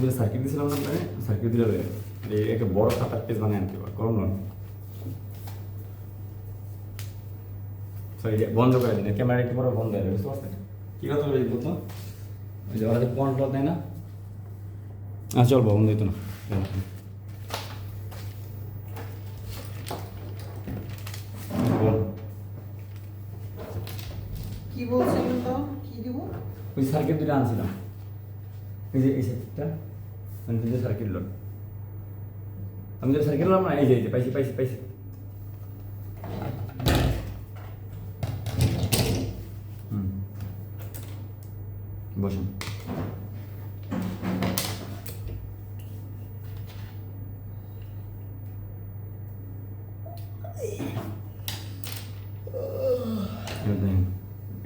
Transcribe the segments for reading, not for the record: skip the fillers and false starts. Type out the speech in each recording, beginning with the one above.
যে সার্কিট দিয়েছিলাম না আপনাকে, সার্কিট দিলে একটা বড় খাতার পেজ বানিয়ে আনতে পারো, করুন না। সরি, বন্ধ করে দিন, ক্যামেরা একটু পরে বন্ধ হয়ে যাবে, বুঝতে পারছেন? কী কথা বলি বলতো, ওই যে ওরা যে কন্ট্রোল দেয় না, চল বন্ধ হইতো না। কি বলছিলেন তো? কি দিব? ওই সার্কিট দুটো আনছিলাম, এই যে এই সার্কিটটা, মানে যে সার্কিট লোড, আমি যে সার্কিট লোড না, এই যে পাইছি পাইছি পাইছি। বসুন।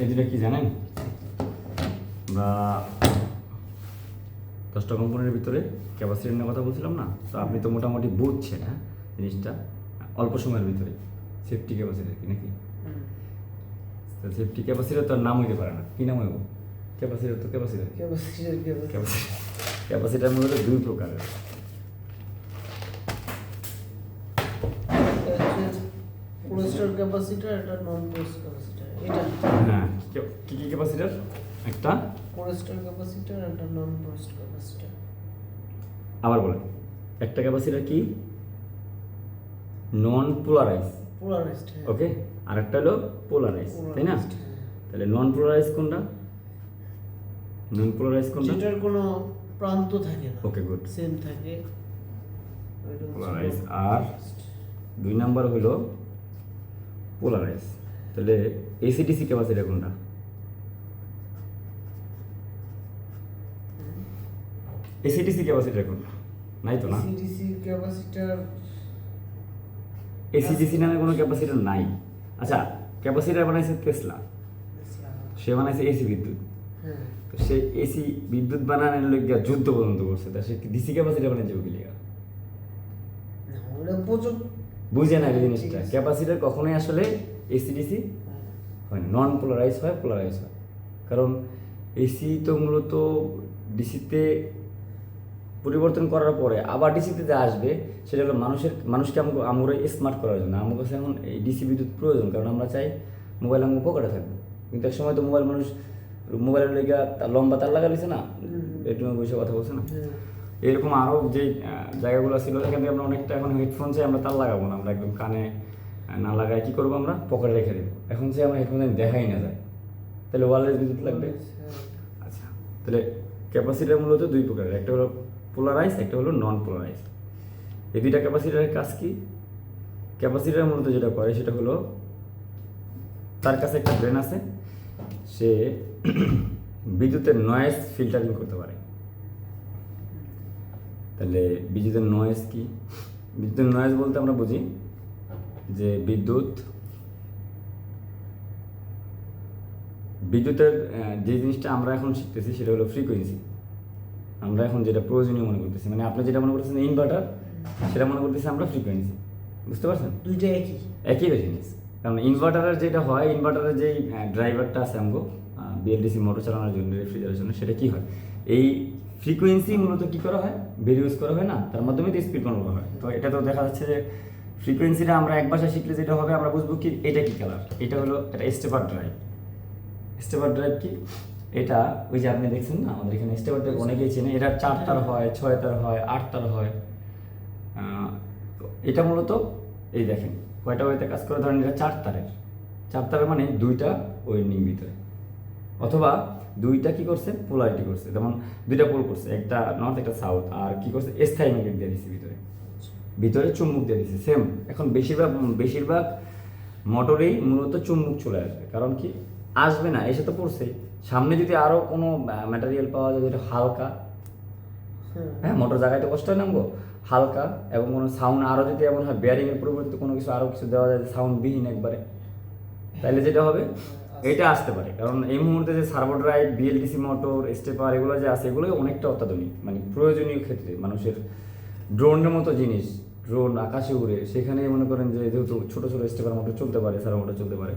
এই দুটা কি জানেন, বা 10টা কম্পোনেন্টের ভিতরে ক্যাপাসিটি নিয়ে কথা বলছিলাম না, তো আপনি তো মোটামুটি বুঝছেন হ্যাঁ জিনিসটা, অল্প সময়ের ভিতরে সেফটি ক্যাপাসিটি কি নাকি? তো সেফটি ক্যাপাসিটি তার নাম হইতে পারে না, কি নাম হইব? ক্যাপাসিটি তো ক্যাপাসিটি, ক্যাপাসিটার মধ্যে দুই প্রকারের, পোস্টার ক্যাপাসিটর, এটা নন পোস্ট ক্যাপাসিটর। এটা হ্যাঁ, কি কি ক্যাপাসিটার? একটা পোস্টার ক্যাপাসিটর, এটা নন পোস্ট ক্যাপাসিটর। আবার বলেন, একটা ক্যাপাসিটার কি? নন পোলারাইজ, পোলারাইজড। ওকে, আর একটা হলো পোলারাইজ, তাই না? তাহলে নন পোলারাইজ কোনটা? নন পোলারাইজ কোনটা? যেটার কোনো প্রান্ত থাকে না, ওকে, গুড, সেম থাকে, ওইটা হচ্ছে পোলারাইজ। আর 2 নাম্বার হলো পোলারাইজ। তাহলে এসিডিসি ক্যাপাসিটার কোনটা? এসিডিসি ক্যাপাসিটার কোনটা? নাই তো না, সিডিসি ক্যাপাসিটর। এসিডিসি নামে কোনো ক্যাপাসিটার নাই। আচ্ছা, ক্যাপাসিটার বানাইছে টেসলা, সে বানাইছে এসি বিদ্যুৎ, হ্যাঁ, তো সে এসি বিদ্যুৎ বানানোর লোক যুদ্ধ পর্যন্ত করছে, তা সে ডিসি ক্যাপাসিটার বানিয়েছে কি লিগা? ওটা প্রচুর বুঝে না এই জিনিসটা, ক্যাপাসিটার কখনোই আসলে এসিডিসি হয় না, নন পোলারাইজ হয়, পোলারাইজ হয়। কারণ এসি তো মূলত ডিসিতে পরিবর্তন করার পরে আবার ডিসিতে যে আসবে, সেটা হলো মানুষকে আমরা স্মার্ট করার জন্য। আমার কাছে এখন এই ডিসি বিদ্যুৎ প্রয়োজন, কারণ আমরা চাই মোবাইল আমার পকেটে থাকবে। কিন্তু এক সময় তো মোবাইলের লেগে লম্বা তার লাগালিছে না, বেডরুমে বসে কথা বলছে না, এরকম আরও যে জায়গাগুলো ছিল, এখান থেকে আমরা অনেকটা এখন হেডফোন চাই, আমরা তার লাগাবো না, আমরা একদম কানে না লাগাই কী করবো, আমরা পকেটে রেখে দেবো। এখন চাই আমরা হেডফোন দেখাই না যায়, তাহলে ওয়ারলেস বিদ্যুৎ লাগবে। আচ্ছা, তাহলে ক্যাপাসিটার মূলত 2 প্রকারের, একটা হলো পোলারাইজ, একটা হলো নন পোলারাইজ। এই 2টা ক্যাপাসিটারের কাজ কি? ক্যাপাসিটার মূলত যেটা করে সেটা হলো, তার কাছে একটা ব্রেন আছে, সে বিদ্যুতের নয়েজ ফিল্টারিং করতে পারে। তাহলে বিদ্যুতের নয়েজ কি? বিদ্যুতের নয়েজ বলতে আমরা বুঝি যে বিদ্যুতের যে জিনিসটা আমরা এখন শিখতেছি সেটা হলো ফ্রিকোয়েন্সি। আমরা এখন যেটা প্রয়োজনীয় মনে করতেছি, মানে আপনি যেটা মনে করতেছেন ইনভার্টার, সেটা মনে করতেছি আমরা ফ্রিকোয়েন্সি, বুঝতে পারছেন? দুইটা একই জিনিস। কারণ ইনভার্টারের যেটা হয়, ইনভার্টারের যেই ড্রাইভারটা আছে আমগো বিএলডিসি মোটর চালানোর জন্য, রেফ্রিজারেশন, সেটা কি হয়, এই ফ্রিকোয়েন্সি মূলত কী করা হয়, ভেরিউস করা হয় না, তার মাধ্যমে তো স্পিড কন্ট্রোল করা হয়। তো এটা তো দেখা যাচ্ছে যে ফ্রিকোয়েন্সিটা আমরা এক ভাষায় শিখলে যেটা হবে, আমরা বুঝবো কি এটা কি কালার, এটা হলো এটা স্টেপার ড্রাইভ। স্টেপার ড্রাইভ কি? এটা ওই যে আপনি দেখছেন না, আমাদের এখানে স্টেপার ড্রাইভ অনেকেই চেনে, এটা 4 তার হয়, 6 তার হয়, 8 তার হয়। এটা মূলত এই দেখেন কয়টা ওয়েতে কাজ করে, ধরেন এটা 4 তারের মানে 2টা ওয়েন্ডিং ভিতরে, অথবা 2টা কি করছে, পোলারিটি করছে, যেমন 2টা পোল করছে, একটা নর্থ একটা সাউথ, আর কি করছে, স্থায়ী ম্যাগনেট দিয়ে দিচ্ছে ভিতরে চুম্বক দিয়ে দিচ্ছে। সেম এখন বেশিরভাগ মোটরেই মূলত চুম্বক চলে আসবে, কারণ কি আসবে না, এসে তো পড়ছে। সামনে যদি আরও কোনো ম্যাটেরিয়াল পাওয়া যায় যেটা হালকা, হ্যাঁ, মোটর জায়গায় তো কষ্ট হয় নামবো, হালকা এবং কোনো সাউন্ড আরও যদি এমন হয়, বেয়ারিংয়ের পরিবর্তে কোনো কিছু আরও কিছু দেওয়া যায় সাউন্ডবিহীন একবারে, তাহলে যেটা হবে এটা আসতে পারে। কারণ এই মুহূর্তে যে servo drive, BLDC motor, stepper এগুলো যে আছে, এগুলো অনেকটা অত্যাধুনিক, মানে প্রয়োজনীয় ক্ষেত্রে মানুষের ড্রোনের মতো জিনিস, ড্রোন আকাশে উড়ে, সেখানে মনে করেন যে যেহেতু ছোটো ছোটো স্টেপার মোটর চলতে পারে, সার্ভো মোটর চলতে পারে,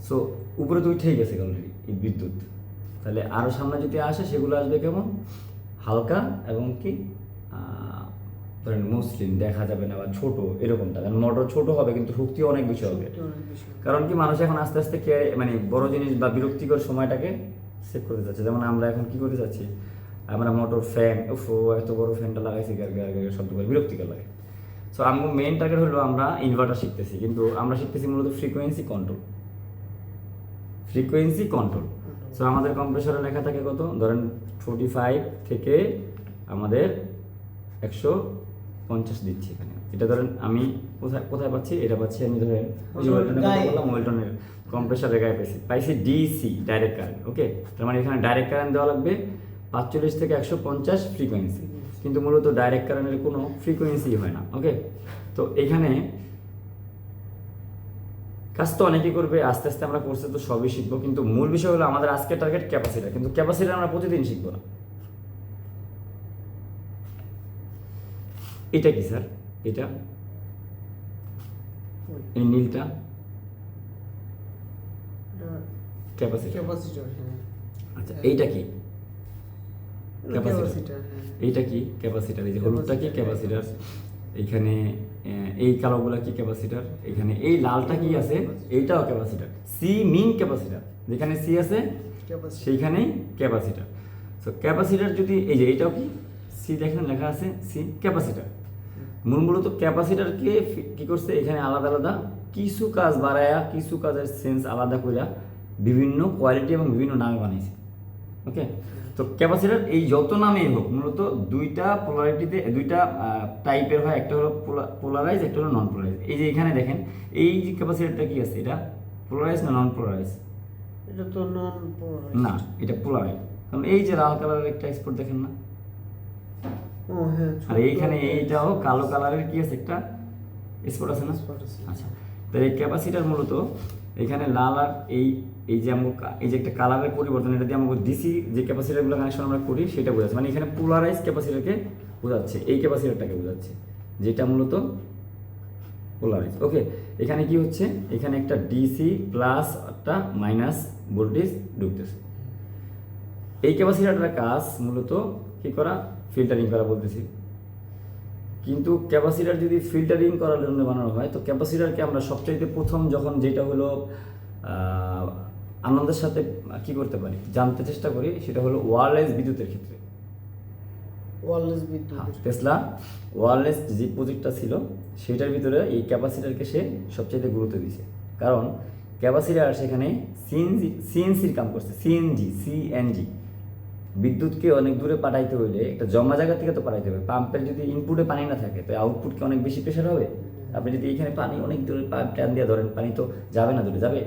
সো উপরে তো উঠেই গেছে অলরেডি এই বিদ্যুৎ। তাহলে আরও সামনে যদি আসে, সেগুলো আসবে কেমন, হালকা এবং কি ধরেন মসৃণ, দেখা যাবে না বা ছোট এরকমটা, কারণ মোটর ছোট হবে কিন্তু শক্তি অনেক বেশি হবে। শক্তি অনেক বেশি হবে। কারণ কি মানুষ এখন আস্তে আস্তে মানে বড় জিনিস বা বিরক্তিকর সময়টাকে সেভ করতে যাচ্ছে। যেমন আমরা এখন কি করতে চাচ্ছি, আমরা মোটর ফ্যান, এত বড় ফ্যানটা লাগাইছি, গার গার গার শব্দ করে বিরক্তিকর লাগে। সো আমার মেইন টার্গেট হলো আমরা ইনভার্টার শিখতেছি, কিন্তু আমরা শিখতেছি মূলত frequency control. Frequency control. So আমাদের কম্প্রেসরে লেখা থাকে কত, ধরেন 45 থেকে আমাদের 150 দিচ্ছি এখানে। এটা ধরেন আমি কোথায় কোথায় পাচ্ছি, এটা পাচ্ছি আমি ধরেন ওয়েলটনের কম্প্রেসরের গায়ে পাইছি ডিসি, ডাইরেক্ট কারেন্ট। ওকে, তার মানে এখানে ডাইরেক্ট কারেন্ট দেওয়া লাগবে 45 থেকে 150 ফ্রিকোয়েন্সি, কিন্তু মূলত ডাইরেক্ট কারেন্টের কোনো ফ্রিকোয়েন্সি হয় না। ওকে, তো এখানে কাজ তো অনেকেই করবে, আস্তে আস্তে আমরা কোর্সে তো সবই শিখবো, কিন্তু মূল বিষয় হলো আমাদের আজকের টার্গেট ক্যাপাসিটার। কিন্তু ক্যাপাসিটার আমরা প্রতিদিন শিখবো না। এটা কি স্যার? এটা এই নীলটা ক্যাপাসিটার। ক্যাপাসিটর। আচ্ছা, এইটা কি? ক্যাপাসিটর। এইটা কি? ক্যাপাসিটার। এই যে হলুদটা কি? ক্যাপাসিটার। এইখানে এই কালোগুলা কি? ক্যাপাসিটার। এখানে এই লালটা কি আছে? এইটাও ক্যাপাসিটার। সি মিন ক্যাপাসিটার, যেখানে সি আছে সেইখানেই ক্যাপাসিটার। সো ক্যাপাসিটার যদি এই যে এইটাও কি? সি দেখেন লেখা আছে সি, ক্যাপাসিটার। মূলত ক্যাপাসিটারকে কি করছে, এখানে আলাদা আলাদা কিছু কাজ বাড়ায়া, কিছু কাজের সেন্স আলাদা কইরা বিভিন্ন কোয়ালিটি এবং বিভিন্ন নামে বানাইছে। ওকে, তো ক্যাপাসিটার এই যত নামেই হোক মূলত দুইটা পোলারিটিতে, দুইটা টাইপের হয়, একটা হলো পোলারাইজ, একটা হলো নন পোলারাইজ। এই যে এখানে দেখেন এই যে ক্যাপাসিটারটা কি আছে, এটা পোলারাইজ না নন পোলারাইজ? এটা তো নন পোলারাইজ না, এটা পোলারাইজ। কারণ এই যে লাল কালারের একটা স্পট দেখেন না, ও হ্যাঁ, আর এইখানে এইটাও কালো কালারের কি আছে, একটা স্পট আছে না? আচ্ছা, তাহলে এই ক্যাপাসিটার মূলত এখানে লাল আর এই এই যে এই যে একটা কালারের পরিবর্তন, এটা দিয়ে আমাকে ডিসি যে ক্যাপাসিটারগুলো কানেকশন আমরা করি সেটা বোঝাচ্ছে। মানে এখানে পোলারাইজ ক্যাপাসিটারকে বোঝাচ্ছে, এই ক্যাপাসিটারটাকে বোঝাচ্ছে, যেটা মূলত পোলারাইজ। ওকে, এখানে কি হচ্ছে, এখানে একটা ডিসি প্লাস একটা মাইনাস ভোল্টেজ ঢুকতেছে। এই ক্যাপাসিটারটার কাজ মূলত কি করা, ফিল্টারিং করা বলতেছি। কিন্তু ক্যাপাসিটার যদি ফিল্টারিং করার জন্য বানানো হয়, তো ক্যাপাসিটারকে আমরা সবচাইতে প্রথম যখন যেটা হলো আনন্দের সাথে কি করতে পারি, জানতে চেষ্টা করি, সেটা হলো ওয়্যারলেস বিদ্যুতের ক্ষেত্রে। ওয়্যারলেস বিদ্যুৎ, টেসলা ওয়্যারলেস যে প্রজেক্টটা ছিল সেটার ভিতরে এই ক্যাপাসিটারকে সে সবচাইতে গুরুত্ব দিয়েছে। কারণ ক্যাপাসিটার সেখানে সিএনসির কাম করছে, সিএনজি বিদ্যুৎকে অনেক দূরে পাঠাইতে হইলে একটা জমা জায়গা থেকে তো পাঠাইতে হবে। পাম্পের যদি ইনপুটে পানি না থাকে তো আউটপুটকে অনেক বেশি প্রেশার হবে। আপনি যদি এখানে পানি অনেক দূরে পাইপ টান দিয়ে ধরেন, পানি তো যাবে না, দূরে যাবে।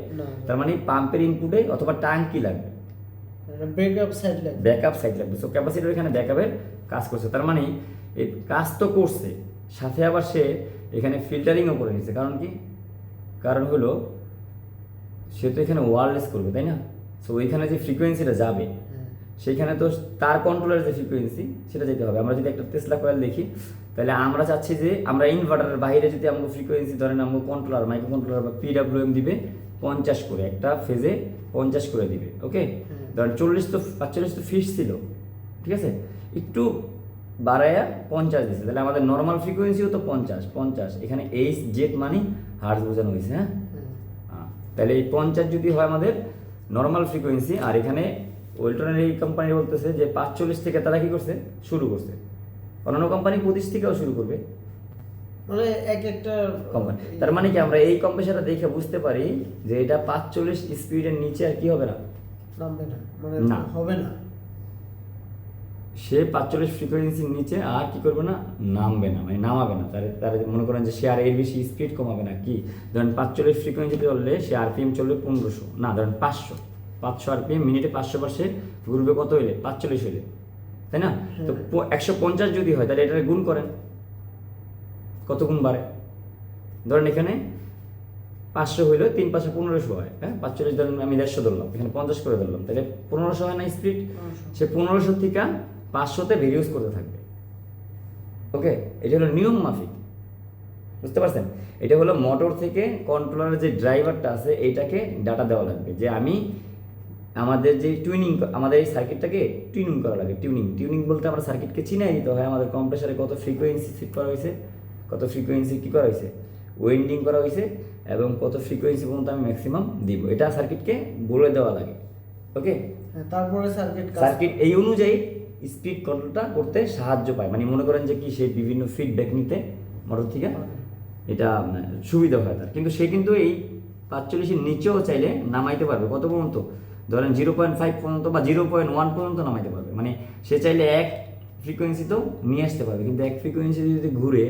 তার মানে পাম্পের ইনপুটে অথবা ট্যাঙ্কি লাগবে, ব্যাকআপ সাইড লাগবে। সো ক্যাপাসিটর এখানে ব্যাকআপের কাজ করছে। তার মানে এই কাজ তো করছে, সাথে আবার সে এখানে ফিল্টারিংও করে নিচ্ছে। কারণ কি? কারণ হলো সে তো এখানে ওয়্যারলেস করবে, তাই না? সো ওইখানে যে ফ্রিকোয়েন্সিটা যাবে সেইখানে তো তার কন্ট্রোলের যে ফ্রিকোয়েন্সি সেটা যেতে হবে। আমরা যদি একটা টেসলা কয়েল দেখি, তাহলে আমরা চাচ্ছি যে আমরা ইনভার্টারের বাইরে যদি আমরা ফ্রিকোয়েন্সি ধরেন, আমরা কন্ট্রোলার, মাইক্রো কন্ট্রোলার বা পিডাব্লিউএম দিবে 50 করে, একটা ফেজে 50 করে দিবে। ওকে, ধরেন 40 তো 45 তো ফিক্স ছিল, ঠিক আছে, একটু বাড়ায়া 50 দিচ্ছে, তাহলে আমাদের নর্মাল ফ্রিকোয়েন্সিও তো 50। এখানে এইচ জেড মানে হার্জ বোঝানো হয়েছে। হ্যাঁ, তাহলে এই 50 যদি হয় আমাদের নর্মাল ফ্রিকোয়েন্সি, আর এখানে ওয়েলটনের এই কোম্পানি বলতেছে যে 45 থেকে তারা কি করছে, শুরু করছে। অন্যান্য কোম্পানি 25 থেকেও শুরু করবে, মানে এক একটা কোম্পানি। তার মানে কি আমরা এই কম্প্রেসারটা দেখে বুঝতে পারি যে এটা 45 স্পিডের নিচে আর কি হবে না, নামবে না, মানে না হবে না। সে 45 ফ্রিকোয়েন্সির নিচে আর কি করবে না, নামবে না, মানে নামাবে না। তার মনে করেন যে সে আর এর বেশি স্পিড কমাবে না। কি ধরেন 45 ফ্রিকোয়েন্সিতে চললে সে আরপিএম চলবে 1500, না ধরেন 500 আরপিএম, মিনিটে 500 বার সে ঘুরবে কত হইলে, 45 হইলে, তাই না? তো 150 যদি হয় তাহলে এটার গুণ করেন, কত গুণ বাড়ে। ধরেন এখানে 500 হইলে 3 5 1500 হয়। হ্যাঁ, 45 ধরেন আমি 150 ধরলাম, এখানে 50 করে ধরলাম, তাহলে 1500 হয় না স্পিড। সে 1500 থেকে 500-তে রিডিউস করতে থাকবে। ওকে, এটা হলো নিয়ম মাফিক, বুঝতে পারছেন? এটা হলো মোটর থেকে কন্ট্রোলারের যে ড্রাইভারটা আছে এইটাকে ডাটা দেওয়া লাগবে যে আমি আমাদের যে টুইনিং, আমাদের এই সার্কিটটাকে টুইনিং করা লাগে। টিউনিং বলতে আমরা সার্কিটকে চিনাই দিতে হয় আমাদের কম্প্রেসারে কত ফ্রিকোয়েন্সি সেট করা হয়েছে, কত ফ্রিকোয়েন্সি কী করা হয়েছে, ওয়েন্ডিং করা হয়েছে, এবং কত ফ্রিকোয়েন্সি পর্যন্ত আমি ম্যাক্সিমাম দিব, এটা সার্কিটকে বলে দেওয়া লাগে। ওকে, তারপরে সার্কিট এই অনুযায়ী স্পিড কন্ট্রোলটা করতে সাহায্য পায়। মানে মনে করেন যে কি সে বিভিন্ন ফিডব্যাক নিতে মোটর থেকে এটা সুবিধা হয় তার। কিন্তু সে কিন্তু এই 45-এর নিচেও চাইলে নামাইতে পারবে। কত পর্যন্ত? ধরেন 0.5 পর্যন্ত বা 0.1 পর্যন্ত নামাইতে পারবে। মানে সে চাইলে এক ফ্রিকোয়েন্সিতেও নিয়ে আসতে পারবে। কিন্তু এক ফ্রিকোয়েন্সি যদি ঘুরে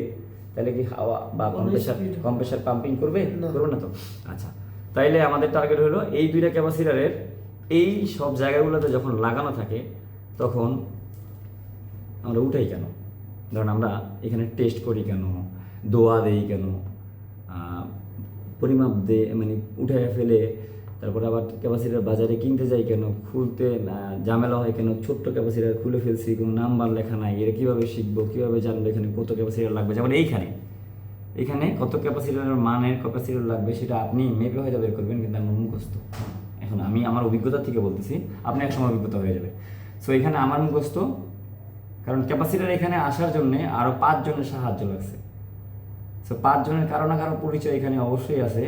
তাহলে কি হাওয়া বা কম্প্রেসার পাম্পিং করবে? করবে না তো। আচ্ছা, তাইলে আমাদের টার্গেট হলো এই দুইটা ক্যাপাসিটারের এই সব জায়গাগুলোতে যখন লাগানো থাকে তখন আমরা উঠাই কেন? ধরুন আমরা এখানে টেস্ট করি কেন, দোয়া দেই কেন, পরিমাপ দে মানে উঠে ফেলে তারপর আবার ক্যাপাসিটার বাজারে কিনতে যাই কেন, খুলতে ঝামেলা হয় কেন, ছোট্ট ক্যাপাসিটার খুলে ফেলছি, কোনো নাম্বার লেখা নাই, এটা কীভাবে শিখবো, কীভাবে জানবো এখানে কত ক্যাপাসিটার লাগবে? যেমন এখানে কত ক্যাপাসিটারের মানের ক্যাপাসিটার লাগবে সেটা আপনি মেপে হয়তো বের করবেন, কিন্তু আমার মুখস্থ। এখন আমি আমার অভিজ্ঞতা থেকে বলতেছি, আপনি একসময় অভিজ্ঞতা হয়ে যাবে। সো এখানে আমার মুখস্থ, কারণ ক্যাপাসিটার এখানে আসার জন্যে আরও 5 জনের সাহায্য লাগছে। সো 5 জনের কারো না কারো পরিচয় এখানে অবশ্যই আছে,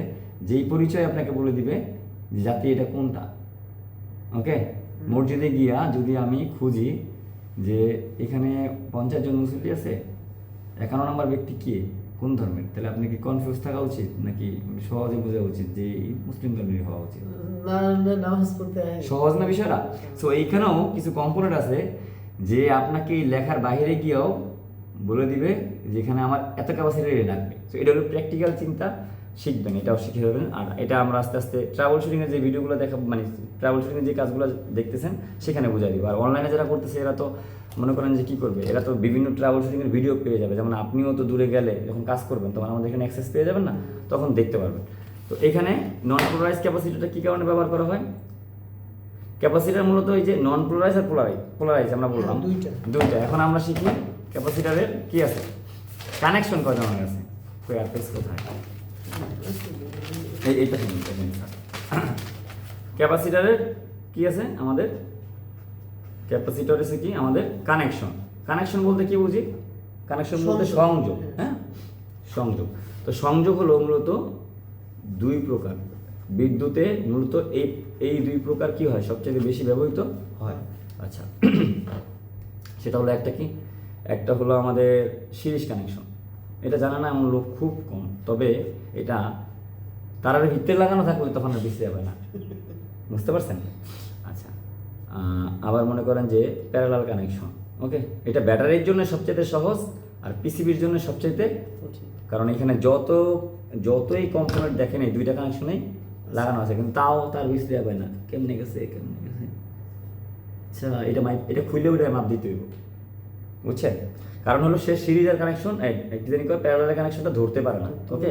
যেই পরিচয় আপনাকে বলে দিবে যে জাতি এটা কোনটা। ওকে, মসজিদে গিয়া যদি আমি খুঁজি যে এখানে 50 জন মুসল্লি আছে, 51 নম্বর ব্যক্তি কে, কোন ধর্মের, তাহলে আপনি কি কনফিউজ থাকা উচিত নাকি সহজে বোঝা উচিত যে এই মুসলিম ধর্মের হওয়া উচিত? নামাজ পড়তে সহজ না বিষয়টা? সো এইখানেও কিছু কম্পোনেন্ট আছে যে আপনাকে এই লেখার বাইরে গিয়েও বলে দিবে যেখানে আমার এত ক্যাপাসিটি লাগবে। সো এটা হলো প্র্যাকটিক্যাল চিন্তা, শিখবেন, এটাও শিখে যাবেন। আর এটা আমরা আস্তে আস্তে ট্রাভেল শুটিংয়ের যে ভিডিওগুলো দেখাবো, মানে ট্রাভেল শুটিংয়ের যে কাজগুলো দেখতেছেন সেখানে বোঝা দিব। আর অনলাইনে যারা করতেছে এরা তো মনে করেন যে কী করবে, এরা তো বিভিন্ন ট্রাভেল শুটিংয়ের ভিডিও পেয়ে যাবে। যেমন আপনিও তো দূরে গেলে যখন কাজ করবেন তখন আমাদের এখানে অ্যাক্সেস পেয়ে যাবেন না, তখন দেখতে পারবেন। তো এখানে নন পোলারাইজ ক্যাপাসিটিটা কী কারণে ব্যবহার করা হয়? ক্যাপাসিটার মূলত এই যে নন পোলারাইজ আর পোলারাইজ আমরা বললাম দুইটা। এখন আমরা শিখি ক্যাপাসিটারের কি আছে, কানেকশন কয় ধরনের আছে, আর পেস কোথায়, এইটা শুনুন। ক্যাপাসিটারের কি আছে আমাদের? ক্যাপাসিটার আছে কি আমাদের কানেকশন বলতে কি বুঝি? কানেকশন বলতে সংযোগ। হ্যাঁ, সংযোগ। তো সংযোগ হলো মূলত 2 প্রকার। বিদ্যুতে মূলত এই 2 প্রকার কি হয় সবচেয়ে বেশি ব্যবহৃত হয়। আচ্ছা, সেটা হলো একটা হলো আমাদের সিরিজ কানেকশন। এটা জানা না এমন লোক খুব কম, তবে এটা তারার ভিতরে লাগানো থাকলে তখন আর বেশি যাবে না, বুঝতে পারছেন? আচ্ছা, আবার মনে করেন যে প্যারালাল কানেকশন। ওকে, এটা ব্যাটারির জন্য সবচেয়ে সহজ আর পিসিবির জন্য সবচেয়ে, কারণ এখানে যতই কম্পোনেন্ট দেখেন এই 2টা কানেকশনেই লাগানো আছে, কিন্তু তাও তার বেশি যাবে না। কেমনে গেছে? আচ্ছা, এটা খুললে ওটা মাপ দিতে হইব, বুঝছেন? কারণ হলো সে সিরিজের কানেকশন প্যারালাল কানেকশনটা ধরতে পারে না। ওকে,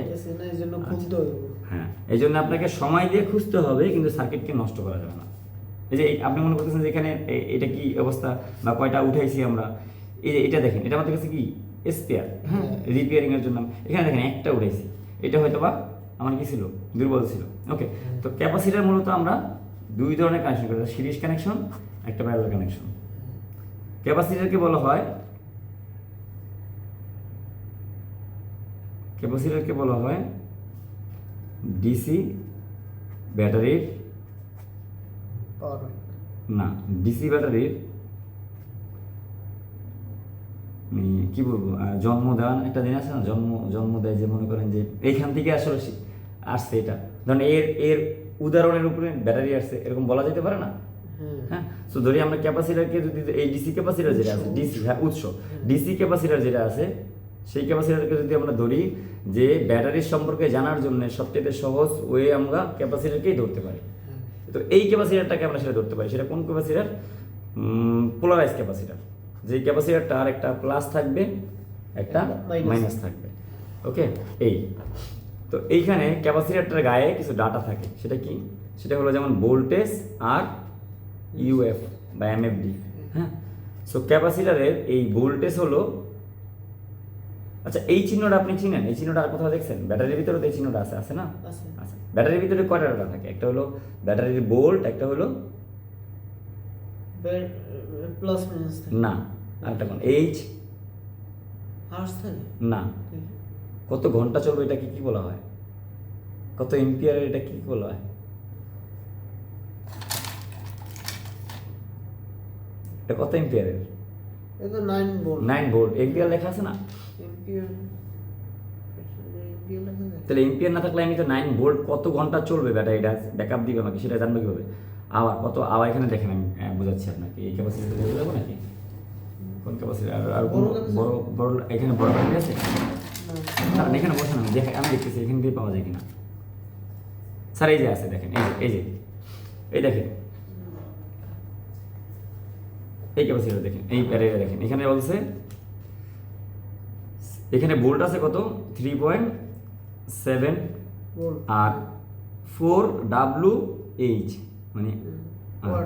হ্যাঁ, এই জন্য আপনাকে সময় দিয়ে খুঁজতে হবে, কিন্তু সার্কিটকে নষ্ট করা যাবে না। এই যে আপনি মনে করতেছেন যে এখানে এটা কি অবস্থা বা কয়টা উঠাইছি আমরা, এই যে এটা দেখেন, এটা আমাদের কাছে কি স্পেয়ার, হ্যাঁ, রিপেয়ারিং এর জন্য। এখানে দেখেন একটা উঠাইছি, এটা হয়তো বা আমার কি ছিল, দুর্বল ছিল। ওকে, তো ক্যাপাসিটার মূলত আমরা 2 ধরনের কানেকশন করি, সিরিজ কানেকশন, একটা প্যারালাল কানেকশন। ক্যাপাসিটারকে বলা হয় ডিসি ব্যাটারির কি বলবো, জন্মদান একটা দিন আছে না, জন্ম দেয়, যে মনে করেন যে এইখান থেকে আসলে আসছে। এটা ধরেন এর উদাহরণের উপরে ব্যাটারি আসছে, এরকম বলা যেতে পারে না? হ্যাঁ, তো ধরি আমরা ক্যাপাসিটারকে যদি এই ডিসি ক্যাপাসিটার যেটা আছে, ডিসি ক্যাপাসিটার যেটা আছে, সেই ক্যাপাসিটারকে যদি আমরা ধরি যে ব্যাটারির সম্পর্কে জানার জন্য সবচেয়ে সহজ ওয়ে আমরা ক্যাপাসিটারকেই ধরতে পারি। তো এই ক্যাপাসিটারটাকে আমরা সেটা ধরতে পারি। সেটা কোন ক্যাপাসিটার? Polarise capacitor. যে ক্যাপাসিটারটা আর একটা প্লাস থাকবে, একটা মাইনাস থাকবে। ওকে, তো এইখানে ক্যাপাসিটারটার গায়ে কিছু ডাটা থাকে। সেটা কি? সেটা হলো যেমন ভোল্টেজ আর ইউএফ বা এমএফডি। হ্যাঁ, সো ক্যাপাসিটারের এই ভোল্টেজ হলো, আচ্ছা এই চিহ্নটা আপনি চিনেন? এই চিহ্নটা আর কোথাও দেখছেন? ব্যাটারির ভিতরে তো এই চিহ্নটা আছে না? আচ্ছা, ব্যাটারির ভিতরে কয়টা ডাটা থাকে? একটা হলো ব্যাটারির ভোল্ট, একটা হলো প্লাস মাইনাস থাকে না, আরেকটা কোন এইচ, আর্টস থাকে না, কত ঘন্টা চলবে এটা কি বলা হয়, কত এম্পিয়ার এটা কি বলা হয়, এটা কত এম্পিয়ারের, এটা 9 ভোল্ট 9 ভোল্ট, এম্পিয়ার লেখা আছে না, এম্পিয়ার এম্পিয়ার লেখা যায় তাহলে এম্পিয়ার না থাকলে আমি তো 9 ভোল্ট কত ঘন্টা চলবে ব্যাটারিটা ব্যাকআপ দিবে আমাকে সেটা জানবো কিভাবে। আবার কত, আবার এখানে দেখেন আমি বোঝাচ্ছি আপনাকে, এই ক্যাপাসিটি দেখে যাবো নাকি, কোন ক্যাপাসিটি আর বড় capacity? বড় বড় এখানে বড় ব্যাটারি আছে, না কারণ এখানে বসে না দেখে আমি দেখতেছি এখান দিয়ে পাওয়া যায় কিনা, স্যার এই যে আছে দেখেন, এই দেখেন এই ক্যাপাসিটি দেখেন, এই ব্যাটারিটা দেখেন, এখানে বলছে এখানে ভোল্ট আছে কত 3.7 ভোল্ট আর 4Wh মানে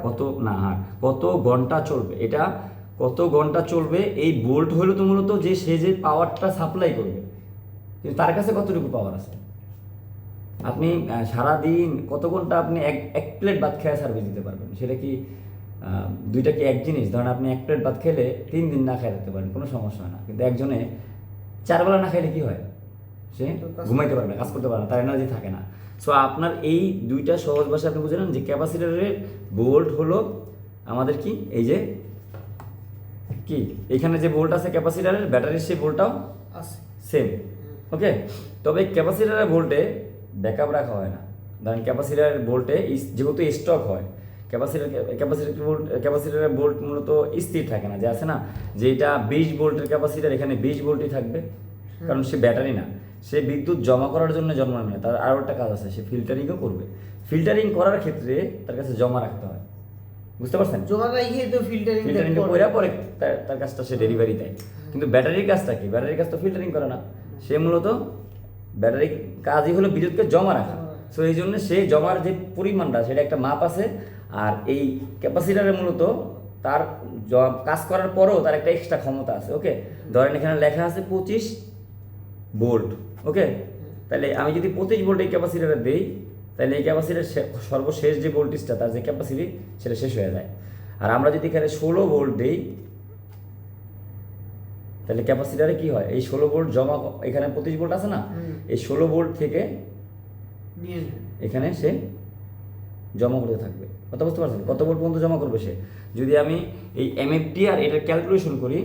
কত না কত ঘন্টা চলবে, এটা কত ঘন্টা চলবে, এই ভোল্ট হলো তো মূলত যে সে যে পাওয়ারটা সাপ্লাই করবে, কিন্তু তার কাছে কতটুকু পাওয়ার আছে। আপনি সারাদিন কত ঘন্টা আপনি এক প্লেট ভাত খেয়ে সার্ভিস দিতে পারবেন, সেটা কি দুইটা কি এক জিনিস, ধরেন আপনি এক প্লেট ভাত খেলে 3 দিন না খেয়ে থাকতে পারেন, কোনো সমস্যা হয় না, কিন্তু একজনে 4 বেলা না খাইলে কি হয়, সে ঘুমাইতে পারবে না, কাজ করতে পারে না, তার এনার্জি থাকে না। সো আপনার এই দুইটা সহজ ভাষা আপনি বুঝলেন যে ক্যাপাসিটরের ভোল্ট হলো আমাদের কি, এই যে কি এখানে যে ভোল্ট আছে ক্যাপাসিটরের, ব্যাটারির সেই ভোল্টটাও আছে সেম, ওকে। তবে ক্যাপাসিটরের ভোল্টে ব্যাকআপ রাখা হয় না, ধরেন ক্যাপাসিটরের ভোল্টে যেহেতু স্টক হয়, ক্যাপাসিটরের ভোল্ট মূলত স্থির থাকে না, যে আছে না যে এটা 20 ভোল্টের ক্যাপাসিটর, এখানে 20 ভোল্টই থাকবে, কারণ সে ব্যাটারি না, সে বিদ্যুৎ জমা করার জন্য জন্ম নেয় না, তার আরও একটা কাজ আছে, সে ফিল্টারিংও করবে, ফিল্টারিং করার ক্ষেত্রে তার কাছে জমা রাখতে হয়, বুঝতে পারছেন, জমা রাখিয়ে তো ফিল্টারিং ফিল্টারিংটা করে পরে তার কাজটা সে ডেলিভারি দেয়। কিন্তু ব্যাটারির কাজটা কি, ব্যাটারির কাজ তো ফিল্টারিং করে না, সে মূলত ব্যাটারির কাজই হলো বিদ্যুৎকে জমা রাখা। সো এই জন্য সে জমার যে পরিমাণটা সেটা একটা মাপ আছে, আর এই ক্যাপাসিটারে মূলত তার কাজ করার পরেও তার একটা এক্সট্রা ক্ষমতা আছে, ওকে। ধরেন এখানে লেখা আছে 25 ভোল্ট, ওকে, তাহলে আমি যদি 25 ভোল্ট এই ক্যাপাসিটারে দিই, তাহলে এই ক্যাপাসিটার সর্বশেষ যে ভোল্টেজটা তার যে ক্যাপাসিটি সেটা শেষ হয়ে যায়। আর আমরা যদি এখানে 16 ভোল্ট দিই, তাহলে ক্যাপাসিটারে কি হয়, এই 16 ভোল্ট জমা, এখানে 25 ভোল্ট আছে না, এই 16 ভোল্ট থেকে নিয়ে এখানে সে জমা করতে থাকবে, কথা বুঝতে পারছেন, কত ভোল্ট পর্যন্ত জমা করবে সে। যদি আমি এই এমএফটি আর এটার ক্যালকুলেশন করি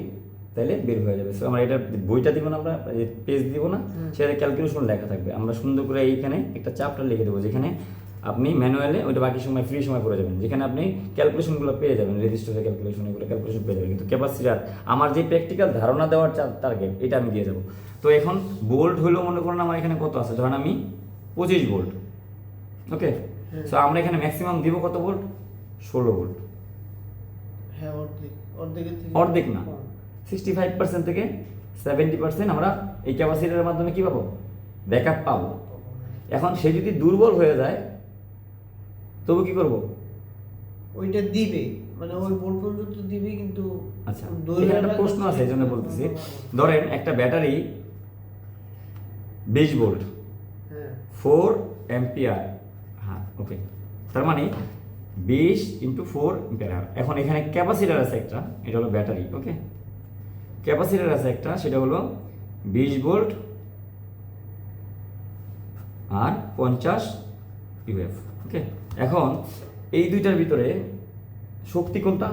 তাহলে বের হয়ে যাবে। সো আমরা এটা বইটা দিব না, আমরা পেজ দিব না, সেটা ক্যালকুলেশন লেখা থাকবে, আমরা সুন্দর করে এইখানে একটা চ্যাপ্টার লিখে দেবো, যেখানে আপনি ম্যানুয়ালে ওইটা বাকি সময় ফ্রি সময় করে যাবেন, যেখানে আপনি ক্যালকুলেশনগুলো পেয়ে যাবেন, রেজিস্টারের ক্যালকুলেশন, এগুলো ক্যালকুলেশন পেয়ে যাবেন। কিন্তু ক্যাপাসিটার আমার যে প্র্যাকটিক্যাল ধারণা দেওয়ার টার্গেট এটা আমি দিয়ে যাবো। তো এখন ভোল্ট হলেও মনে করেন আমার এখানে কত আছে, ধরেন আমি 25 ভোল্ট, ওকে। সো আমরা এখানে ম্যাক্সিমাম দিব কত ভোল্ট, 16 ভোল্ট, হ্যাঁ অর্ধেকের থেকে অর্ধেক না, 65% থেকে 70% আমরা এই ক্যাপাসিটারের মাধ্যমে কি পাবো, ব্যাকআপ পাবো। এখন সে যদি দুর্বল হয়ে যায় তবু কি করব, ওইটা দিবে, মানে ওই ভোল্ট পর্যন্ত দিবে, কিন্তু আচ্ছা এখানে একটা প্রশ্ন আছে এই জন্য বলতেছি, ধরেন একটা ব্যাটারি 20 ভোল্ট, হ্যাঁ 4 অ্যাম্পিয়ার, হ্যাঁ ওকে, তার মানে 20 × 4 অ্যাম্পিয়ার। এখন এখানে ক্যাপাসিটার আছে একটা, এটা হলো ব্যাটারি, ওকে, ক্যাপাসিটার আছে একটা, সেটা হলো 20 ভোল্ট আর 50 ইউএফ, ওকে। এখন এই দুইটার ভিতরে শক্তি কোনটা,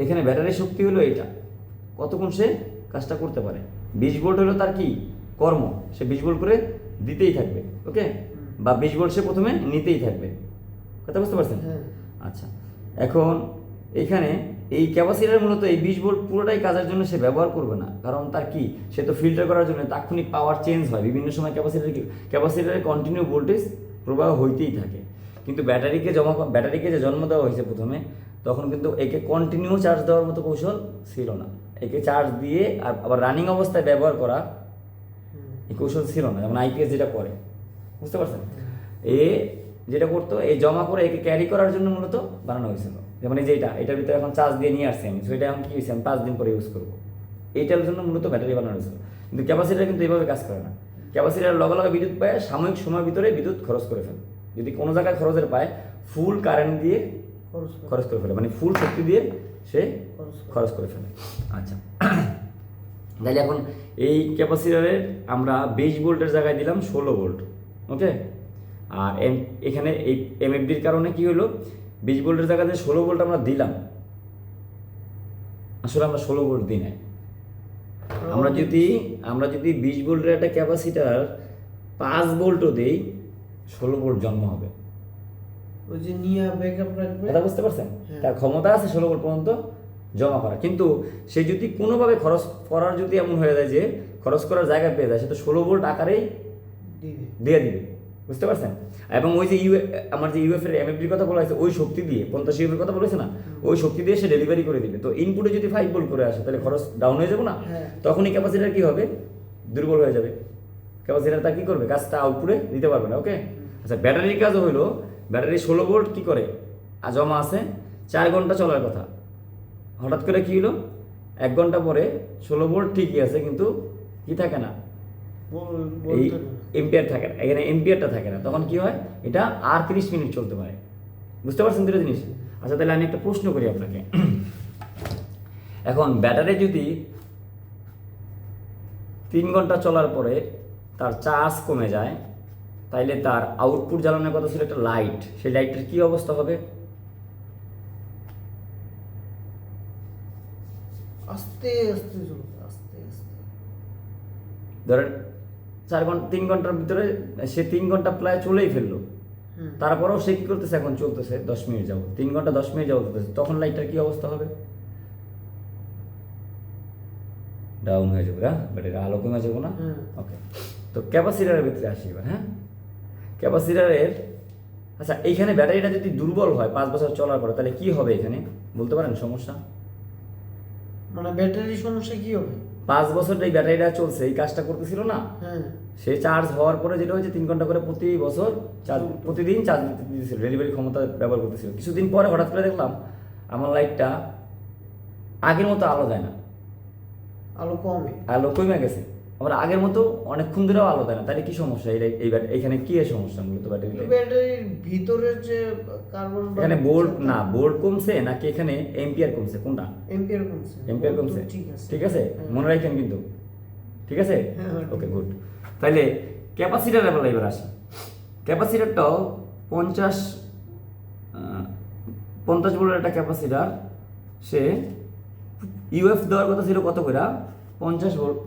এখানে ব্যাটারির শক্তি হলো এটা, কতক্ষণ সে কাজটা করতে পারে, 20 ভোল্ট হলো তার কি কর্ম, সে 20 ভোল্ট করে দিতেই থাকবে, ওকে, বা 20 ভোল্ট সে প্রথমে নিতেই থাকবে, কথা বুঝতে পারছেন। আচ্ছা এখন এইখানে এই ক্যাপাসিটার মূলত এই 20 ভোল্ট পুরোটাই কাজের জন্য সে ব্যবহার করবে না, কারণ তার কি, সে তো ফিল্টার করার জন্য তাৎক্ষণিক পাওয়ার চেঞ্জ হয় বিভিন্ন সময়, ক্যাপাসিটারে কন্টিনিউ ভোল্টেজ প্রবাহ হইতেই থাকে। কিন্তু ব্যাটারিকে যে জন্ম দেওয়া হয়েছে প্রথমে, তখন কিন্তু একে কন্টিনিউ চার্জ দেওয়ার মতো কৌশল ছিল না, একে চার্জ দিয়ে আর আবার রানিং অবস্থায় ব্যবহার করা এই কৌশল ছিল না, যেমন আইপিএস যেটা করে, বুঝতে পারছেন, এ যেটা করতো এই জমা করে একে ক্যারি করার জন্য মূলত বানানো হয়েছিল। যেমন এই যে এটার ভিতরে এখন চার্জ দিয়ে নিয়ে আসছি আমি, সো এটা এখন কি হয়েছে, আমি 5 দিন পরে ইউজ করবো, এইটার জন্য মূলত ব্যাটারি বানানো হয়েছিল। কিন্তু ক্যাপাসিটার কিন্তু এইভাবে কাজ করে না, ক্যাপাসিটার লগে লগে বিদ্যুৎ পায়, সাময়িক সময়ের ভিতরে বিদ্যুৎ খরচ করে ফেলে, যদি কোনো জায়গায় খরচের পায় ফুল কারেন্ট দিয়ে খরচ করে। খরচ করে ফেলে, মানে ফুল শক্তি দিয়ে সে খরচ করে। খরচ করে ফেলে। আচ্ছা, তাহলে এখন এই ক্যাপাসিটরের আমরা 20 ভোল্টের জায়গায় দিলাম 16 ভোল্ট, ওকে। আর এখানে এই এমএফডির কারণে কি হলো, 20 ভোল্টের জায়গায় যে 16 ভোল্ট আমরা দিলাম, আসলে আমরা 16 ভোল্ট দিই নাই। আমরা যদি 20 ভোল্টের একটা ক্যাপাসিটার 5 ভোল্টও দিই, 16 ভোল্ট জন্ম হবে। ওই যে নিয়ে ব্যাকআপ রাখবে, এটা বুঝতে পারছেন? হ্যাঁ। তার ক্ষমতা আছে 16 ভোল্ট পর্যন্ত জমা করা, কিন্তু সে যদি কোনোভাবে খরচ করার যদি এমন হয়ে যায় যে খরচ করার জায়গা পেয়ে যায়, সে তো 16 ভোল্ট আকারেই দিবে। দিয়ে দিবে, বুঝতে পারছেন? এবং ওই যে আমার যে ইউএফ এর এমএফডির কথা বলা হয়েছে, ওই শক্তি দিয়ে 50 ইউএফ এর কথা বলেছে না, ওই শক্তি দিয়ে সে ডেলিভারি করে দিবে। তো ইনপুটে যদি 5 ভোল্ট করে আসে, তাহলে খরচ ডাউন হয়ে যাবে না? হ্যাঁ। তখনই ক্যাপাসিটার কি হবে, দুর্বল হয়ে যাবে। ক্যাপাসিটার তা কি করবে, কাজটা আউটপুটে দিতে পারবে না, ওকে। আচ্ছা, ব্যাটারির কাজও হইলো, ব্যাটারি 16 ভোল্ট কি করে জমা আছে, 4 ঘন্টা চলার কথা, হঠাৎ করে কি হলো, 1 ঘন্টা পরে 16 ভোল্ট ঠিকই আছে, কিন্তু কি থাকে না, এই বলতে না। এম্পিয়ার থাকে না, এখানে এম্পিয়ারটা থাকে না। তখন কি হয়, এটা আর 30 মিনিট চলতে পারে। বুঝতে পারছেন দুটো জিনিস? আচ্ছা, তাহলে আমি একটা প্রশ্ন করি আপনাকে। এখন ব্যাটারি যদি 3 ঘন্টা চলার পরে তার চার্জ কমে যায়, তাইলে তার আউটপুট জ্বালানোর কথা ছিল একটা লাইট, সেই লাইটের কি অবস্থা হবে? আস্তে আস্তে চলবে, আস্তে আস্তে। ধরেন 3 ঘন্টার ভিতরে সে 3 ঘন্টা প্রায় চলেই ফেললো, হুম। তারপরেও সে কি করতেছে, এখন চলতেছে 10 মিনিট যাবো, 3 ঘন্টা 10 মিনিট যাবো চলতেছে, তখন লাইটটার কি অবস্থা হবে? ডাউন হয়ে যাবে, হ্যাঁ, ব্যাটারির আলো কমে যাবো না? হুম। ওকে। তো ক্যাপাসিটারের ভিতরে আসি এবার, হ্যাঁ। ক্যাপাসিটারের, আচ্ছা, এইখানে ব্যাটারিটা যদি দুর্বল হয় 5 বছর চলার পরে, তাহলে কি হবে এখানে বলতে পারেন সমস্যা? মানে ব্যাটারির সমস্যা কি হবে? 5 বছর এই ব্যাটারিটা চলছে, এই কাজটা করতেছিল না, হ্যাঁ। সে চার্জ হওয়ার পরে যেটা হয়েছে 3 ঘন্টা করে প্রতি বছর প্রতিদিন চার্জ দিতেছিল, ডেলিভারি ক্ষমতা ব্যবহার করতেছিল। কিছুদিন পরে হঠাৎ করে দেখলাম আমার লাইটটা আগের মতো আলো দেয় না, আলো কমে। আলো কমে গেছে, আবার আগের মতো অনেকক্ষণ ধরেও আলো দেয় না। তাহলে কি সমস্যা এইখানে কি সমস্যা মূলত ব্যাটারিতে? ব্যাটারির ভিতরের যে কার্বন, এখানে বোল্ট না, বোল্ট কমছে নাকি এখানে এম্পিয়ার কমছে, কোনটা? এম্পিয়ার কমছে। এম্পিয়ার কমছে, ঠিক আছে, ঠিক আছে, হ্যাঁ। মনে রাখেন কিন্তু, ঠিক আছে, হ্যাঁ, হ্যাঁ, ওকে, গুড। তাহলে ক্যাপাসিটার এবার আসি। ক্যাপাসিটারটাও 50 ভোল্টের একটা ক্যাপাসিটার, সে ইউএফ দেওয়ার কথা ছিল কত করে, 50 ভোল্ট,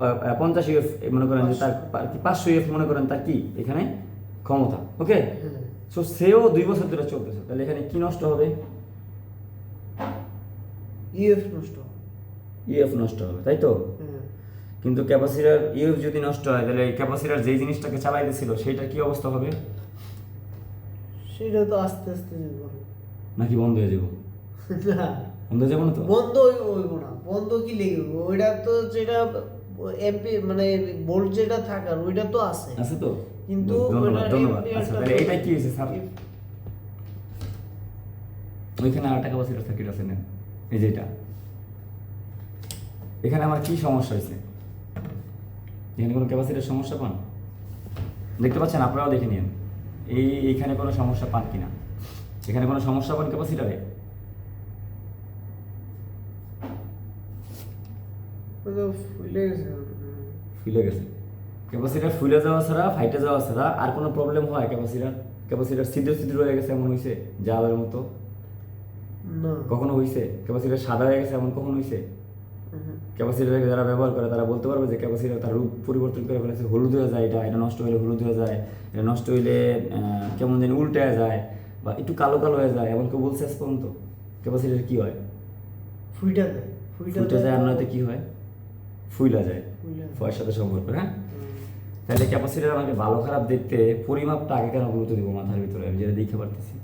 50 ইউএফ মনে করেন যে তার 500 ইউএফ মনে করেন তার কি এখানে ক্ষমতা, ওকে। হ্যাঁ। সো সেও 2 বছর ধরে চলতেছে, তাহলে এখানে কি নষ্ট হবে? ইএফ নষ্ট হবে। ইউএফ নষ্ট হবে, তাই তো? হ্যাঁ। কিন্তু ক্যাপাসিটার ইউএফ যদি নষ্ট হয়, তাহলে ক্যাপাসিটার যেই জিনিসটাকে চালাইতেছিল সেইটার কি অবস্থা হবে? সেটা তো আস্তে আস্তে যাবে। নাকি বন্ধ হয়ে যাবো? না, বন্ধ হয়ে যাবো না তো? বন্ধ হইব না। বন্ধ কি লেগে ওইটা তো যেটা এমপি মানে ভোল্ট যেটা থাকার ওইটা তো আছে, আছে তো? কিন্তু ধন্যবাদ, ওইটার ধন্যবাদ। amperটা আচ্ছা, তাহলে এটা কি হয়েছে স্যার? ওইখানে আরেকটা ক্যাপাসিটার সার্কিট আছে না, এই যেটা, এখানে আমার কি সমস্যা হয়েছে? এখানে কোনো ক্যাপাসিটার সমস্যা পান? দেখতে পাচ্ছেন, আপনারাও দেখে নিন এইখানে কোনো সমস্যা পান কিনা। এখানে কোনো সমস্যা পান ক্যাপাসিটারে? ওটা ফুলে গেছে। ফুলে গেছে। ক্যাপাসিটার ফুলে যাওয়া ছাড়া, ফাইটে যাওয়া ছাড়া আর কোনো প্রবলেম হয়? ক্যাপাসিটার ছিদ্র ছিদ্র হয়ে গেছে এমন হয়েছে জালের মতো না। কখনো হয়েছে? ক্যাপাসিটার সাদা হয়ে গেছে এমন কখনো হয়েছে? হুম। ক্যাপাসিটারকে যারা ব্যবহার করে তারা বলতে পারবে যে ক্যাপাসিটার তার রূপ পরিবর্তন করে ফেলেছে, হলুদ হয়ে যায়, এটা নষ্ট হলে হলুদ হয়ে যায়, এটা নষ্ট হইলে কেমন যেন উল্টে যায় বা একটু কালো কালো হয়ে যায়, এমন কেউ বলছে আজ পর্যন্ত? ক্যাপাসিটার কি হয়? ফুইটা যায়। ফুটে যায়, আর নয়তো কি হয়? ফুইলা যায়, ফয়ের সাথে সম্পর্ক, হ্যাঁ। তাহলে ক্যাপাসিটার আমাকে ভালো খারাপ দেখতে পরিমাপটা আগে কেন গুরুত্ব দিব মাথার ভিতরে, আমি যেটা দেখতে পারতেছি।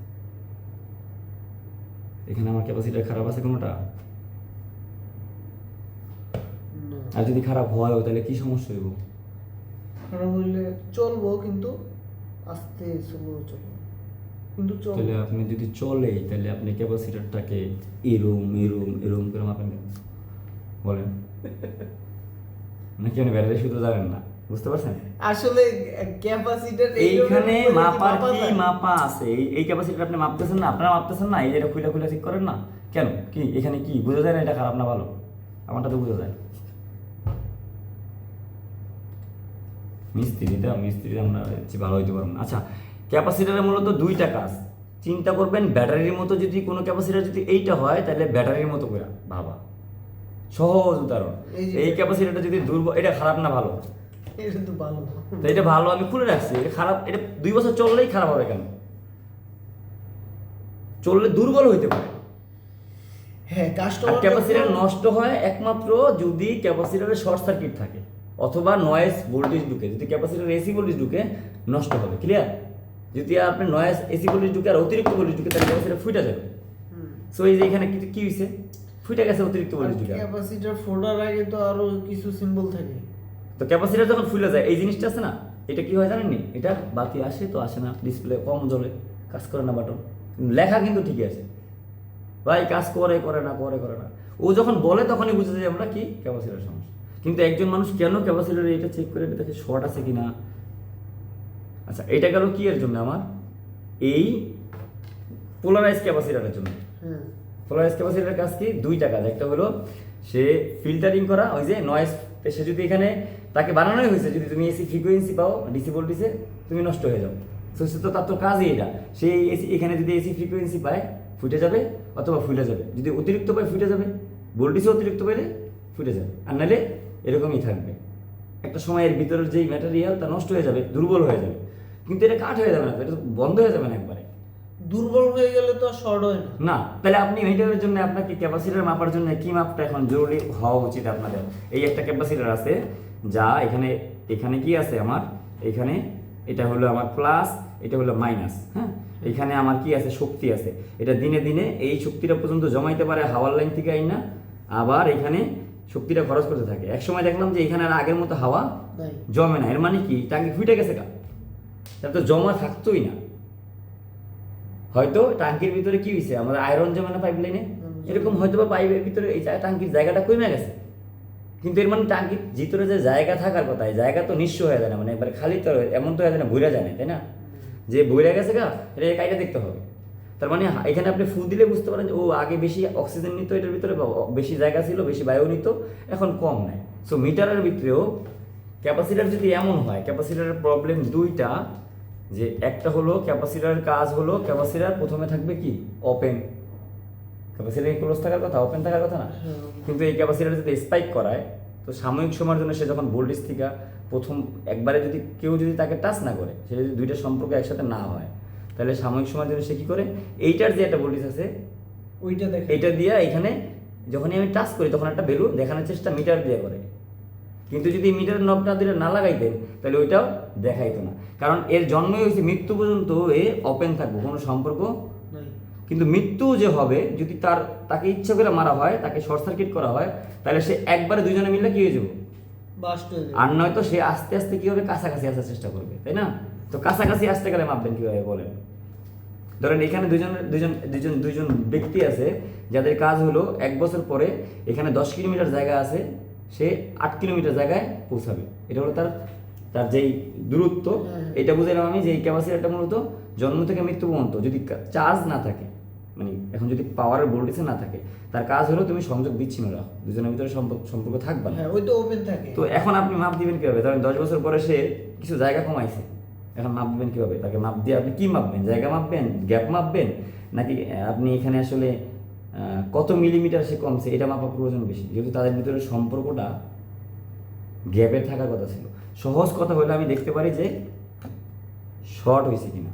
এখানে আমার ক্যাপাসিটার খারাপ আছে কোনোটা? না। আর যদি খারাপ হয় তাহলে কি সমস্যা হইব? খারাপ হইলে চলবো, কিন্তু আস্তে চলবো কিন্তু চলবো। তাহলে আপনি যদি চলে, তাহলে আপনি ক্যাপাসিটারটাকে এরম এরম এরম করে মাপেন কেন বলেন? নাকি আপনি ব্যাটারি শুধু জানেন না? বুঝতে পারছেন? আসলে ক্যাপাসিটার এইখানে মাপার কি মাপা আছে? এই ক্যাপাসিটার আপনি মাপতেছেন না, আপনারা মাপতেছেন না, এই যে এটা খুলে খুলে ঠিক করেন না কেন? কি এখানে কি বোঝা যায় না এটা খারাপ না ভালো? আমারটা তো বোঝা যায়। মিস্ত্রিটা আমরা ভালো হইতে পারবো না। আচ্ছা, ক্যাপাসিটারের মূলত দুইটা কাজ। চিন্তা করবেন ব্যাটারির মতো যদি কোনো ক্যাপাসিটার যদি এইটা হয় তাহলে ব্যাটারির মতো করে ভাবা। সহজ উদাহরণ, এই ক্যাপাসিটারটা যদি দুর্বল, এটা খারাপ না ভালো? এটা তো ভালো। তো এটা ভালো, আমি খুলে রাখছি। এটা খারাপ, এটা 2 বছর চললেই খারাপ হবে কেন? চললে দুর্বল হইতে পারে। হ্যাঁ, আর কাস্টমার ক্যাপাসিটার নষ্ট হয় একমাত্র যদি ক্যাপাসিটারে শর্ট সার্কিট থাকে অথবা নয়েজ ভোল্টেজ ঢুকে। যদি ক্যাপাসিটার এসি ভোল্টেজ ঢুকে নষ্ট হবে। ক্লিয়ার? যদি আপনি নয়েজ এসি ভোল্টেজ ঢুকে আর অতিরিক্ত ভোল্টেজ ঢুকে তাহলে ক্যাপাসিটার ফুটে যাবে। সো এই যে এখানে কি হয়েছে, ফুটে গেছে অতিরিক্ত ভোল্টেজ ঢুকে। ক্যাপাসিটার ফোটার আগে তো আরো কিছু সিম্বল থাকে। তো ক্যাপাসিটার যখন ফুলে যায় এই জিনিসটা আছে না, এটা কি হয় জানেননি? এটা বাতি আসে তো আসে না, ডিসপ্লে কম জ্বলে, কাজ করে না বাটন, লেখা কিন্তু ঠিকই আছে, ভাই কাজ করে না। ও যখন বলে তখনই বুঝে যায় আমরা কি ক্যাপাসিটার সমস্যা। কিন্তু একজন মানুষ কেন ক্যাপাসিটার এটা চেক করে এটা দেখে শর্ট আছে কিনা। আচ্ছা, এটা গেল কি এর জন্য? আমার এই পোলারাইজ ক্যাপাসিটারের জন্য। পোলারাইজ ক্যাপাসিটারের কাজ কি? দুইটা কাজ। একটা হলো সে ফিল্টারিং করা, ওই যে নয়েজ, সে যদি এখানে তাকে বানানোই হয়েছে যদি তুমি এসি ফ্রিকোয়েন্সি পাও ডিসি ভোল্টেজে তুমি নষ্ট হয়ে যাও। সে তো তার তো কাজই এটা। সেই এসি এখানে যদি এসি ফ্রিকোয়েন্সি পায় ফুটে যাবে অথবা ফুলে যাবে। যদি অতিরিক্ত পায় ফুটে যাবে, ভোল্টেজে অতিরিক্ত পাইলে ফুটে যাবে, আর নাহলে এরকমই থাকবে। একটা সময় এর ভিতরের যেই ম্যাটেরিয়াল তা নষ্ট হয়ে যাবে, দুর্বল হয়ে যাবে। কিন্তু এটা কাট হয়ে যাবে না, এটা বন্ধ হয়ে যাবে না একবারে। দুর্বল হয়ে গেলে তো শর্ট হয় না। না, তাহলে আপনি এইটার জন্য আপনাকে ক্যাপাসিটার মাপার জন্য কি মাপটা এখন জরুরি হওয়া উচিত আপনাদের? এই একটা ক্যাপাসিটার আছে যা এখানে কি আছে আমার, এখানে এটা হলো আমার প্লাস, এটা হলো মাইনাস। হ্যাঁ, এখানে আমার কি আছে? শক্তি আছে। এটা দিনে দিনে এই শক্তিটা পর্যন্ত জমাইতে পারে হাওয়ার লাইন থেকে আইনা, আবার এখানে শক্তিটা খরচ করতে থাকে। এক সময় দেখলাম যে এখানে আর আগের মতো হাওয়া জমে না। এর মানে কি? টাঙ্কি ফুটে গেছে কা, তাহলে তো জমা থাকতোই না। হয়তো টাঙ্কির ভিতরে কি হয়েছে, আমাদের আয়রন জমে না পাইপ লাইনে, এরকম হয়তো বা পাইপের ভিতরে এই টাঙ্কির জায়গাটা কমে গেছে। কিন্তু এর মানে টাঙ্কির ভিতরে যে জায়গা থাকার কথা, এই জায়গা তো নিঃস্ব হয়ে যায় না, মানে একবার খালি তো এমন তো হয়ে যায় না, ভইরা যায় না, তাই না? যে ভইরা গেছে গা, এটা কাইটা দেখতে হবে। তার মানে এখানে আপনি ফু দিলে বুঝতে পারেন যে ও আগে বেশি অক্সিজেন নিত এটার ভিতরে, বেশি জায়গা ছিল, বেশি বায়ু নিত, এখন কম নেয়। সো মিটারের ভিতরেও ক্যাপাসিটার যদি এমন হয়, ক্যাপাসিটারের প্রবলেম দুইটা, যে একটা হলো ক্যাপাসিটারের কাজ হলো ক্যাপাসিটার প্রথমে থাকবে কি ওপেন, ক্যাপাসিটার ক্লোজ থাকার কথা, ওপেন থাকার কথা না। কিন্তু এই ক্যাপাসিটার যদি স্পাইক করায় তো সাময়িক সময়ের জন্য সে যখন ভোল্টেজ থেকে প্রথম একবারে যদি কেউ যদি তাকে টাচ না করে, সে যদি দুইটা সম্পর্ক একসাথে না হয়, তাহলে সাময়িক সময়ের জন্য সে কি করে, এইটার যে একটা ভোল্টেজ আছে ওইটা দেখে, এইটা দিয়ে এখানে যখনই আমি টাচ করি তখন একটা ভ্যালু দেখানোর চেষ্টা মিটার দিয়ে করে। কিন্তু যদি মিটারের নবটা দিলে না লাগাইতেন তাহলে ওইটাও দেখাইতো না। কারণ এর জন্মই হয়েছে মৃত্যু পর্যন্ত এ ওপেন থাকবে, কোনো সম্পর্ক নাই। কিন্তু মৃত্যু যে হবে, যদি তাকে ইচ্ছা করে মারা হয়, তাকে শর্ট সার্কিট করা হয়, তাহলে সে একবারে দুজনে মিলে কি হয়ে যাবে, আর নয়তো সে আস্তে আস্তে কি হবে, কাছাকাছি আসার চেষ্টা করবে, তাই না? তো কাছাকাছি আসতে গেলে মাপবেন কিভাবে বলেন? ধরেন এখানে দুইজন ব্যক্তি আছে যাদের কাজ হলো 1 বছর পরে এখানে 10 কিলোমিটার জায়গা আছে, সে 8 কিলোমিটার জায়গায় পৌঁছাবে। এটা হলো তার যেই দূরত্ব। এটা বুঝলাম আমি যে এই ক্যাপাসিটারটা মূলত জন্ম থেকে মৃত্যু পর্যন্ত যদি চার্জ না থাকে, মানে এখন যদি পাওয়ারের ভোল্টেজ না থাকে, তার কাজ হলো তুমি সংযোগ বিচ্ছিন্ন রাখো, দুজনের ভিতরে সম্পর্ক থাকবে না। ওই তো ওপেন থাকে। তো এখন আপনি মাপ দিবেন কিভাবে? ধরেন 10 বছর পরে সে কিছু জায়গা কমাইছে, এখন মাপ দিবেন কিভাবে? তাকে মাপ দিয়ে আপনি কি মাপবেন? জায়গা মাপবেন, গ্যাপ মাপবেন, নাকি আপনি এখানে আসলে কত মিলিমিটার সে কমছে এটা মাপা প্রয়োজন বেশি, যেহেতু তাদের ভিতরে সম্পর্কটা গ্যাপের থাকার কথা ছিল। সহজ কথা হলে আমি দেখতে পারি যে শর্ট হয়েছে কিনা।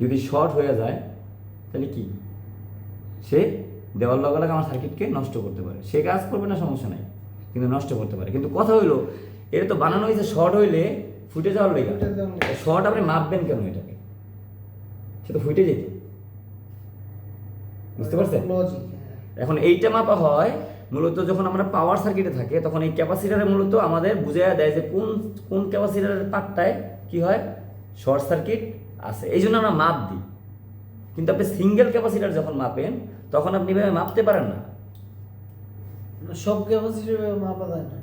যদি শর্ট হয়ে যায় তাহলে কি, সে দেওয়াল লাগালে আমার সার্কিটকে নষ্ট করতে পারে। সে কাজ করবে না, সমস্যা নাই, কিন্তু নষ্ট করতে পারে। কিন্তু কথা হইলো এটা তো বানানো হয়েছে শর্ট হইলে ফুটে যাওয়ার লেগে। শর্ট আপনি মাপবেন কেন এটাকে? সে তো ফুটে যেত, বুঝতে পারছেন? এখন এইটা মাপা হয় মূলত যখন আমরা পাওয়ার সার্কিটে থাকে, তখন এই ক্যাপাসিটারে মূলত আমাদের বুঝাইয়া দেয় যে কোন ক্যাপাসিটারের পার্টটায় কি হয়, শর্ট সার্কিট আছে, এই জন্য আমরা মাপ দিই। কিন্তু আপনি সিঙ্গেল ক্যাপাসিটার যখন মাপেন তখন আপনি এভাবে মাপতে পারেন না। সব ক্যাপাসিটার মাপা যায় না।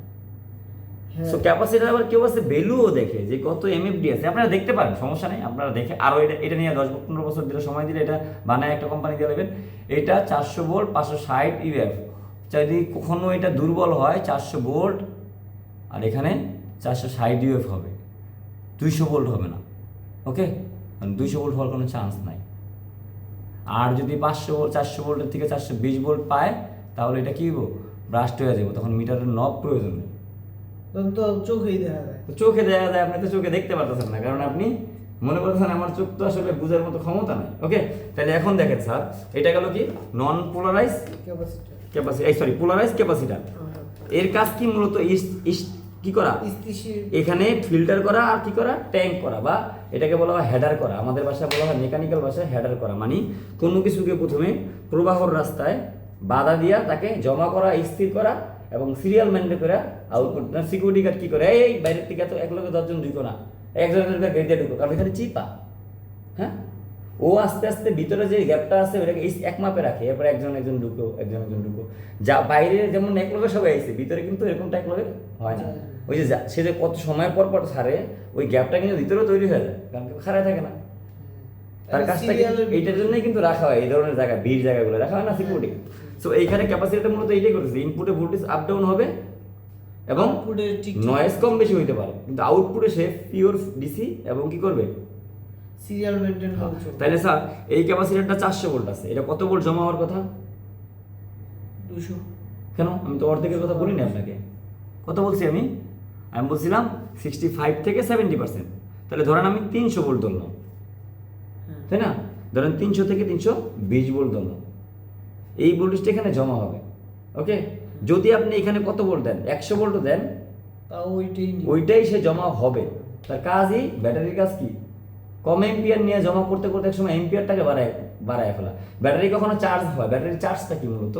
হ্যাঁ। সো ক্যাপাসিটার আবার কেউ আছে ভ্যালুও দেখে যে কত এমএফডি আছে, আপনারা দেখতে পারেন, সমস্যা নেই, আপনারা দেখে আরও এটা নিয়ে 10-15 বছর দিলে সময় দিলে এটা বানায় একটা কোম্পানি দিয়ে দেবেন। এটা 400 ভোল্ট 560 ইউএফ, যদি কখনো এটা দুর্বল হয় 400 ভোল্ট আর এখানে 460 ইউএফ হবে, 200 ভোল্ট হবে না। ওকে, 200 ভোল্ট হওয়ার কোনো চান্স নাই। আর যদি 500 ভোল্ট 400 ভোল্টের থেকে 420 ভোল্ট পায় তাহলে এটা কী হবো, ব্রাস্ট হয়ে যাবে, তখন মিটারের নব প্রয়োজন নেই। তখন তো চোখেই দেখা যায়। তো চোখে দেখা যায়, আপনি তো চোখে দেখতে পারতেছেন না, কারণ আপনি মনে করতেছেন আমার চোখ তো আসলে বোঝার মতো ক্ষমতা নাই। ওকে, তাহলে এখন দেখেন স্যার, এটা গেল কি নন পোলারাইজ ক্যাপাসিটর। Polarise capacitor. এর কাজ কি মূলত কি করা, স্থিতিশীল। এখানে ফিল্টার করা আর কি করা, ট্যাঙ্ক করা, বা এটাকে বলা হয় হেডার করা, আমাদের ভাষায় বলা হয় মেকানিক্যাল ভাষায় হেডার করা, মানে কোনো কিছুকে প্রথমে প্রবাহর রাস্তায় বাধা দিয়া তাকে জমা করা, স্থির করা এবং সিরিয়াল মেনটেন করা। আউটপুট না সিকিউরিটি গার্ড কি করে, এই বাইরের থেকে তো এক লোকে 10 জন ঢুকো না, একজনের গেট দিয়ে ঢুকো, কারণ এখানে চিপা। হ্যাঁ, ও আস্তে আস্তে ভিতরে যে গ্যাপটা আছে ওটাকে এক মাপে রাখে, এরপরে একজন ঢুকো, একজন ঢুকো, যা বাইরে যেমন এক লোকে সবাই আসছে, ভিতরে কিন্তু এরকমটা এক লোকে হয় না। ওই যে সে যে কত সময় পর পর ছাড়ে, ওই গ্যাপটা কিন্তু ভিতরেও তৈরি হয়ে যায়, কারণ কেউ খাড়ায় থাকে না। তার কাজটা এইটার জন্যই কিন্তু রাখা হয়, এই ধরনের জায়গা, ভিড় জায়গাগুলো রাখা হয় না সিকিউরিটি। সো এইখানে ক্যাপাসিটিটা মূলত এইটাই করেছে, ইনপুটে ভোল্টেজ আপ ডাউন হবে এবং নয়েজ কম বেশি হইতে পারে, কিন্তু আউটপুটে সে পিওর ডিসি এবং কি করবে, সিরিয়াল মেইনটেইন করছে। তাহলে স্যার এই ক্যাপাসিটরটা 400 ভোল্ট আছে, এটা কত ভোল্ট জমা হওয়ার কথা, 200। কেন আমি তো অর্ধেকের কথা বলিনি আপনাকে, কত বলছি আমি বলছিলাম 65 থেকে 70%। তাহলে ধরেন আমি 300 ভোল্ট ধরলাম, তাই না, ধরেন 300 থেকে 320 ভোল্ট ধরলাম, এই ভোল্টেজটা এখানে জমা হবে। ওকে, যদি আপনি এখানে কত ভোল্ট দেন, 100 ভোল্টও দেন, তাও ওইটাই সে জমা হবে। তার কাজই, ব্যাটারির কাজ কি, কম এম্পিয়ার নিয়ে জমা করতে করতে একসময় এম্পিয়ারটাকে বাড়ায় ফেলা। ব্যাটারি কখনো চার্জ হয়, ব্যাটারির চার্জটা কি মূলত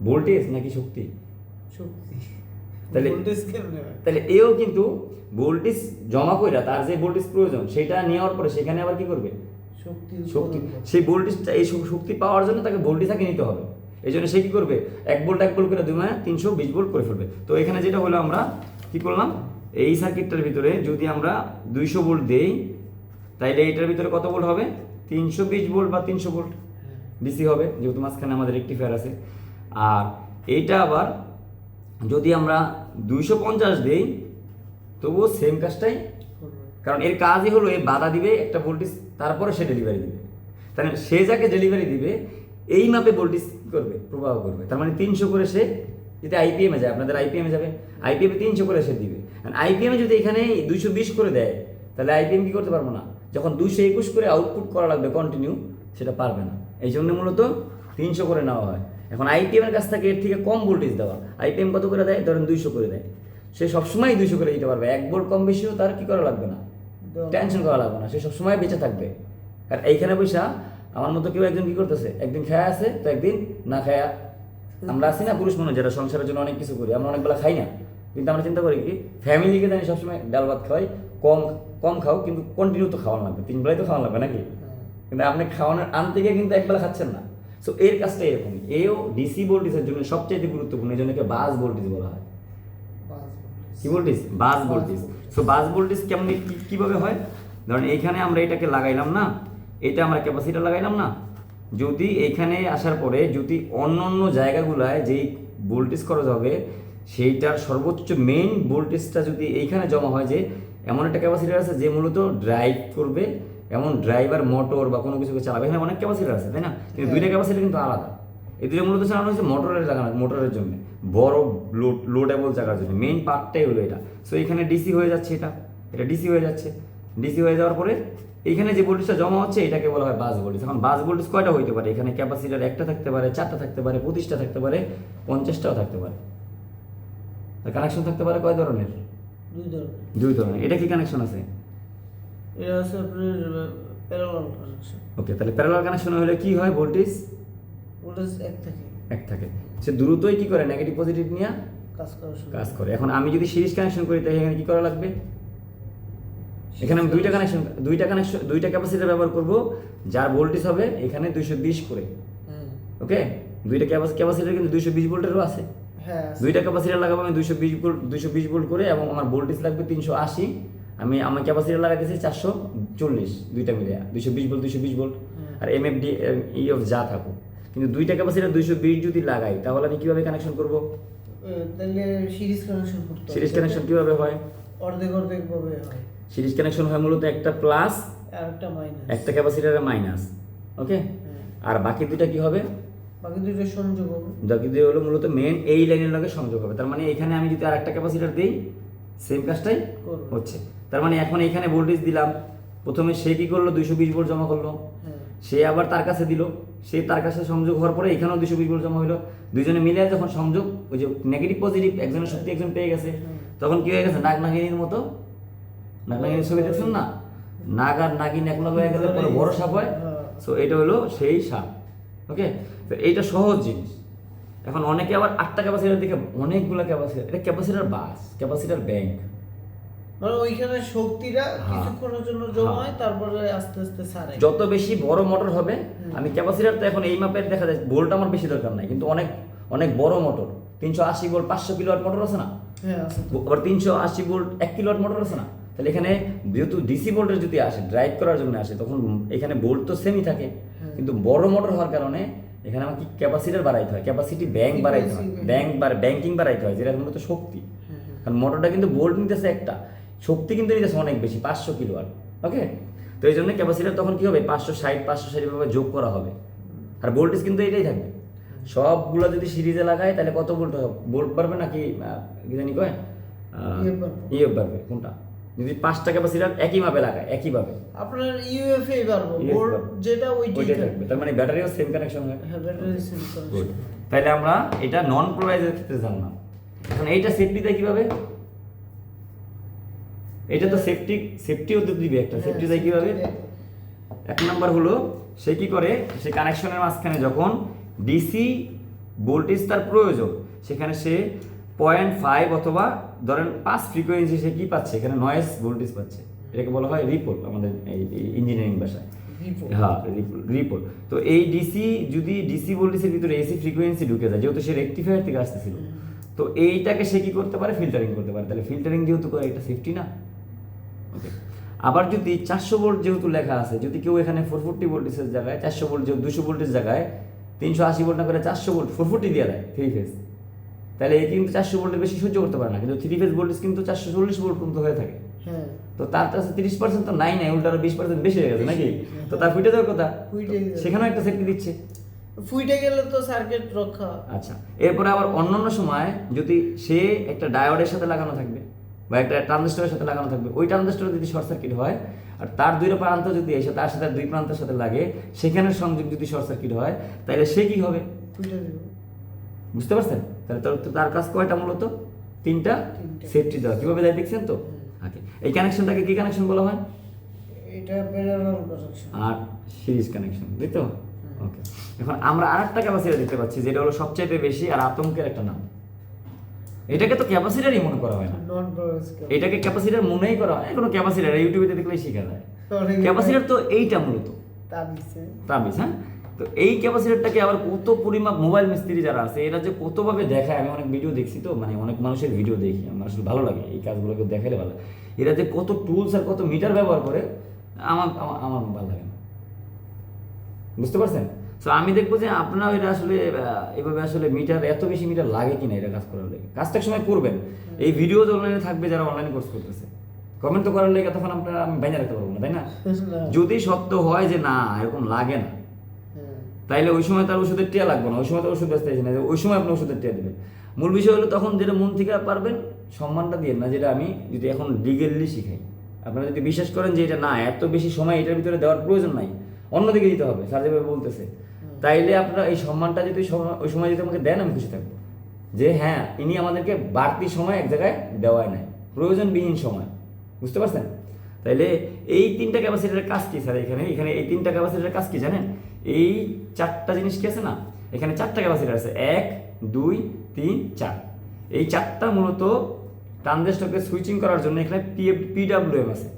ভোল্টেজ নাকি শক্তি? তাহলে এও কিন্তু ভোল্টেজ জমা কইরা তার যে ভোল্টেজ প্রয়োজন সেটা নেওয়ার পরে সেখানে আবার কি করবে, শক্তি। সেই ভোল্টেজটা, এই শক্তি পাওয়ার জন্য তাকে ভোল্টেজ আগে নিতে হবে। এই জন্য সে কি করবে, 1 ভোল্ট করে 320 ভোল্ট করে ফেলবে। তো এখানে যেটা হলো, আমরা কি করলাম, এই সার্কিটটার ভিতরে যদি আমরা 200 ভোল্ট দেই, তাইলে এটার ভিতরে কত ভোল্ট হবে, 320 ভোল্ট বা 300 ভোল্ট ডিসি হবে, যেহেতু মাঝখানে আমাদের রেকটিফায়ার আছে। আর এইটা আবার যদি আমরা 250 দেই, তবুও সেম কাজটাই, কারণ এর কাজই হলো এই বাধা দিবে একটা ভোল্টেজ, তারপরে সে ডেলিভারি দিবে। তাহলে সে যাকে ডেলিভারি দিবে এই মাপে ভোল্টেজ করবে, প্রবাহ করবে। তার মানে 300 করে সে, যদি আইপিএমে যায়, আপনাদের আইপিএমে যাবে, আইপিএমে 300 করে সে দিবে। আইপিএমে যদি এখানে 220 করে দেয়, তাহলে আইপিএম কি করতে পারবো না, যখন 221 করে আউটপুট করা লাগবে কন্টিনিউ, সেটা পারবে না। এই জন্য মূলত 300 করে নেওয়া হয়। এখন আইপিএমের কাছ থেকে এর থেকে কম ভোল্টেজ দেওয়া, আইপিএম কত করে দেয়, ধরেন 200 করে দেয়, সে সবসময় 200 করে দিতে পারবে, 1 ভোল্ট কম বেশিও তার কি করা লাগবে না, টেনশন করা লাগবে না, সে সবসময় বেঁচে থাকবে। আর এইখানে পয়সা আমার মতো কেউ একজন কি করতেছে, একদিন খায়া আছে তো একদিন না খায়া, আমরা আছি না পুরুষ মানুষ যারা সংসারের জন্য অনেক কিছু করি, আমরা অনেকবেলা খাই না, কিন্তু আমরা চিন্তা করি কি ফ্যামিলিকে জানি সবসময় ডাল ভাত খাওয়াই, কম খাও, কিন্তু কন্টিনিউ তো খাওয়ানো লাগবে, 3 বেলায় তো খাওয়ানো লাগবে নাকি, কিন্তু আপনি খাওয়ানোর আনতে গিয়ে কিন্তু একবেলা খাচ্ছেন না। সো এর কাজটা এরকমই, এও ডিসি ভোল্টেজের জন্য সবচেয়ে গুরুত্বপূর্ণ, এই জন্য বাস ভোল্টেজ বলা হয়। কি ভোল্টেজ, বাস ভোল্টেজ। সো বাস ভোল্টেজ কেমন, কিভাবে হয়, ধরেন এইখানে আমরা এটাকে লাগাইলাম না, এটা আমরা ক্যাপাসিটার লাগাইলাম না, যদি এখানে আসার পরে যদি অন্য জায়গাগুলায় যেই ভোল্টেজ খরচ হবে সেইটার সর্বোচ্চ মেইন ভোল্টেজটা যদি এইখানে জমা হয়, যে এমন একটা ক্যাপাসিটার আছে যে মূলত ড্রাইভ করবে, এমন ড্রাইভার মোটর বা কোনো কিছুকে চালাবে, এখানে অনেক ক্যাপাসিটার আছে, তাই না, কিন্তু দুইটা ক্যাপাসিটার কিন্তু আলাদা। এই দুটো মূলত চালানো হচ্ছে মোটরের জন্য, বড় লোডেবল জায়গার জন্য, মেইন পার্টটাই হলো এটা। সো এখানে ডিসি হয়ে যাচ্ছে, এটা ডিসি হয়ে যাচ্ছে, ডিসি হয়ে যাওয়ার পরে এইখানে যে ভোল্টেজটা জমা হচ্ছে এটাকে বলা হয় বাস ভোল্টেজ। এখন বাস ভোল্টেজ কয়টা হইতে পারে, এখানে ক্যাপাসিটার একটা থাকতে পারে, 4টা থাকতে পারে, 25টা থাকতে পারে, 50টাও থাকতে পারে। কানেকশন থাকতে পারে কয় ধরনের, 2 ধরনের। এটা কি কানেকশন আছে, এটা আছে আপনার প্যারালাল কানেকশন। ওকে, তাহলে প্যারালাল কানেকশন হলে কি হয়, ভোল্টেজ এক থাকে, সে দ্রুতই কি করে, নেগেটিভ পজিটিভ নিয়ে কাজ করে। এখন আমি যদি সিরিজ কানেকশন করি, তাহলে এখানে কি করা লাগবে, এখানে আমি দুইটা ক্যাপাসিটার ব্যবহার করব, যার ভোল্টেজ হবে এখানে 220 করে। ওকে, দুইটা ক্যাপাসিটার কিন্তু 220 ভোল্টেরও আছে, হ্যাঁ আছে। দুইটা ক্যাপাসিটার লাগাবো আমি 220 ভোল্ট করে, এবং আমার ভোল্টেজ লাগবে 380। আমার ক্যাপাসিটার লাগাইতেছি 440, দুইটা মিলে 220 ভোল্ট আর এমএফডি ইএফ যা থাকুক। কিন্তু দুইটা ক্যাপাসিটার 220 যদি লাগাই তাহলে আমি কিভাবে কানেকশন করব? তাহলে সিরিজ কানেকশন করতে হবে। সিরিজ কানেকশন কিভাবে হয়? অর্ধেক অর্ধেক ভাবে হয়। সিরিজ কানেকশন হয় মূলত একটা প্লাস আর একটা মাইনাস। একটা ক্যাপাসিটারের মাইনাস, ওকে। আর বাকি দুইটা কি হবে? বাকি দুটো সংযোগ হবে। বাকি দুটো হলো মূলত মেন এই লাইনের লগে সংযোগ হবে। তার মানে এখানে আমি যদি আর একটা ক্যাপাসিটার দিই সেম কাজটাই করবে। হচ্ছে। তার মানে এখন এখানে ভোল্টেজ দিলাম, প্রথমে সে কি করলো 220 ভোল্ট জমা করলো, হ্যাঁ সে আবার তার কাছে দিল, সে তার কাছে সংযোগ হওয়ার পরে এখানেও 220 ভোল্ট জমা হলো। দুইজনে মিলে যখন সংযোগ, ওই যে নেগেটিভ পজিটিভ একজনের শক্তি একজন পেয়ে গেছে, তখন কি হয়ে গেছে নাগ নাগিনীর মতো। নাগ নাগিনীর ছবি দেখছেন না? নাগ আর নাগিন এক লগে হয়ে গেলে পরে বড় সাপ হয়। সো এটা হলো সেই সাপ, ওকে। তো এইটা সহজ জিনিস। এখন অনেকে আবার 8টা ক্যাপাসিটার দিকে অনেকগুলো ক্যাপাসিটার, এটা ক্যাপাসিটার বাস, ক্যাপাসিটার ব্যাংক। মানে ওইখানে শক্তিটা কিছুক্ষণের জন্য জমা হয়, তারপরে আস্তে আস্তে ছাড়ে। যত বেশি বড় মোটর হবে, আমি ক্যাপাসিটার তো এখন এই মাপের দেখা যায় ভোল্ট আমার বেশি দরকার নাই, কিন্তু অনেক অনেক বড় মোটর 380 ভোল্ট 500 কিলোওয়াট মোটর আছে না, হ্যাঁ আছে তো। আবার 380 ভোল্ট 1 কিলোওয়াট মোটর আছে না, তাহলে এখানে যেহেতু ডিসি ভোল্টেজ যদি আসে ড্রাইভ করার জন্য আসে, তখন এখানে ভোল্ট তো সেমই থাকে, কিন্তু বড় মোটর হওয়ার কারণে এখানে আমাকে ক্যাপাসিটার বাড়াইতে হয়, ক্যাপাসিটি ব্যাংক বাড়াইতে হয়, ব্যাংকিং বাড়াইতে হয়, যেটা মূলত শক্তি। কারণ মোটরটা কিন্তু ভোল্ট নিতেছে একটা, শক্তি কিন্তু নিতেছে অনেক বেশি 500 কিলোওয়াট, ওকে। তো এই জন্য ক্যাপাসিটার তখন কি হবে 560 ভাবে যোগ করা হবে, আর ভোল্টেজ কিন্তু এটাই থাকবে। সবগুলো যদি সিরিজে লাগায় তাহলে কত ভোল্ট হবে? ভোল্ট বাড়বে নাকি কি জানি কয় ইএফ বাড়বে? কোনটা? যদি 5টা ক্যাপাসিটার একই ভাবে লাগায়, একইভাবে আপনার ইউএফএ বাড়বে, UFA ভোল্ট বাড়বে। যেটা ওইটাই ওইটাই থাকবে। থাকবে। তার মানে ব্যাটারিও সেম কানেকশন হয়। হ্যাঁ ব্যাটারি সেল গুড। তাহলে আমরা এটা নন পোলারাইজের ক্ষেত্রে জানলাম। এখন এইটা সেফটি দেয় কিভাবে? এটা তো সেফটিও তো দিবে একটা, সেফটি দেয় কিভাবে? এক নাম্বার হলো সে কি করে, সে কানেকশনের মাঝখানে যখন ডিসি ভোল্টেজ তার প্রয়োজন, সেখানে সে 0.5 অথবা ধরেন 5 ফ্রিকোয়েন্সি সে কি পাচ্ছে, এখানে নয়েজ ভোল্টেজ পাচ্ছে, এটাকে বলা হয় রিপল আমাদের এই ইঞ্জিনিয়ারিং ভাষায়। হ্যাঁ রিপল। তো এই ডিসি ভোল্টেজের ভিতরে এসি ফ্রিকোয়েন্সি ঢুকে যায়, যেহেতু সে রেকটিফায়ার থেকে আসতেছিল, তো এইটাকে সে কি করতে পারে, ফিল্টারিং করতে পারে। তাহলে ফিল্টারিং যেহেতু করে, এটা সেফটি না, ওকে। আবার যদি 400 ভোল্ট যেহেতু লেখা আছে, যদি কেউ এখানে 440 ভোল্টেজের জায়গায় 400 ভোল্ট, 200 ভোল্টের জায়গায় 380 ভোল্ট না করে 400 ভোল্ট 440 দিয়ে দেয় 3 ফেজ, তাহলে এই কিন্তু 400 ভোল্টের বেশি সহ্য করতে পারে না, কিন্তু 3 ফেজ ভোল্টেজ কিন্তু 440 ভোল্ট পর্যন্ত হয়ে থাকে। হ্যাঁ তো তার কাছে 30% তো নাই, উল্টা আরো 20% বেশি হয়ে গেছে নাকি? তো তার ফুটে যাওয়ার কথা, সেখানেও একটা সেফটি দিচ্ছে। ফুইটে গেলে তো সার্কিট রক্ষা। আচ্ছা, এরপরে আবার অন্যান্য সময় যদি সে একটা ডায়োডের সাথে লাগানো থাকবে বা একটা ট্রানজিস্টরের সাথে লাগানো থাকবে, ওই ট্রানজিস্টর যদি শর্ট সার্কিট হয় আর তার দুই প্রান্ত যদি এসে তার সাথে দুই প্রান্তের সাথে লাগে, সেখানের সংযোগ যদি শর্ট সার্কিট হয়, তাহলে সে কি হবে? ফুইটে দেবে। বুঝতে পারছেন? তাহলে তার কাজ কয়টা? মূলত তিনটা সেফটি দেওয়া। কিভাবে দেয় দেখছেন তো? ওকে। এই কানেকশনটাকে কি কানেকশন বলা হয়? এটা প্যারালাল কানেকশন আর সিরিজ কানেকশন, তাই তো? ওকে। এখন আমরা আরেকটা ক্যাপাসিটর দেখতে পাচ্ছি, যেটা হলো সবচাইতে বেশি আর আতঙ্কের একটা নাম। এটাকে তো ক্যাপাসিটরই মনে করা হয় না, নন পোলারাইজ। এটাকে ক্যাপাসিটর মনেই করা হয় কোনো ক্যাপাসিটর ইউটিউবে দেখলেই শেখা যায়। ক্যাপাসিটর তো এইটা মূলত তাবিজ, হ্যাঁ। তো এই ক্যাপাসিটরটাকে আবার কত পরিমাপ মোবাইল মিস্ত্রি যারা আছে এরা যে কতভাবে দেখায়, আমি অনেক ভিডিও দেখছি, তো মানে অনেক মানুষের ভিডিও দেখি, আমার আসলে ভালো লাগে এই কাজগুলোকে দেখালে ভালো। এরা যে কত টুলস আর কত মিটার ব্যবহার করে, আমার আমার ভালো লাগে না, বুঝতে পারছেন? তো আমি দেখবো যে আপনারা এটা আসলে এভাবে আসলে মিটার, এত বেশি মিটার লাগে কিনা এটা কাজ করার লাগে। কাজটা সময় করবেন, এই ভিডিও তো অনলাইনে থাকবে যারা অনলাইন কোর্স করতেছে, কমেন্ট তো করার লেগে তখন আপনারা আমি বাইরে রাখতে পারবো না, তাই না? যদি সত্য হয় যে না এরকম লাগে না, তাইলে ওই সময় তার ওষুধের টিয়া লাগবে না, ওই সময় তো ওষুধ ব্যস্ত আছে না, ওই সময় আপনি ওষুধের টিয়া দেবেন। মূল বিষয় হলো তখন যেটা মন থেকে পারবেন সম্মানটা দিয়ে না, যেটা আমি যদি এখন লিগেলি শিখাই, আপনারা যদি বিশ্বাস করেন যে এটা না এত বেশি সময় এটার ভিতরে দেওয়ার প্রয়োজন নাই, অন্যদিকে দিতে হবে, স্যার যেভাবে বলতেছে, তাইলে আপনারা এই সম্মানটা যদি ওই সময় যদি আমাকে দেন, আমি খুশি থাকবো যে হ্যাঁ ইনি আমাদেরকে বাড়তি সময় এক জায়গায় দেওয়াই নাই, প্রয়োজনবিহীন সময়। বুঝতে পারছেন? তাইলে এই 3টা ক্যাপাসিটারের কাজ কি স্যার? এখানে এই 3টা ক্যাপাসিটারের কাজ কি জানেন? এই 4টা জিনিস কি আছে না, এখানে 4টা ক্যাপাসিটার আছে, 1 2 3 4। এই 4টা মূলত ট্রানজিস্টরকে সুইচিং করার জন্য এখানে পিডব্লিউএম আছে,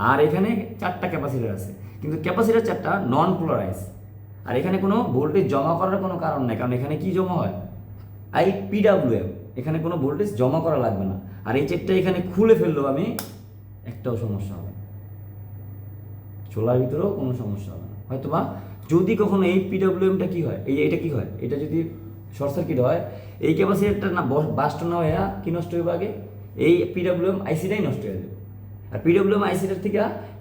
আর এখানে 4টা ক্যাপাসিটার আছে, কিন্তু ক্যাপাসিটার 4টা নন পোলারাইজ, আর এখানে কোনো ভোল্টেজ জমা করার কোনো কারণ নেই, কারণ এখানে কি জমা হয়? IPWM, এখানে কোনো ভোল্টেজ জমা করা লাগবে না। আর এই চেকটা এখানে খুলে ফেললেও আমি একটাও সমস্যা হবে না, চোলার ভিতরেও কোনো সমস্যা হবে না। হয়তো বা যদি কখনো এই PWMটা কি হয়, এটা কি হয়, এটা যদি শর্ট সার্কিট হয়, এই ক্যাপাসিটারটা না বাস্ট না হয়ে কি নষ্ট হইবে আগে, এই PWM আইসিটাই নষ্ট হয়ে যাবে। আর PWM আইসিটার থেকে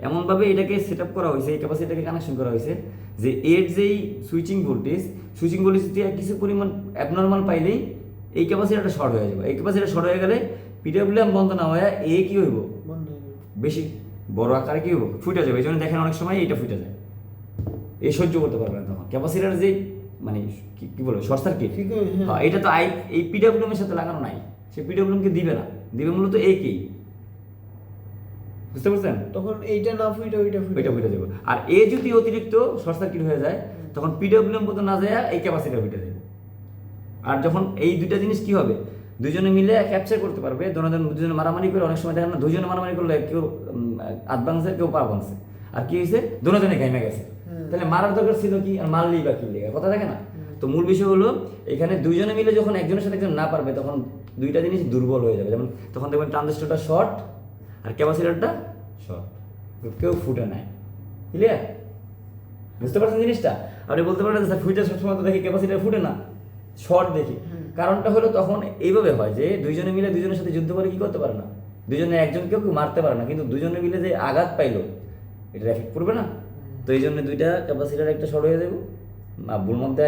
এমনভাবে এটাকে সেট আপ করা হয়েছে, এই ক্যাপাসিটারকে কানেকশন করা হয়েছে যে এর যেই সুইচিং ভোল্টেজ থেকে কিছু পরিমাণ অ্যাবনর্মাল পাইলেই এই ক্যাপাসিটারটা শর্ট হয়ে যাবে। এই ক্যাপাসিটার শর্ট হয়ে গেলে PWM বন্ধ না হয়ে কি হইব, বন্ধ হয়ে যাবে। বেশি বড় আকারে কি হইব, ফুটে যাবে। এই জন্য দেখেন অনেক সময় এইটা ফুটে যায়, এই সহ্য করতে পারবে না তখন ক্যাপাসিটার যে মানে কি বলবো শর্ট সার্কিট। ঠিক আছে, হ্যাঁ। হ্যাঁ, এটা তো এই PWM এর সাথে লাগানো নাই, সে PWM কে দিবে না, দিবে মূলত একেই, বুঝতে পারছেন? তখন এইটা না ফুটে ওইটা ফুটে ওইটা ফুটে যাবে। আর এ যদি অতিরিক্ত শর্ট সার্কিট হয়ে যায় তখন PWM পর্যন্ত না যায় এই ক্যাপাসিটার ফুটে যাবে। আর যখন এই দুইটা জিনিস কি হবে, দুজনে মিলে ক্যাপচার করতে পারবে, দুজনে মারামারি করে, অনেক সময় দেখেন না দুজনে মারামারি করলে কেউ আধ ভাঙছে কেউ পা ভাঙছে, আর কি হয়েছে দুজনে ঘাইমে গেছে। তাহলে মারার দরকার ছিল কি, আর মারলেই বা কি লেগে কথা দেখে না। তো মূল বিষয় হলো এখানে দুইজনে মিলে যখন একজনের সাথে একজন না পারবে তখন দুইটা জিনিস দুর্বল হয়ে যাবে। যেমন তখন দেখবেন ট্রানজিস্টরটা শর্ট আর ক্যাপাসিটারটা শর্ট, কেউ ফুটে নেয়। ক্লিয়ার? বুঝতে পারছেন জিনিসটা? আপনি বলতে পারেন স্যার ফুটে সবসময় তো দেখি ক্যাপাসিটার ফুটে না, শর্ট দেখি। কারণটা হলো তখন এইভাবে হয় যে দুইজনে মিলে দুইজনের সাথে যুদ্ধ করে কি করতে পারে না, দুইজনে একজনকেও কেউ মারতে পারে না, কিন্তু দুজনে মিলে যে আঘাত পাইলো এটা এফেক্ট পড়বে না। তো এই জন্য দুইটা ক্যাপাসিটার একটা শর্ট হয়ে যাবে, বুল মধ্যে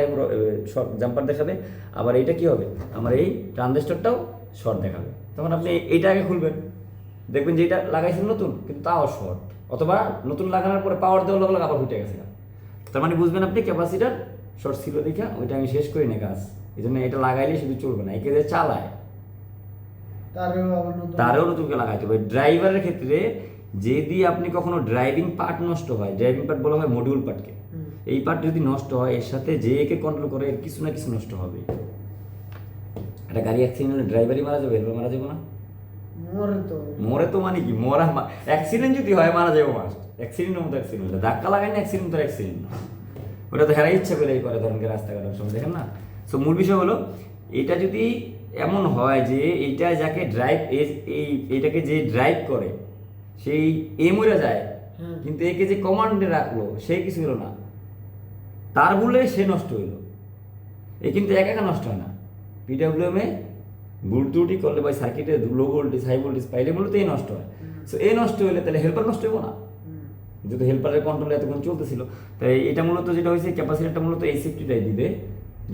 শর্ট জাম্পার দেখাবে, আবার এইটা কি হবে আমার এই ট্রানজিস্টরটাও শর্ট দেখাবে। তখন আপনি এইটা আগে খুলবেন, দেখবেন যে এটা লাগাইছেন নতুন কিন্তু তাও শর্ট, অথবা নতুন লাগানোর পরে পাওয়ার দেওয়ার লগে আবার ফুটে গেছে। তার মানে বুঝবেন আপনি ক্যাপাসিটার শর্ট ছিল দেখা ওইটা আমি শেষ করি না কাজ, এই জন্য এটা লাগাইলে শুধু চলবে না, একে যে চালায় তারও নতুনকে লাগাইতে হবে। ড্রাইভারের ক্ষেত্রে যদি আপনি কখনো ড্রাইভিং পার্ট নষ্ট হয়, ড্রাইভিং পার্ট বলা হয় মডিউল পার্টকে, এই পার্ট যদি নষ্ট হয় এর সাথে যে একে কন্ট্রোল করে এর কিছু না কিছু নষ্ট হবে। একটা গাড়ি অ্যাক্সিডেন্ট হলে ড্রাইভারই মারা যাবে, হেল্পার মারা যাবে না? মরে তো মানে কি, মরা অ্যাক্সিডেন্ট যদি হয় মারা যাবে মাস্ট, অ্যাক্সিডেন্টের মতো অ্যাক্সিডেন্ট হলে ধাক্কা লাগায় না, অ্যাক্সিডেন্ট তো অ্যাক্সিডেন্ট না, ওটা তো হেরাই ইচ্ছা করে করে ধরেন রাস্তাঘাটের সময় দেখেন না। সো মূল বিষয় হলো এটা যদি এমন হয় যে এইটা যাকে ড্রাইভ এইটাকে যে ড্রাইভ করে সেই মরে যায়, কিন্তু একে যে কমান্ডে রাখলো সে কিছু হলো না, তার ভুলে সে নষ্ট হইলো, এ কিন্তু একা একা নষ্ট হয় না। PWM এ ভুল ত্রুটি করলে বা সার্কিটে লো ভোল্টেজ হাই ভোল্টেজ পাইলে মূলত এই নষ্ট হয়। সো এই নষ্ট হলে তাহলে হেল্পার নষ্ট হইব না, যেহেতু হেল্পারের কন্ট্রোলে এতক্ষণ চলতেছিল। তাই এটা মূলত যেটা হয়েছে ক্যাপাসিটারটা মূলত এই সেফটিটাই দিবে,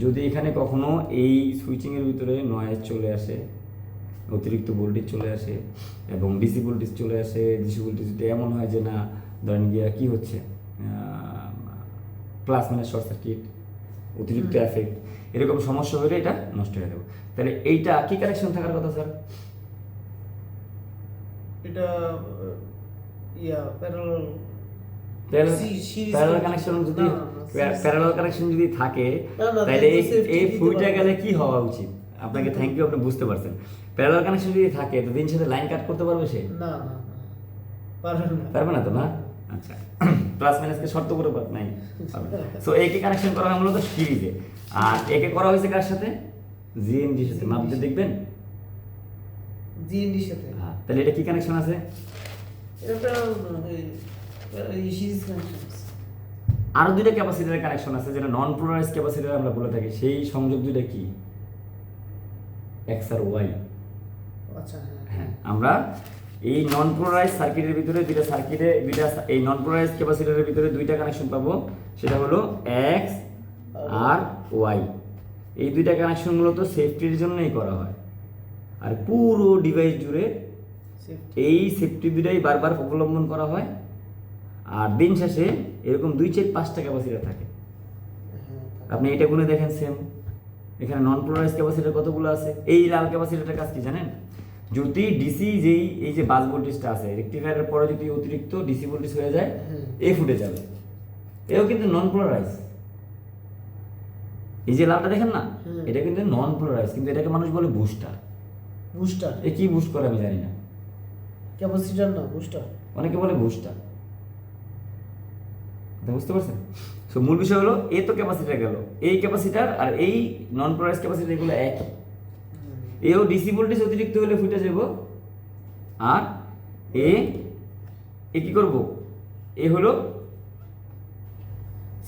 যদি এখানে কখনো এই সুইচিংয়ের ভিতরে নয়েজ চলে আসে, অতিরিক্ত ভোল্টেজ চলে আসে এবং ডিসি ভোল্টেজ চলে আসে, ডিসি ভোল্টেজ যদি এমন হয় যে না ধরেন গিয়া কী হচ্ছে প্লাস মাইনাস শর্ট সার্কিট, অতিরিক্ত এফেক্ট, এরকম সমস্যা হলে এটা নষ্ট হয়ে যাবে। তাহলে এইটা কি কানেকশন থাকার কথা স্যার? এটা প্যারালাল কানেকশন যদি প্যারালাল কানেকশন যদি থাকে তাহলে এই ফুইটা গেলে কি হওয়া উচিত? আপনাকে থ্যাংক ইউ, আপনি বুঝতে পারছেন। প্যারালাল কানেকশন যদি থাকে তো দিন সাথে লাইন কাট করতে পারবে সে? না পারবে না তো না। আচ্ছা, প্লাস মাইনাসকে শর্ত করে নাই। সো একে কানেকশন করা হয় মূলত সিরিজে, আর একে করা হয়েছে কার সাথে? জিএনডির সাথে। মাপতে দেখবেন জিএনডির সাথে। হ্যাঁ, তাহলে এটা কি কানেকশন আছে? এটা সিরিজ কানেকশন। আরো দুইটা ক্যাপাসিটরের কানেকশন আছে যেটা নন পোলারাইজ ক্যাপাসিটর আমরা বলে থাকি, সেই সংযোগ দুইটা কি? এক্স আর ওয়াই। আচ্ছা, হ্যাঁ, আমরা এই নন পোলারাইজ সার্কিটের ভিতরে এই নন পোলারাইজ ক্যাপাসিটরের ভিতরে দুইটা কানেকশন পাবো, সেটা হলো এক্স আর ওয়াই। এই দুইটা কানেকশন মূলত সেফটির জন্যই করা হয়, আর পুরো ডিভাইস জুড়ে এই সেফটি দুটাই বারবার অবলম্বন করা হয়। আর দিন শেষে এরকম 2, 4, 5টা ক্যাপাসিটর থাকে, আপনি এটা গুনে দেখেন সেম। এখানে নন পোলারাইজ ক্যাপাসিটর কতগুলো আছে? এই লাল ক্যাপাসিটরটার কাজ কি জানেন? যদি ডিসি এই যে বাস ভোল্টেজটা আছে রেকটিফায়ারের পরে যদি অতিরিক্ত ডিসি ভোল্টেজ হয়ে যায় এ ফুটে যাবে, এও কিন্তু নন পোলারাইজ। এই যে লালটা দেখেন না, এটা কিন্তু নন পোলারাইজ, কিন্তু এটাকে মানুষ বলে বুস্টার। এ কি বুস্ট করে আমি জানি না, ক্যাপাসিটর না বুস্টার, অনেকে বলে বুস্টার। বুঝতে পারছেন? সো মূল বিষয় হলো এ তো ক্যাপাসিটার গেল, এই ক্যাপাসিটার আর এই নন পোলারাইজ ক্যাপাসিটার এগুলো একই। এও ডিসি ভোল্টেজ অতিরিক্ত হলে ফুটে যাব, আর এ কি করব, এ হলো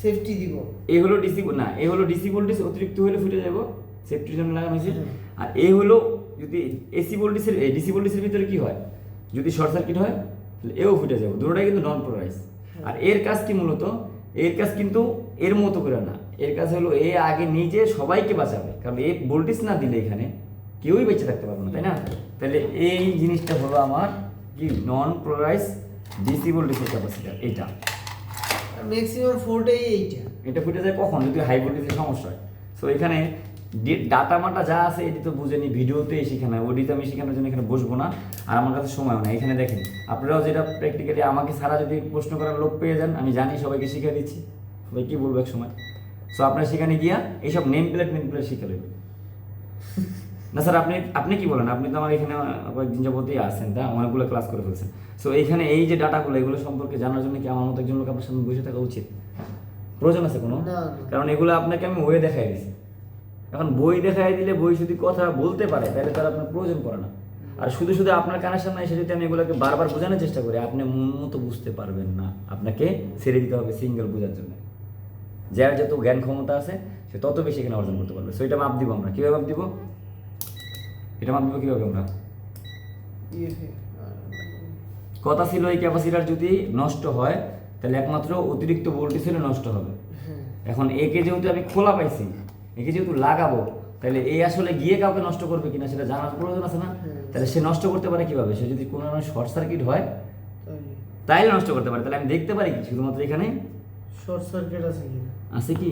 সেফটি দিব, এ হলো ডিসি না, এ হলো ডিসি ভোল্টেজ অতিরিক্ত হলে ফুটে যাব, সেফটির জন্য লাগানো হয়েছে। আর এ হলো যদি এসি ভোল্টেজের ডিসি ভোল্টেজের ভিতরে কি হয়, যদি শর্ট সার্কিট হয় তাহলে এও ফুটে যাবে, দুটোটাই কিন্তু নন পোলারাইজ। আর এর কাজ কি মূলত, এর কাজ কিন্তু এর মতো করে না, এর কাজ হলো এ আগে নিজে সবাইকে বাঁচাবে, কারণ এ ভোল্টেজ না দিলে এখানে কেউই বেঁচে থাকতে পারবে না, তাই না? তাহলে এই জিনিসটা হলো আমার কি নন পোলারাইজ ডিসি ভোল্টেজের ক্যাপাসিটার। এইটা ম্যাক্সিমাম ফোল্টেই এইটা। এটা ফুটে যায় কখন, যদি হাই ভোল্টেজের সমস্যা হয়। সো এখানে ডাটা মাটা যা আছে এটি তো বুঝেনি, ভিডিওতে শেখানো, ওডিতে আমি শেখানোর জন্য এখানে বসবো না, আর আমার কাছে সময়ও না। এখানে দেখেন আপনারাও যেটা প্র্যাকটিক্যালি আমাকে সারা যদি প্রশ্ন করার লোক পেয়ে যান, আমি জানি সবাইকে শিখিয়ে দিচ্ছি, সবাই কী বলবো এক সময়। সো আপনার সেখানে গিয়া এইসব নেম প্লেট শিখে নেবেন না স্যার। আপনি কি বলেন, আপনি তো আমার এখানে কয়েকদিন যাবতই আসেন, তা অনেকগুলো ক্লাস করে ফেলছেন। সো এইখানে এই যে ডাটাগুলো এগুলো সম্পর্কে জানার জন্য কি আমার মতো একজন লোক আপনার সামনে বসে থাকা উচিত? প্রয়োজন আছে কোনো? কারণ এগুলো আপনাকে আমি ওয়ে দেখাই দিয়েছি। এখন বই দেখাই দিলে বই যদি কথা বলতে পারে তাহলে তার আপনার প্রয়োজন পড়ে না। আর শুধু শুধু আপনার কানের সামনে এসে যদি আমি এগুলোকে বারবার বোঝানোর চেষ্টা করি, আপনি মন মতো বুঝতে পারবেন না। আপনাকে ছেড়ে দিতে হবে সিঙ্গেল বোঝার জন্য। যার যত জ্ঞান ক্ষমতা আছে সে তত বেশি এখানে অর্জন করতে পারবে। সো এটা মাপ দিব আমরা। কীভাবে মাপ দিব? এটা মাপ দিব কীভাবে আমরা? কথা ছিল এই ক্যাপাসিটার যদি নষ্ট হয় তাহলে একমাত্র অতিরিক্ত ভোল্টেজ হলে নষ্ট হবে। এখন একে যেহেতু আমি খোলা পাইছি, একে যেহেতু লাগাবো, তাহলে এই আসলে গিয়ে কাউকে নষ্ট করবে কিনা সেটা জানার প্রয়োজন আছে না? তাহলে সে নষ্ট করতে পারে কিভাবে? সে যদি কোনো শর্ট সার্কিট হয় তাইলে নষ্ট করতে পারে। তাহলে আমি দেখতে পারি কি শুধুমাত্র এখানে শর্ট সার্কিট আছে কি আছে কি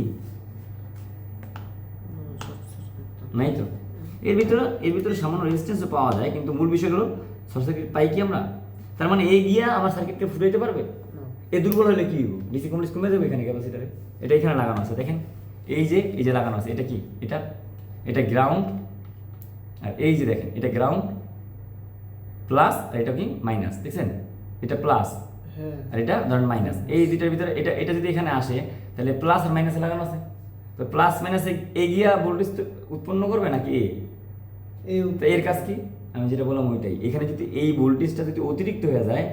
নাই তো? এর ভিতরে সামান্য রেজিস্ট্যান্সও পাওয়া যায়, কিন্তু মূল বিষয় হলো শর্ট সার্কিট পাই কি আমরা? তার মানে এই গিয়া আমার সার্কিটকে ফুটাইতে পারবে? এ দুর্বল হলে কি হবে? ডিসি কমপ্লেক্স কমে যাবে এখানে ক্যাপাসিটারে। এটা এখানে লাগানো আছে, দেখেন এই যে লাগানো আছে, এটা কি? এটা গ্রাউন্ড, আর এই যে দেখেন এটা গ্রাউন্ড প্লাস, আর এটা কি মাইনাস, দেখছেন? এটা প্লাস আর এটা ধরেন মাইনাস। এই দুইটার ভিতরে এটা যদি এখানে আসে তাহলে প্লাস আর মাইনাসে লাগানো আছে। তো প্লাস মাইনাসে এগিয়া ভোল্টেজ উৎপন্ন করবে নাকি এর কাজ কি? আমি যেটা বললাম ওইটাই। এখানে যদি এই ভোল্টেজটা যদি অতিরিক্ত হয়ে যায়,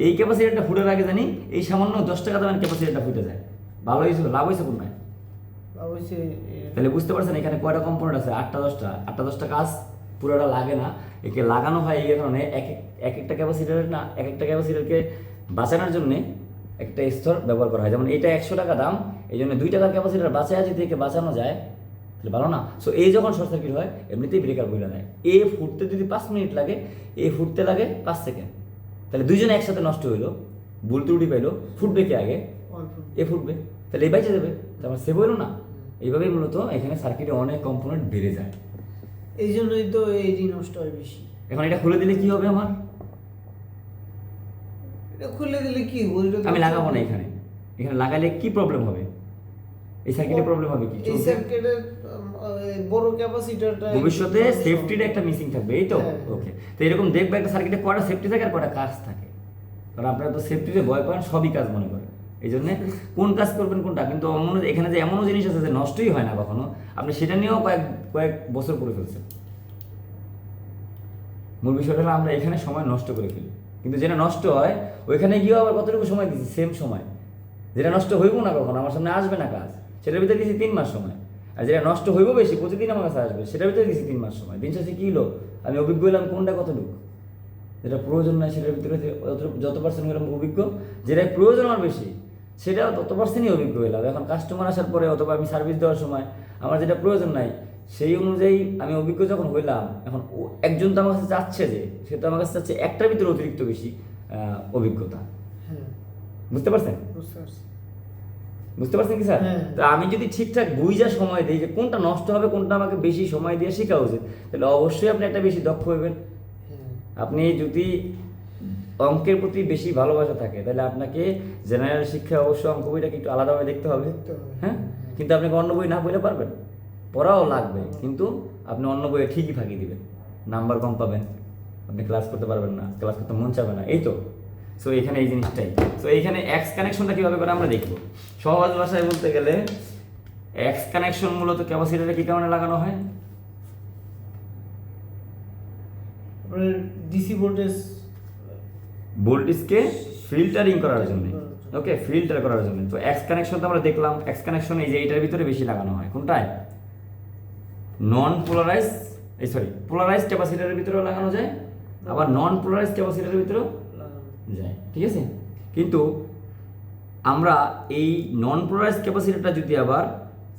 এই ক্যাপাসিটারটা ফুটার আগে জানি এই সামান্য 10 টাকা দামের ক্যাপাসিটারটা ফুটে যায়, ভালো হয়েছিল, লাভ হয়েছে কোন নাই? তাহলে বুঝতে পারছেন এখানে কয়টা কম্পোনেন্ট আছে? 8টা 10টা কাজ পুরোটা লাগে না। একে লাগানো হয় এই কারণে এক একটা ক্যাপাসিটারের না, এক একটা ক্যাপাসিটারকে বাঁচানোর জন্য একটা স্তর ব্যবহার করা হয়। যেমন এটা 100 টাকা দাম, এই জন্য 2 টাকার ক্যাপাসিটার বাঁচায় যদি একে বাঁচানো যায় তাহলে ভালো না? সো এই যখন শর্ট সার্কিট হয় এমনিতেই ব্রেকার বইলা দেয়। ফুটতে যদি 5 মিনিট লাগে, ফুটতে লাগে 5 সেকেন্ড, তাহলে দুইজনে একসাথে নষ্ট হইলো, ভুল ত্রুটি পাইলো, ফুটবে কি আগে? ফুটবে, তাহলে এই বাইচে যাবে, তারপর সেভ হইলো না। এইভাবেই মূলত এখানে সার্কিটে অনেক কম্পোনেন্ট বেড়ে যায়, এই জন্যই তো এই নষ্ট হয় বেশি। এখন এটা খুলে দিলে কি হবে আমার? এটা খুলে দিলে কি? আমি লাগাবো না এখানে লাগালে কি প্রবলেম হবে? এই সার্কিটে প্রবলেম হবে কি? এই সার্কিটের বড় ক্যাপাসিটরটা ভবিষ্যতে সেফটির একটা মিসিং থাকবে, এই তো ওকে। তো এরকম দেখবে একটা সার্কিটে কয়টা সেফটি থাকে আর কয়টা কাজ থাকে, কারণ আপনারা তো সেফটিতে ভয় পান, সবই কাজ মনে করেন। এই জন্য কোন কাজ করবেন কোনটা, কিন্তু এখানে যে এমনও জিনিস আছে যে নষ্টই হয় না কখনো, আপনি সেটা নিয়েও কয়েক বছর করে ফেলছেন। মূল বিষয়টা হলো আমরা এখানে সময় নষ্ট করে ফেলি, কিন্তু যেটা নষ্ট হয় ওইখানে গিয়েও আবার কতটুকু সময় দিচ্ছি? সেম সময়। যেটা নষ্ট হইব না কখনো, আমার সামনে আসবে না কাজ, সেটার ভিতরে দিচ্ছি 3 মাস সময়। আর যেটা নষ্ট হইব বেশি, প্রতিদিন আমার কাছে আসবে, সেটার ভিতরে দিচ্ছি 3 মাস সময়। দিন শেষে কী হলো? আমি অভিজ্ঞ হলাম কোনটা কতটুকু। যেটা প্রয়োজন নয় সেটার ভিতরে যত পার্সেন্ট হলাম অভিজ্ঞ, যেটা প্রয়োজন আমার বেশি সেটাও তত পার্সেন্টই অভিজ্ঞ হলাম। এখন কাস্টমার আসার পরে অথবা আমি সার্ভিস দেওয়ার সময় আমার যেটা প্রয়োজন নাই সেই অনুযায়ী আমি অভিজ্ঞ যখন হইলাম, এখন একজন তো আমার কাছে চাচ্ছে যে সে তো আমার কাছে চাচ্ছে একটার ভিতরে অতিরিক্ত বেশি অভিজ্ঞতা। বুঝতে পারছেন কি স্যার? তো আমি যদি ঠিকঠাক বুঝা সময় দিই যে কোনটা নষ্ট হবে, কোনটা আমাকে বেশি সময় দিয়ে শেখা উচিত, তাহলে অবশ্যই আপনি একটা বেশি দক্ষ হইবেন। আপনি যদি অঙ্কের প্রতি বেশি ভালোবাসা থাকে তাহলে আপনাকে জেনারেল শিক্ষা অবশ্য অঙ্ক বইটাকে একটু আলাদাভাবে দেখতে হবে, হ্যাঁ। কিন্তু আপনি অন্য বই না পড়লে পারবেন, পড়াও লাগবে, কিন্তু আপনি অন্য বইয়ে ঠিকই ফাঁকি দিবেন, নাম্বার কম পাবেন, আপনি ক্লাস করতে পারবেন না, ক্লাস করতে মন চাবে না, এই তো। সো এখানে এই জিনিসটাই। সো এইখানে এক্স কানেকশনটা কীভাবে করে আমরা দেখব। সহজ ভাষায় বলতে গেলে এক্স কানেকশন মূলত ক্যাপাসিটরে কী কারণে লাগানো হয়? ডিসি ভোল্টেজকে ফিল্টারিং করার জন্য, ওকে, ফিল্টার করার জন্য। তো এক্স কানেকশন তো আমরা দেখলাম, এক্স কানেকশন এই যে এইটার ভিতরে বেশি লাগানো হয়। কোনটায়? নন পোলারাইজ, পোলারাইজ ক্যাপাসিটরের ভিতরেও লাগানো যায়, আবার নন পোলারাইজ ক্যাপাসিটরের ভিতরেও যায়, ঠিক আছে। কিন্তু আমরা এই নন পোলারাইজ ক্যাপাসিটরটা যদি আবার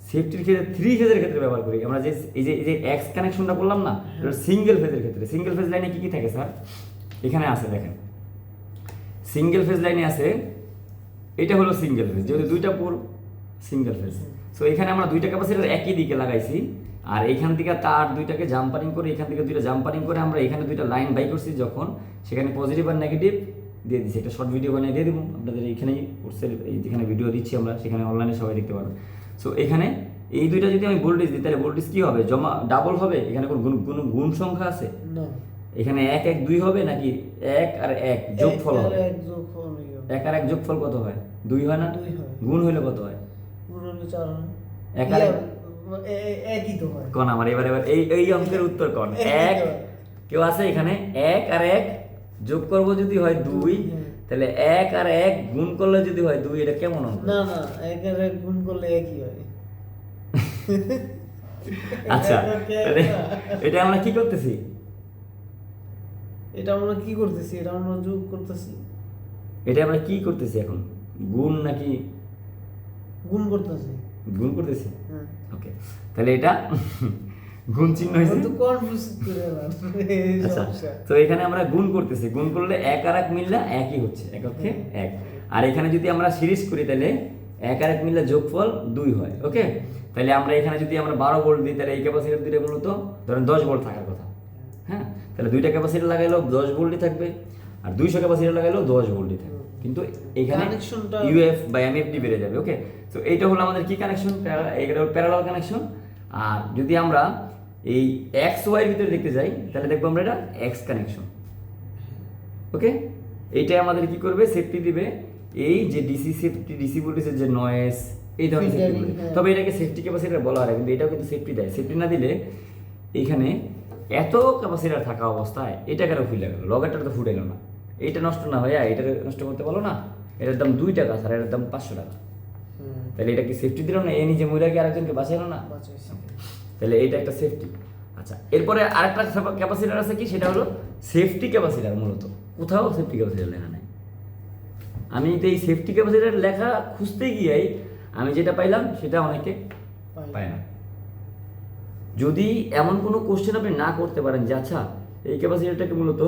সেফটির ক্ষেত্রে 3 ফেজের ক্ষেত্রে ব্যবহার করি, আমরা যে এই যে এক্স কানেকশনটা করলাম না, সিঙ্গেল ফেজের ক্ষেত্রে, সিঙ্গেল ফেজ লাইনে কি কি থাকে স্যার? এখানে আছে দেখেন, সিঙ্গেল ফেজ লাইনে আছে, এটা হলো সিঙ্গেল ফেজ, যেহেতু দুইটা পোল সিঙ্গেল ফেজ। সো এখানে আমরা দুইটা ক্যাপাসিটর একই দিকে লাগাইছি, আর এইখান থেকে তার দুইটাকে জাম্পারিং করে, এখান থেকে দুইটা জাম্পারিং করে আমরা এখানে দুইটা লাইন বাই করছি, যখন সেখানে পজিটিভ আর নেগেটিভ দিয়ে দিচ্ছি। একটা শর্ট ভিডিও বানিয়ে দিয়ে দেবো আপনাদের, এইখানেই কোর্সের এই যেখানে ভিডিও দিচ্ছি আমরা, সেখানে অনলাইনে সবাই দেখতে পারবেন। সো এখানে এই দুইটা যদি আমি ভোল্টেজ দিই, তাহলে ভোল্টেজ কী হবে? ডাবল হবে? এখানে কোনো গুণ সংখ্যা আছে? এখানে 1 1 2 হবে নাকি 1 আর 1 যোগফল হবে? 1 আর 1 যোগফল কত হয়? 2 হয় না? গুণ হইলে কত হয়? গুণ হলে 4 হয়। 1 আর একই তো হয়। কোন আমার এবার এই অঙ্কের উত্তর কোন? 1 কেউ আছে এখানে? 1 আর 1 যোগ করব যদি হয় 2, তাহলে 1 আর 1 গুণ করলে যদি হয় 2, এটা কেমন অঙ্ক? না 1 আর 1 গুণ করলে একই হয়। আচ্ছা, তাহলে এটা আমরা কি করতেছি? এটা আমরা কি করতেছি? এটা আমরা যোগ করতেছি। এটা আমরা কি করতেছি এখন? গুণ নাকি গুণ করতেছি? গুণ করতেছি। হ্যাঁ, ওকে, তাহলে এটা গুণ চিহ্ন হয়েছে। তো কনফিউজ করে গেলাম। আচ্ছা, তো এখানে আমরা গুণ করতেছি, গুণ করলে 1 আর 1 মিললে একই হচ্ছে, এককে 1। আর এখানে যদি আমরা সিরিজ করি, তাহলে 1 আর 1 মিললে যোগফল 2 হয়। ওকে, তাহলে আমরা এখানে যদি আমরা 12 ভোল্ট দিই, তাহলে এই ক্যাপাসিটর দুটো মূলত ধরেন 10 ভোল্ট থাকার কথা। হ্যাঁ, তাহলে দুইটা ক্যাপাসিটর লাগাইলেও 10 ভোল্টই থাকবে, আর 200 ক্যাপাসিটর লাগাইলেও 10 ভোল্টই থাকবে, কিন্তু এখানে ইউএফ বা এমএফডি বেড়ে যাবে। ওকে, তো এইটা হলো আমাদের কি কানেকশন? এটা হলো প্যারালাল কানেকশন। আর যদি আমরা এই এক্স ওয়াই এর ভিতরে দেখতে যাই, তাহলে দেখবো আমরা এটা এক্স কানেকশন। ওকে, এইটাই আমাদের কি করবে? সেফটি দিবে। এই যে ডিসি সেফটি, ডিসি ভোল্টেজের যে নয়েজ, এই ধরনের সেফটি দিবে। তবে এটাকে সেফটি ক্যাপাসিটর বলা হয়, কিন্তু এটাও কিন্তু সেফটি দেয়। সেফটি না দিলে এইখানে এত ক্যাপাসিটর থাকা অবস্থায় এটা কেন ফুলে গেল? লগেরটা তো ফুটে গেল না, এইটা নষ্ট না হয়ে এটা নষ্ট করতে পারলো না। এটার দাম 2 টাকা, আর এটার দাম 500 টাকা। তাহলে এটা কি সেফটি দিল না? এ নিজে মহিলা কি আরেকজনকে বাঁচাইলো না? তাহলে এইটা একটা সেফটি। আচ্ছা, এরপরে আরেকটা ক্যাপাসিটার আছে কি? সেটা হলো সেফটি ক্যাপাসিটার। মূলত কোথাও সেফটি ক্যাপাসিটার লেখা নাই। আমি তো এই সেফটি ক্যাপাসিটার লেখা খুঁজতে গিয়েই আমি যেটা পাইলাম সেটা অনেকে পায় না। যদি এমন কোনো কোশ্চেন আপনি না করতে পারেন যে আচ্ছা এই ক্যাপাসিটারটাকে মূলত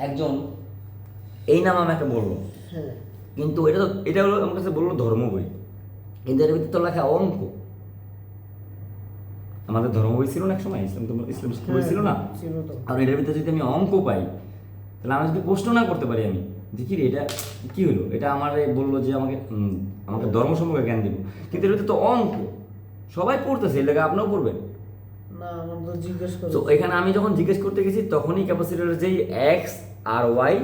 একজন এই নাম আমাকে বললো, কিন্তু এটা হলো আমার কাছে বললো ধর্ম বই, কিন্তু এর ভিতরে তো লেখা অঙ্ক। আমাদের ধর্ম বই ছিল না এক সময়, ইসলাম শিক্ষা বই ছিল না? আর এটার ভিতরে যদি আমি অঙ্ক পাই, তাহলে আমি যদি প্রশ্ন না করতে পারি, আমি যে কি রে এটা কি হলো, এটা আমার বললো যে আমাকে ধর্ম সম্পর্কে জ্ঞান দিব, কিন্তু এর ভিতরে তো অঙ্ক সবাই পড়তেছে, এর লেগে আপনিও পড়বেন না। আমার তো জিজ্ঞেস করে, তো এখানে আমি যখন জিজ্ঞেস করতে গেছি, তখনই ক্যাপাসিটরের যেই এক্স আর ওয়াই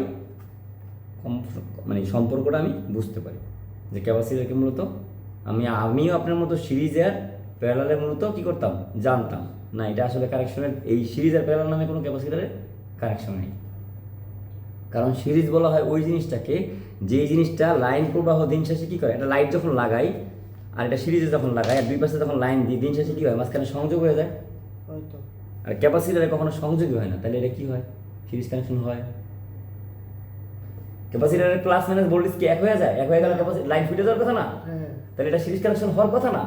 মানে সম্পর্কটা আমি বুঝতে পারি, যে ক্যাপাসিটরকে মূলত আমিও আপনার মতো সিরিজ আর প্যারালালে মূলত কি করতাম, জানতাম না এটা আসলে কানেকশনের, এই সিরিজ আর প্যারালাল নামে কোনো ক্যাপাসিটরের কানেকশন নেই। কারণ সিরিজ বলা হয় ওই জিনিসটাকে, যেই জিনিসটা লাইন প্রবাহ দিন শেষে কী করে, এটা লাইট যখন লাগাই আর এটা সিরিজে যখন লাগাই, আর দুই পাশে যখন লাইন দিই, দিন শেষে কী হয়, মাঝখানে সংযোগ হয়ে যায়। আর ক্যাপাসিটরে কখনো সংযোগই হয় না, তাহলে এটা কী হয়, সিরিজ কানেকশন হয়। ক্যাপাসিটরের প্লাস মাইনাস ভোল্টেজ কি এক হয়ে যায়? এক হয়ে গেলে ক্যাপাসিটর লাইন ফিটে যাওয়ার কথা না? তাহলে এটা সিরিজ কানেকশন হওয়ার কথা না?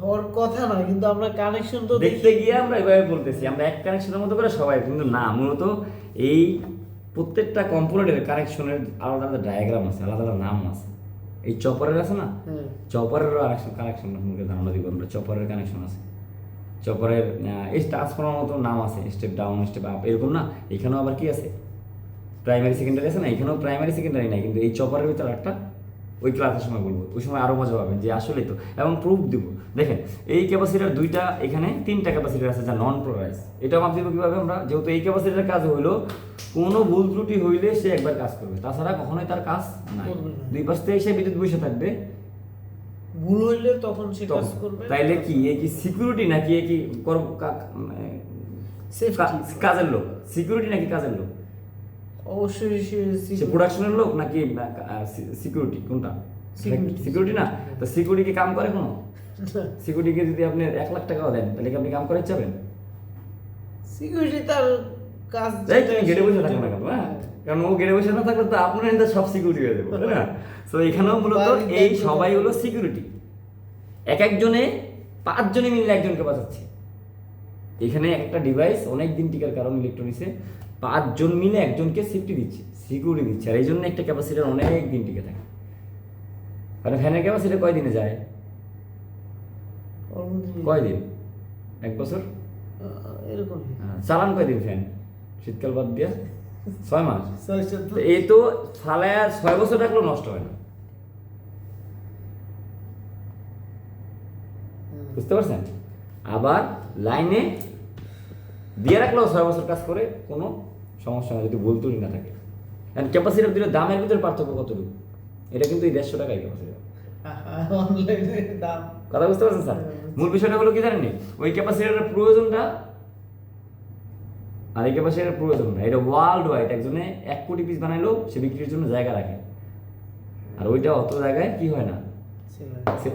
হওয়ার কথা না, কিন্তু আমরা কানেকশন তো দেখতে গিয়ে আমরা এভাবে বলতেছি আমরা এক কানেকশনের মতো করে সবাই, কিন্তু না, মূলত এই প্রত্যেকটা কম্পোনেন্টের কানেকশনের আলাদা আলাদা ডায়াগ্রাম আছে, আলাদা আলাদা নাম আছে। এই চপারের আছে না, চপারেরও কানেকশন ধারণা দিব আমরা। চপারের কানেকশন আছে, চপারের এই ট্রান্সফর্মার মতো নাম আছে, স্টেপ ডাউন, স্টেপ আপ, এরকম না। এখানেও আবার কি আছে, প্রাইমারি সেকেন্ডারি আছে না? এখানেও প্রাইমারি সেকেন্ডারি নাই, কিন্তু এই চপারের ভিতরে একটা ওই ক্লাসের সময় বলবো, ওই সময় আরও মজা পাবেন যে আসলে তো, এবং প্রুফ দিব। দেখেন এই ক্যাপাসিটার দুইটা, এখানে তিনটা ক্যাপাসিটার আছে যা নন পোলারাইজ। এটা মাপ দিব কীভাবে আমরা, যেহেতু এই ক্যাপাসিটারের কাজ হইলো কোনো ভুল ত্রুটি হইলে সে একবার কাজ করবে, তাছাড়া কখনোই তার কাজ নাই। করবে না। দুই পাশ থেকে সে বিদ্যুৎ বসে থাকবে, ভুল হইলে তখন সে কাজ করবে। তাইলে কি এ কি সিকিউরিটি নাকি এ কি কাজের লোক? সিকিউরিটি নাকি কাজের লোক? অবশ্যই সে প্রোডাকশনের লোক নাকি সিকিউরিটি? কোনটা? সিকিউরিটি না? তো সিকিউরিটি কি কাম করে কোনো? সিকিউরিটিকে যদি আপনি 1 লাখ টাকাও দেন তাহলে কি আপনি কাম করে যাবেন? সিকিউরিটি তার কাজ তুমি গেটে বসে থাকো না কেন? হ্যাঁ, কারণ ও গেটে বসে না থাকলে তো আপনার এখানে সব সিকিউরিটি হয়ে যাবে, তাই না? তো এখানেও মূলত এই সবাই হলো সিকিউরিটি। এক একজনে 5 জনে মিলে একজনকে বাঁচাচ্ছে। এখানে একটা ডিভাইস অনেক দিন টিকার কারণ ইলেকট্রনিক্সে 5 জন মিলে একজনকে সেফটি দিচ্ছে, সিকিউরিটি দিচ্ছে, আর এই জন্য একটা ক্যাপাসিটার অনেক দিন টিকে থাকে। কারণ ফ্যানের ক্যাপাসিটি কয় দিনে যায়? কয় দিন? 1 বছর এরকম। চালান কয় দিন ফ্যান শীতকাল বাদ দিয়া? 6 মাস। 6 তো এই তো ফালায় 6 বছর রাখলেও নষ্ট হয় না, বুঝতে পারছেন? আবার লাইনে দিয়ে রাখলেও 6 বছর কাজ করে, কোনো সমস্যা না যদি ভুল ত্রুটি না থাকে। কারণ ক্যাপাসিটার দুটো দামের ভিতরে পার্থক্য কতটুকু, এটা কিন্তু এই 150 টাকায় ক্যাপাসিটার। অনলাইনে দাম, কথা বুঝতে পারছেন স্যার? মূল বিষয়টা হলো কি জানেন, ওই ক্যাপাসিটারের প্রয়োজনটা আর এই ক্যাপাসিটারের প্রয়োজন না। এটা ওয়ার্ল্ড ওয়াইড একজনে 1 কোটি পিস বানাইলো, সে বিক্রির জন্য জায়গা রাখে, আর ওইটা অত জায়গায় কি হয় না,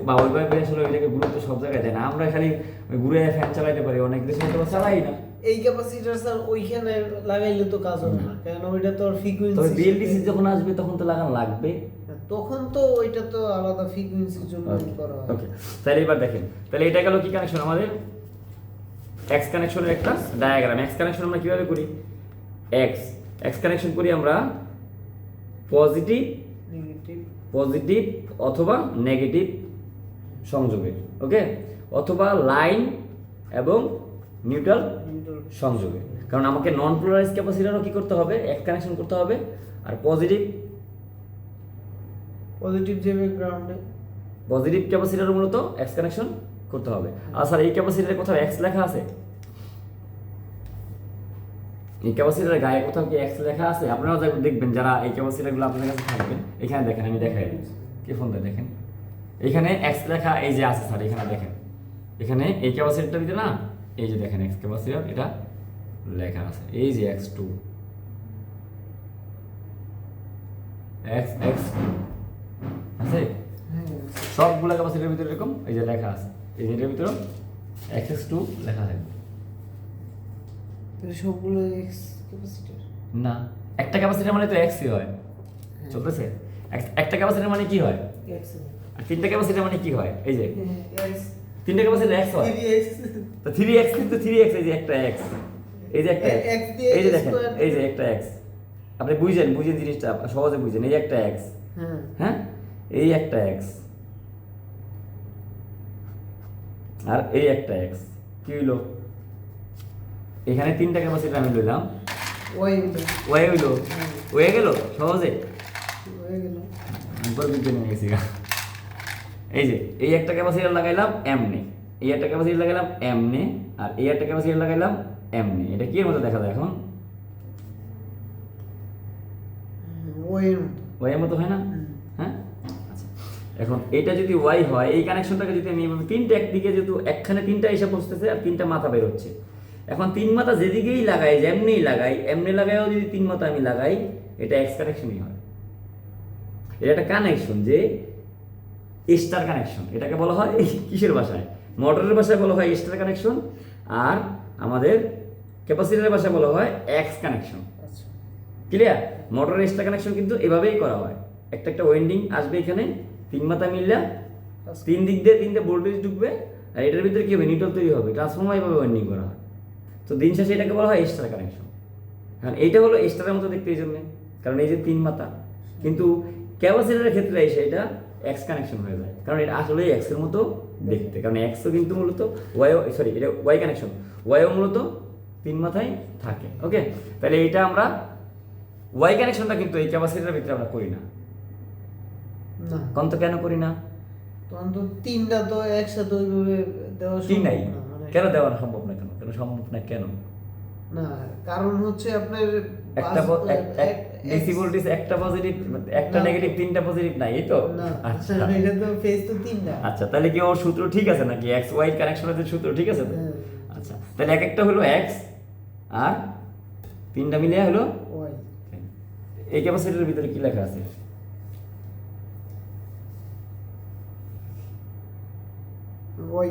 বা ওইভাবে আসলে ওইটাকে গুরুত্ব সব জায়গায় দেয় না। আমরা খালি ওই ঘুরে ফ্যান চালাইতে পারি, অনেক দেশে তো চালাই না। এই ক্যাপাসিটার স্যার ওইখানে লাগাইলে তো কাজ হবে না, কারণ ওইটা তো তবে ফ্রিকোয়েন্সি বিএলডিসি যখন আসবে তখন তো লাগানো লাগবে, তখন তো ওইটা তো আলাদা ফ্রিকোয়েন্সির জন্য করা হয়। ওকে, তাহলে এবার দেখেন, তাহলে এটা গেল কি কানেকশন আমাদের? এক্স কানেকশনের একটা ডায়াগ্রাম। এক্স কানেকশন আমরা কিভাবে করি? এক্স এক্স কানেকশন করি আমরা পজিটিভ নেগেটিভ পজিটিভ অথবা নেগেটিভ সংযোগে, ওকে, অথবা লাইন এবং নিউট্রাল সংযোগে। কারণ আমাকে নন পোলারাইজ ক্যাপাসিটরও কি করতে হবে? এক কানেকশন করতে হবে, আর পজিটিভ যাবে গ্রাউন্ডে, পজিটিভ ক্যাপাসিটর মূলত এক্স কানেকশন করতে হবে। আর স্যার এই ক্যাপাসিটরে কোথাও এক্স লেখা আছে? এই ক্যাপাসিটরের গায়ে কোথাও কি এক্স লেখা আছে? আপনারাও দেখবেন যারা এই ক্যাপাসিটরগুলো আপনাদের কাছে থাকবেন, এখানে দেখেন, আমি দেখাই কি ফোনটা দেখেন, এখানে এক্স লেখা এই যে আছে স্যার, এখানে দেখেন, এখানে এই ক্যাপাসিটরটা দিতে না, এই যে দেখেন এক্স ক্যাপাসিটর, এটা লেখা আছে, এই যে X2 এক্স এক্স আছে, সবগুলো ক্যাপাসিটরের ভিতরে এরকম এই যে লেখা আছে, এই যে এটার ভিতরে X2 লেখা থাকবে। সবগুলো এক্স ক্যাপাসিটর না, একটা ক্যাপাসিটর মানে তো এক্সই হয়, চলতেছে। একটা ক্যাপাসিটর মানে কি হয়? এক্স, আর তিনটা ক্যাপাসিটর মানে কি হয়? এই যে এক্স, তিনটা ক্যাপাসিটর এক্স হয়, 3x, তো 3x কিন্তু 3x, এই যে একটা এক্স, এই যে একটা X দিয়ে এই যে দেখেন, square এই যে একটা এক্স, আপনি বুঝেন জিনিসটা সহজে বুঝেন, এই একটা এক্স, হ্যাঁ হ্যাঁ, এই একটা এক্স আর এই একটা এক্স, কি হইলো? এখানে তিনটা ক্যাপাসিটর আমি লইলাম, ওই ওয়ে হইলো, হয়ে গেল সহজে, হয়ে গেল। একবার বিজ্ঞানী নিয়ে গেছি গা। এই যে এই একটা ক্যাপাসিটর লাগাইলাম এমনি, এই একটা ক্যাপাসিটর লাগাইলাম এমনি, আর এই একটা ক্যাপাসিটর লাগাইলাম এমনি। এটা কি এর মতো দেখা যায় এখন? ওয়াই মতো হয় না? হ্যাঁ, আচ্ছা, এখন এটা যদি ওয়াই হয়, এই কানেকশনটাকে যদি আমি এভাবে তিনটা একদিকে, যেহেতু একখানে তিনটা এসে পৌঁছতেছে আর তিনটা মাথা বের হচ্ছে, এখন 3 মাথা যেদিকেই লাগাই, যেমনিই লাগাই, এমনি লাগাইও যদি 3 মাথা আমি লাগাই, এটা এক্স কানেকশনই হয়। এটা একটা কানেকশন, যে স্টার কানেকশন, এটাকে বলা হয় কিসের ভাষায়? মোটরের ভাষায় বলা হয় স্টার কানেকশন, আর আমাদের ক্যাপাসিটরের ভাষায় বলা হয় এক্স কানেকশন। আচ্ছা, ক্লিয়ার? মোটরের স্টার কানেকশন কিন্তু এভাবেই করা হয়, একটা একটা ওয়েন্ডিং আসবে এখানে, 3 মাথা মিললে 3 দিক দিয়ে 3টে ভোল্টেজ ঢুকবে, আর এটার ভিতরে কি হবে? নিউট্রাল তৈরি হবে, ট্রান্সফর্মার এভাবে ওয়েন্ডিং করা হয়। তো দিন শেষে এটাকে বলা হয় স্টার কানেকশন। কারণ এইটা হলো স্টারের মতো দেখতে এই জন্যে, কারণ এই যে 3 মাথা, কিন্তু ক্যাপাসিটরের ক্ষেত্রে এসে এটা এক্স কানেকশন হয়ে যায়, কারণ এটা আসলে এক্স এর মতো দেখতে, কারণ এক্সও কিন্তু মূলত এটা ওয়াই কানেকশন, ওয়াইও মূলত 3 মাথায় থাকে। ওকে, তাহলে এইটা আমরা ওয়াই কানেকশনটা কিন্তু এই ক্যাপাসিটরের ভিতরে আমরা করি না, না কোন তো কেন করি না? তখন তো তিনটা তো একসাথে ওইভাবে দেওয়া কি নাই সম্ভব না, মানে কেন দেওয়া সম্ভব না? কেন কেন সম্ভব না কেন? না কারণ হচ্ছে আপনার একটা ডিসি ভোল্টেজ একটা পজিটিভ একটা না। নেগেটিভ তিনটা পজিটিভ নাই, এই তো? না আচ্ছা এটা তো ফেজ তো তিনটা। আচ্ছা, তাহলে কি ওর সূত্র ঠিক আছে নাকি? এক্স ওয়াই কানেকশনের সূত্র ঠিক আছে তো? হ্যাঁ। আচ্ছা, তাহলে এক একটা হলো এক্স আর তিনটা মিলিয়ে হলো ওয়াই এই ক্যাপাসিটরের ভিতরে কি লেখা আছে? ওয়াই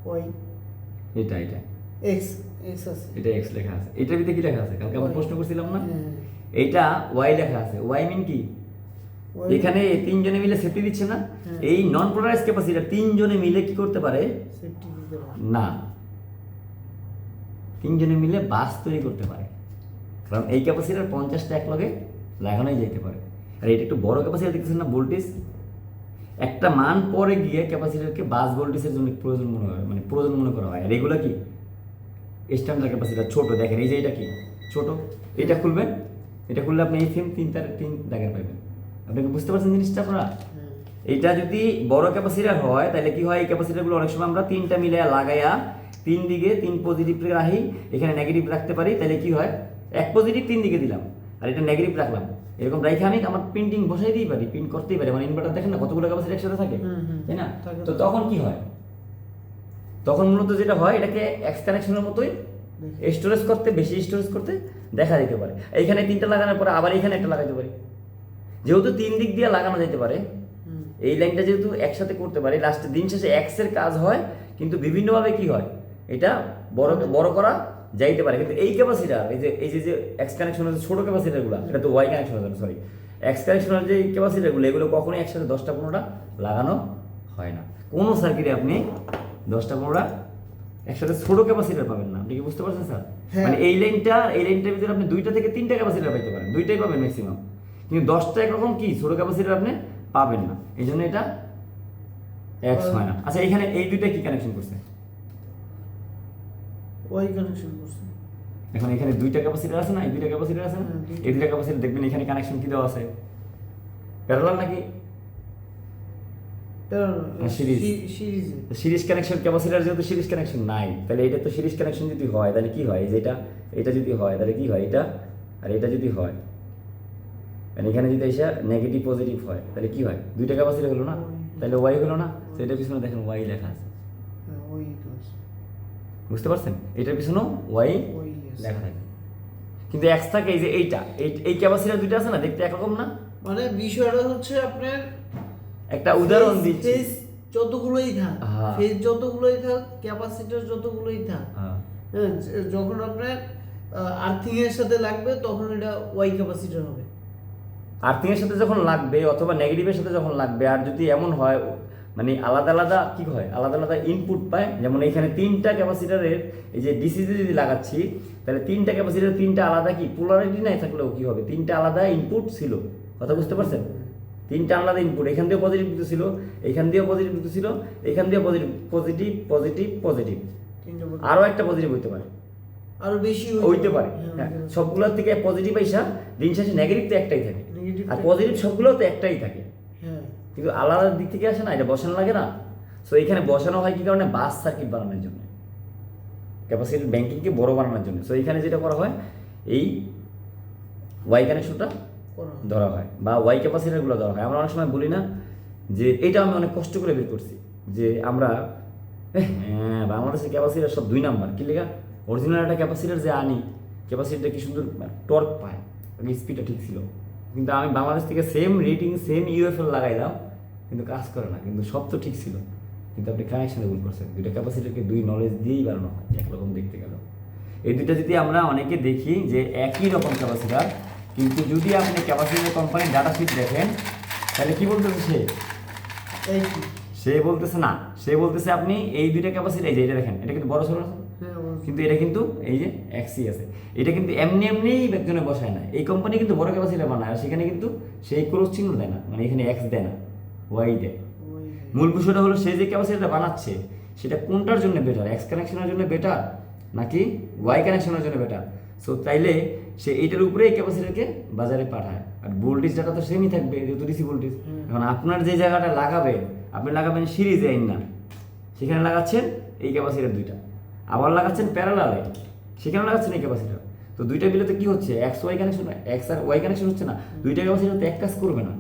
ওয়াই এটা এটা এক্স এক্স আছে। এটা এক্স লেখা আছে। এটার ভিতরে কি লেখা আছে? কালকে আমরা Y প্রশ্ন করছিলাম না? হ্যাঁ। এইটা ওয়াই লেখা আছে। ওয়াই মিন কি? Y এখানে এই তিনজনে মিলে সেফটি দিচ্ছে না? হ্যাঁ। এই নন পোলারাইজ ক্যাপাসিটর তিনজনে মিলে কি করতে পারে? সেফটি দিতে পারে। না, তিনজনে মিলে বাস তৈরি করতে পারে। কারণ এই ক্যাপাসিটর 50টা এক লগে লাগানোই যেতে পারে। আর এটা একটু বড় ক্যাপাসিটর দেখতেছেন না, ভোল্টেজ একটা মান পরে গিয়ে ক্যাপাসিটরকে বাস ভোল্টেজের জন্য প্রয়োজন মনে হয়, মানে প্রয়োজন মনে করা হয়। আর এগুলো কি স্ট্যান্ডার্ড ক্যাপাসিটর ছোট, দেখেন এই যে এটা কি ছোট, এটা খুলবেন, এটা খুললে আপনি এই সেম তিন দাগের পাবেন। আপনি কি বুঝতে পারছেন জিনিসটা আপনারা? হ্যাঁ। এইটা যদি বড় ক্যাপাসিটর হয় তাহলে কি হয়, এই ক্যাপাসিটরগুলো অনেক সময় আমরা তিনটা মিলে লাগাইয়া তিন দিকে তিন পজিটিভ রাখি, এখানে নেগেটিভ রাখতে পারি। তাহলে কি হয়, এক পজিটিভ তিন দিকে দিলাম আর এটা নেগেটিভ রাখলাম, এরকম রাইখে আমি আমার প্রিন্টিং বসাই দিই পারি, প্রিন্ট করতেই পারি। মানে ইনভার্টার দেখেন না কতগুলো ক্যাপাসিটর একসাথে থাকে, তাই না? থাকে। তো তখন কি হয়, তখন মূলত যেটা হয় এটাকে এক্স কানেকশনের মতোই স্টোরেজ করতে, বেশি স্টোরেজ করতে দেখা যেতে পারে। এইখানে তিনটা লাগানোর পরে আবার এখানে একটা লাগাইতে পারি, যেহেতু তিন দিক দিয়ে লাগানো যেতে পারে। এই লাইনটা যেহেতু একসাথে করতে পারি, লাস্টে দিন শেষে এক্স এর কাজ হয়, কিন্তু বিভিন্নভাবে কি হয় এটা বড় বড় করা যাইতে পারে। কিন্তু এই ক্যাপাসিটার এই যে এক্স কানেকশনের ছোট ক্যাপাসিটারগুলো, এটা তো ওয়াই কানেকশনের জন্য, সরি, এক্স কানেকশনের যে ক্যাপাসিটারগুলো এগুলো কখনোই একসাথে 10টা 15টা লাগানো হয় না। কোনো সার্কিটে আপনি 10টা 15টা একসাথে ছোট ক্যাপাসিটার পাবেন না। আপনি কি বুঝতে পারছেন স্যার? হ্যাঁ। মানে এই লাইনটার ভিতরে আপনি 2টা থেকে 3টা ক্যাপাসিটার পাইতে পারেন, 2টাই পাবেন ম্যাক্সিমাম, কিন্তু 10টা একরকম কি ছোট ক্যাপাসিটার আপনি পাবেন না। এই জন্য এটা এক্স হয় না। আচ্ছা, এখানে এই দুইটা কি কানেকশন করছে? ওয়াই কানেকশন করছে। এখন এখানে দুইটা ক্যাপাসিটার আছে না, এই দুইটা ক্যাপাসিটার আছে না, হ্যাঁ, দুইটা। এই দুইটা ক্যাপাসিটার দেখবেন এখানে কানেকশন কি দেওয়া আছে, প্যারালাল নাকি সিরিজ? সিরিজে সিরিজ কানেকশন ক্যাপাসিটার যেহেতু সিরিজ কানেকশন নাই, তাহলে এটা তো সিরিজ কানেকশন যদি হয় তাহলে কি হয়, এই যে এটা যদি হয় তাহলে কি হয়, এটা আর এটা যদি হয়, মানে এখানে যদি এসে নেগেটিভ পজিটিভ হয় তাহলে কি হয়, দুইটা ক্যাপাসিটার হলো না, তাহলে ওয়াই হলো না। তো এটার পিছনে দেখেন ওয়াই লেখা আছে, ওই আছে। বুঝতে পারছেন? এটার পিছনেও ওয়াই ওই আছে। লেখা থাকে, কিন্তু এক্স থাকে। এই যে এই ক্যাপাসিটার দুইটা আছে না, দেখতে একরকম না? মানে বিষয়টা হচ্ছে আপনার একটা উদাহরণ দিচ্ছি। ফেজ যতগুলোই থাক, হ্যাঁ। ফেজ যতগুলোই থাক, ক্যাপাসিটর যতগুলোই থাক, হ্যাঁ, হ্যাঁ, যখন আপনার আর্থিং এর সাথে লাগবে তখন এটা ওয়াই ক্যাপাসিটর হবে। আর্থিংয়ের সাথে যখন লাগবে অথবা নেগেটিভের সাথে যখন লাগবে, আর যদি এমন হয় মানে আলাদা আলাদা কি হয়, আলাদা আলাদা ইনপুট পায়, যেমন এখানে 3টা ক্যাপাসিটারের এই যে ডিসিতে যদি লাগাচ্ছি, তাহলে 3টা ক্যাপাসিটার 3টা আলাদা কি পোলারিটি নাই থাকলেও কি হবে, 3টা আলাদা ইনপুট ছিল। কথা বুঝতে পারছেন? 3টা আলাদা ইনপুট, এখান দিয়েও পজিটিভ দিতে ছিল, এখান দিয়েও পজিটিভ দিতে ছিল, এখান দিয়েও পজিটিভ পজিটিভ পজিটিভ পজিটিভ, তিনটা আরও একটা পজিটিভ হইতে পারে, আরো বেশি হইতে পারে। হ্যাঁ, হ্যাঁ, হইতে পারে। সবগুলোর থেকে পজিটিভ আইসা দিন শেষে নেগেটিভ তো একটাই থাকে, Negative আর টা- পজিটিভ সবগুলোতে একটাই থাকে, হ্যাঁ, কিন্তু আলাদা দিক থেকে আসে না, এটা বসানো লাগে না। সো এখানে বসানো হয় কি কারণে, বাস সার্কিট বানানোর জন্য, ক্যাপাসিটি ব্যাংকিংকে বড় বানানোর জন্য। সো এখানে যেটা করা হয়, এই ওয়াই কানেকশনটা করা হয়। ধরা হয় বা ওয়াই ক্যাপাসিটারগুলো ধরা হয়। আমরা অনেক সময় বলি না যে এটা আমি অনেক কষ্ট করে বের করছি, যে আমরা হ্যাঁ বাংলাদেশের ক্যাপাসিটার সব 2 নাম্বার, কি লেখা, অরিজিনাল একটা ক্যাপাসিটার যে আনি, ক্যাপাসিটিটা কি সুন্দর টর্ক পায়, স্পিডটা ঠিক ছিল, কিন্তু আমি বাংলাদেশ থেকে সেম রেটিং সেম ইউএফএল লাগাইলাম, কিন্তু কাজ করে না, কিন্তু সব তো ঠিক ছিল, কিন্তু আপনি কানেকশনে ভুল করছেন। দুইটা ক্যাপাসিটারকে 2 নলেজ দিয়েই বানানো হয়, একরকম দেখতে গেল। এই দুইটা যদি আমরা অনেকে দেখি যে একই রকম ক্যাপাসিটার, কিন্তু যদি আপনি ক্যাপাসিটার কোম্পানির ডাটা শিট দেখেন, তাহলে কি বলতেছে এই কি? সে বলতেছে না, সে বলতেছে আপনি এই দুইটা ক্যাপাসিটি, এই যে এটা দেখেন, এটা কিন্তু বড় সড়ো আছে, হ্যাঁ, অবশ্যই। কিন্তু এটা কিন্তু এই যে এক্সি আছে, এটা কিন্তু এমনিই একজনে বসায় না, এই কোম্পানি কিন্তু বড় ক্যাপাসিটি বানায়, আর সেখানে কিন্তু সেই ক্রস চিহ্ন দেয় না, মানে এখানে এক্স দেয় না, ওয়াই দেয়। ওই মূল বিষয়টা হলো সে যে ক্যাপাসিটিটা বানাচ্ছে সেটা কোনটার জন্য বেটার, এক্স কানেকশনের জন্য বেটার নাকি ওয়াই কানেকশনের জন্য বেটার। সো তাইলে সে এইটার উপরে ক্যাপাসিটারকে বাজারে পাঠায়, আর ভোল্টেজ ডাটা তো সেমই থাকবে যেহেতু ডিসি ভোল্টেজ। এখন আপনার যে জায়গাটা লাগাবেন, আপনি লাগাবেন সিরিজে না, সেখানে লাগাচ্ছেন এই ক্যাপাসিটার দুইটা, আবার লাগাচ্ছেন প্যারালালে, সেখানে লাগাচ্ছেন এই ক্যাপাসিটার। তো দুইটা মিলে তো কি হচ্ছে, এক্স ওয়াই কানেকশন, এক্স আর ওয়াই কানেকশন হচ্ছে না, দুইটা ক্যাপাসিটার তো এক কাজ করবে না।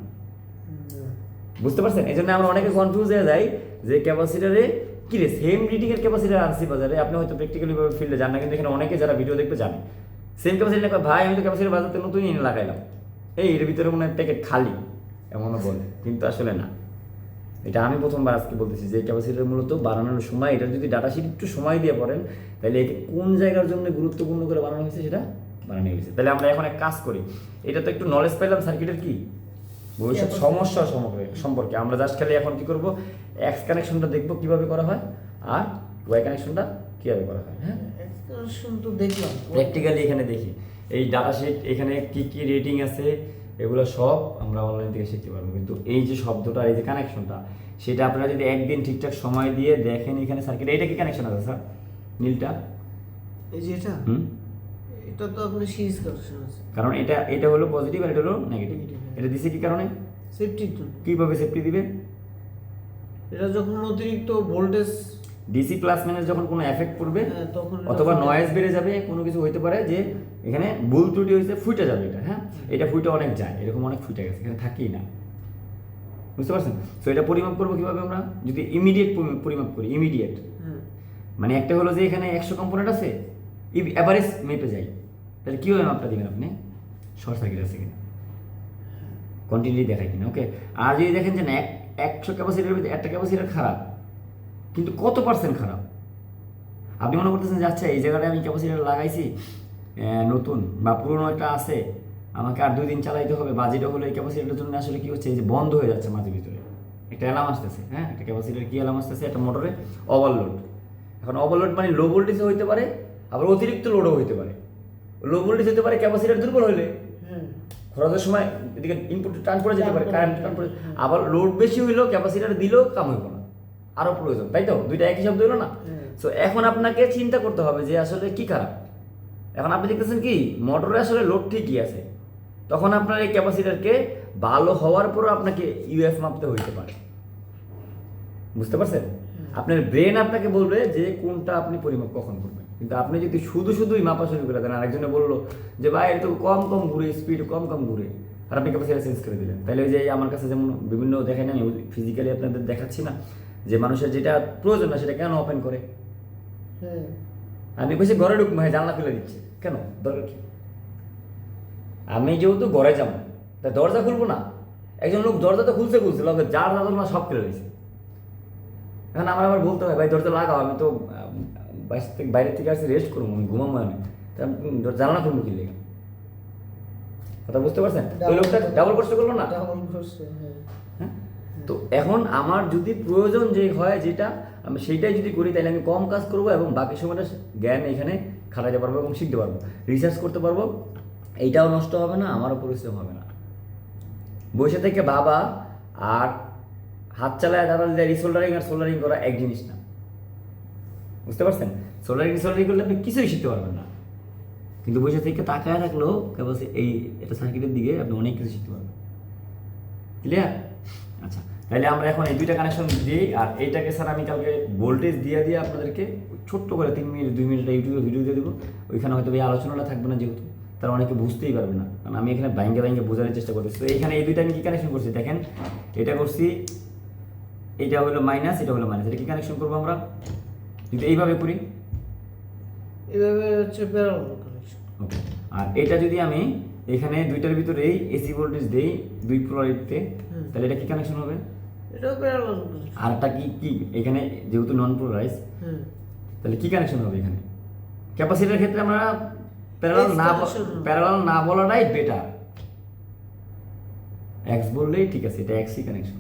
বুঝতে পারছেন? এই জন্য আমরা অনেকে কনফিউজ হয়ে যাই যে ক্যাপাসিটারে কি রে সেম রিডিং এর ক্যাপাসিটার আনছি বাজারে, আপনি হয়তো প্র্যাকটিক্যালি ফিল্ডে জান না, কিন্তু এখানে অনেকে যারা ভিডিও দেখবে জানে সেম ক্যাপাসিটার ভাই আমি তো ক্যাপাসিটার বাজারতে নতুনই এনে লাগাইলাম, এর ভিতরে মনে হয় প্যাকেট খালি, এমনও বলে, কিন্তু আসলে না। এটা আমি প্রথমবার আজকে বলতেছি যে ক্যাপাসিটার মূলত বানানোর সময় এটা যদি ডাটা শিট একটু সময় দিয়ে পড়েন, তাহলে একে কোন জায়গার জন্য গুরুত্বপূর্ণ করে বানানো হয়েছে সেটা বানানো হয়েছে। তাহলে আমরা এখন এক কাজ করি, এটা তো একটু নলেজ পেলাম সার্কিটের কি ভবিষ্যৎ সমস্যা সম্পর্কে। আমরা জাস্ট খালি এখন কি করব, এক্স কানেকশনটা দেখবো কিভাবে করা হয়, আর ওয়াই কানেকশনটা কিভাবে করা হয়। হ্যাঁ, এক্সটেনশন তো দেখলাম প্র্যাকটিক্যালি এখানে দেখি এই ডাটা শিট, এখানে কি কি রেটিং আছে এগুলো সব আমরা অনলাইন থেকে শিখতে পারবো। কিন্তু এই যে শব্দটা, এই যে কানেকশনটা, সেটা আপনারা যদি একদিন ঠিকঠাক সময় দিয়ে দেখেন এখানে সার্কিট, এইটা কি কানেকশন আছে স্যার নীলটা? এই যে এটা এটা তো আপনার সিরিজ কানেকশন আছে, কারণ এটা হলো পজিটিভ আর এটা হলো নেগেটিভ। এটা দিছে কি কারণে? সেফটির জন্য। কিভাবে সেফটি দিবে? এটা যখন অতিরিক্ত ভোল্টেজ ডিসি প্লাস মাইনাস যখন কোনো এফেক্ট পড়বে, তখন অথবা নয়েজ বেড়ে যাবে, কোনো কিছু হইতে পারে যে এখানে ভুল ত্রুটি হয়েছে, ফুটে যাবে এটা। হ্যাঁ, এটা ফুটে অনেক যায়, এরকম অনেক ফুটে গেছে, এখানে থাকেই না। বুঝতে পারছেন? সো এটা পরিমাপ করবো কিভাবে আমরা? যদি ইমিডিয়েট পরিমাপ করি, ইমিডিয়েট মানে একটা হলো যে এখানে 100 কম্পোনেন্ট আছে, অ্যাভারেজ মেপে যাই, তাহলে কীভাবে মাপটা দিবেন আপনি? শর্ট সার্কিট আছে কিনা, কন্টিনিউটি দেখায় কিনা। ওকে, আর যদি দেখেন যে না 100 ক্যাপাসিটির ভিতরে একটা ক্যাপাসিটার খারাপ, কিন্তু কত পার্সেন্ট খারাপ? আপনি মনে করতেছেন যে আচ্ছা এই জায়গাটায় আমি ক্যাপাসিটার লাগাইছি নতুন বা পুরনো একটা আছে, আমাকে আর 2 দিন চালাইতে হবে, বাজেটও হলো এই ক্যাপাসিটারের জন্য আসলে কি হচ্ছে, এই যে বন্ধ হয়ে যাচ্ছে মাঝে ভিতরে, একটা অ্যালার্ম আসতেছে। হ্যাঁ, একটা ক্যাপাসিটার কি অ্যালার্ম আসতেছে, একটা মোটরে ওভারলোড। এখন ওভারলোড মানে লো ভোল্টেজও হইতে পারে, আবার অতিরিক্ত লোডও হইতে পারে। লো ভোল্টেজ হতে পারে ক্যাপাসিটার দুর্বল হলে, খরচের সময় এদিকে ইনপুট টান পড়ে যেতে পারে, কারেন্ট টান পড়ে, আবার লোড বেশি হইলেও ক্যাপাসিটার দিলেও কাম হইব না, আরও প্রয়োজন, তাই তো? দুইটা একই শব্দ হলো না? সো এখন আপনাকে চিন্তা করতে হবে যে আসলে কি খারাপ। এখন আপনি দেখতেছেন কি মোটরে আসলে লোড ঠিকই আছে, তখন আপনার এই ক্যাপাসিটারকে ভালো হওয়ার পরও আপনাকে ইউএফ মাপতে হইতে পারে। বুঝতে পারছেন? আপনার ব্রেন আপনাকে বলবে যে কোনটা আপনি পরিমাপ কখন করবেন, কিন্তু আপনি যদি শুধুই মাপা শুরু করে দেন, আরেকজনে বললো যে ভাই এটা তো কম ঘুরে, স্পিড কম ঘুরে, আর আপনি ক্যাপাসিটার চেঞ্জ করে দিলেন, তাহলে ওই যে আমার কাছে যেমন বিভিন্ন দেখেন, আমি ফিজিক্যালি আপনাদের দেখাচ্ছি না যে মানুষের যেটা প্রয়োজন না সেটা কেন ওপেন করে। আমি বলছি ঘরে ঢুকবো, হ্যাঁ জানলা খুলে দিচ্ছে, কেন দরকার কি? আমি যেহেতু ঘরে যাবো, তা দরজা খুলবো না? একজন লোক দরজা তো খুলছে যার দাদা না সব খুলে রয়েছে। এখন আমার আবার বলতে হয় ভাই দরজা লাগাও, আমি তো বাইরে থেকে আসছি, রেস্ট করবো, আমি ঘুমাবো, আমি জানলা খুলবো কি লেগে? কথা বুঝতে পারছেন? ওই লোকটা ডাবল কষ্ট করলো না? হ্যাঁ, তো এখন আমার যদি প্রয়োজন যে হয় যেটা, আমি সেইটাই যদি করি, তাহলে আমি কম কাজ করবো এবং বাকি সময়টা জ্ঞান এখানে খাটাতে পারবো এবং শিখতে পারবো, রিসার্চ করতে পারবো, এইটাও নষ্ট হবে না, আমারও পরিশ্রম হবে না। বসে থেকে বাবা আর হাত চালায় তারা রিসোল্ডারিং আর সোল্ডারিং করা এক জিনিস না। বুঝতে পারছেন? সোল্ডারিং করলে আপনি কিছুই শিখতে পারবেন না, কিন্তু বসে থেকে তাকায় থাকলেও কেবল এটা সার্কিটের দিকে আপনি অনেক কিছু শিখতে পারবেন। ক্লিয়ার? আচ্ছা, তাহলে আমরা এখন এই দুইটা কানেকশন দিই, আর এইটাকে স্যার আমি কালকে ভোল্টেজ দিয়ে আপনাদেরকে ছোট্ট করে 3 মিনিট 2 মিনিট ইউটিউবে ভিডিও দিয়ে দেবো। ওইখানে হয়তো এই আলোচনাটা থাকবে না, যেহেতু তারা অনেকে বুঝতেই পারবে না, কারণ আমি এখানে বাইঙ্গে বোঝানোর চেষ্টা করতেছি। তো এইখানে এই দুইটা আমি কী কানেকশন করছি দেখেন, এটা করছি, এটা হলো মাইনাস, এটা হলো মাইনাস, এটা কী কানেকশন করবো আমরা যদি এইভাবে করি? এইভাবে হচ্ছে প্যারালাল কানেকশন। ওকে, আর এটা যদি আমি এখানে দুইটার ভিতরেই এসি ভোল্টেজ দেই 2 পোলারিটিতে, তাহলে এটা কি কানেকশন হবে? এটাও প্যারালাল কানেকশন। আর একটা কি এখানে যেহেতু নন পোলারাইজ, তাহলে কি কানেকশন হবে এখানে? ক্যাপাসিটরের ক্ষেত্রে আমরা প্যারালাল না বলাটাই বেটার, এক্স বললেই ঠিক আছে, এটা এক্সি কানেকশন।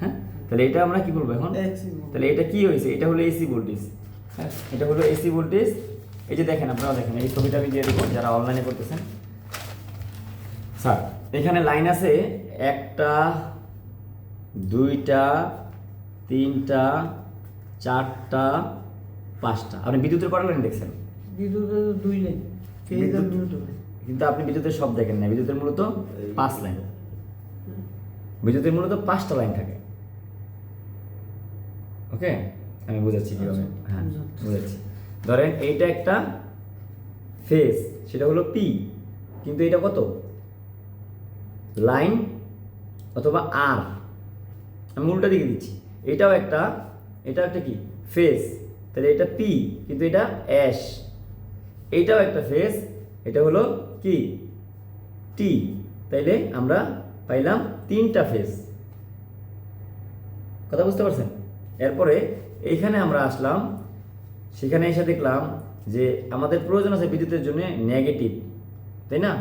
হ্যাঁ, তাহলে এটা আমরা কি বলবো এখন? তাহলে এটা কি হয়েছে? এটা হলো এসি ভোল্টেজ। হ্যাঁ, এটা হলো এসি ভোল্টেজ। এই যে দেখেন, আপনারা দেখেন, এই ছবিটা আমি দিয়ে দেবো যারা অনলাইনে করতেছেন। স্যার এখানে লাইন আছে 1টা 2টা 3টা 4টা 5টা। আপনি বিদ্যুতের কটা লাইন দেখছেন? বিদ্যুতের 2 লাইন। ফেজ আর বিদ্যুৎ, নিউট্রাল। কিন্তু আপনি বিদ্যুতের সব দেখেন না, বিদ্যুতের মূলত 5 লাইন, বিদ্যুতের মূলত 5টা লাইন থাকে। ওকে, আমি বোঝাচ্ছি কীভাবে। আচ্ছা, হ্যাঁ বুঝাচ্ছি। বোঝাচ্ছি। ধরেন এইটা একটা ফেজ, সেটা হলো পি, কিন্তু এটা কত লাইন অথবা আর, আমি উল্টা দিকে দিচ্ছি। এটা একটা কি ফেজ, তাহলে এটা পি, কিন্তু এটা অ্যাশ। এইটাও একটা ফেজ, এটা হলো কি টি, তাইলে আমরা পাইলাম 3টা ফেজ। কথা বুঝতে পারছেন? এরপরে এইখানে আমরা আসলাম, সেখানে এসে দেখলাম যে আমাদের প্রয়োজন আছে বিদ্যুতের জন্য নেগেটিভ, তাই না?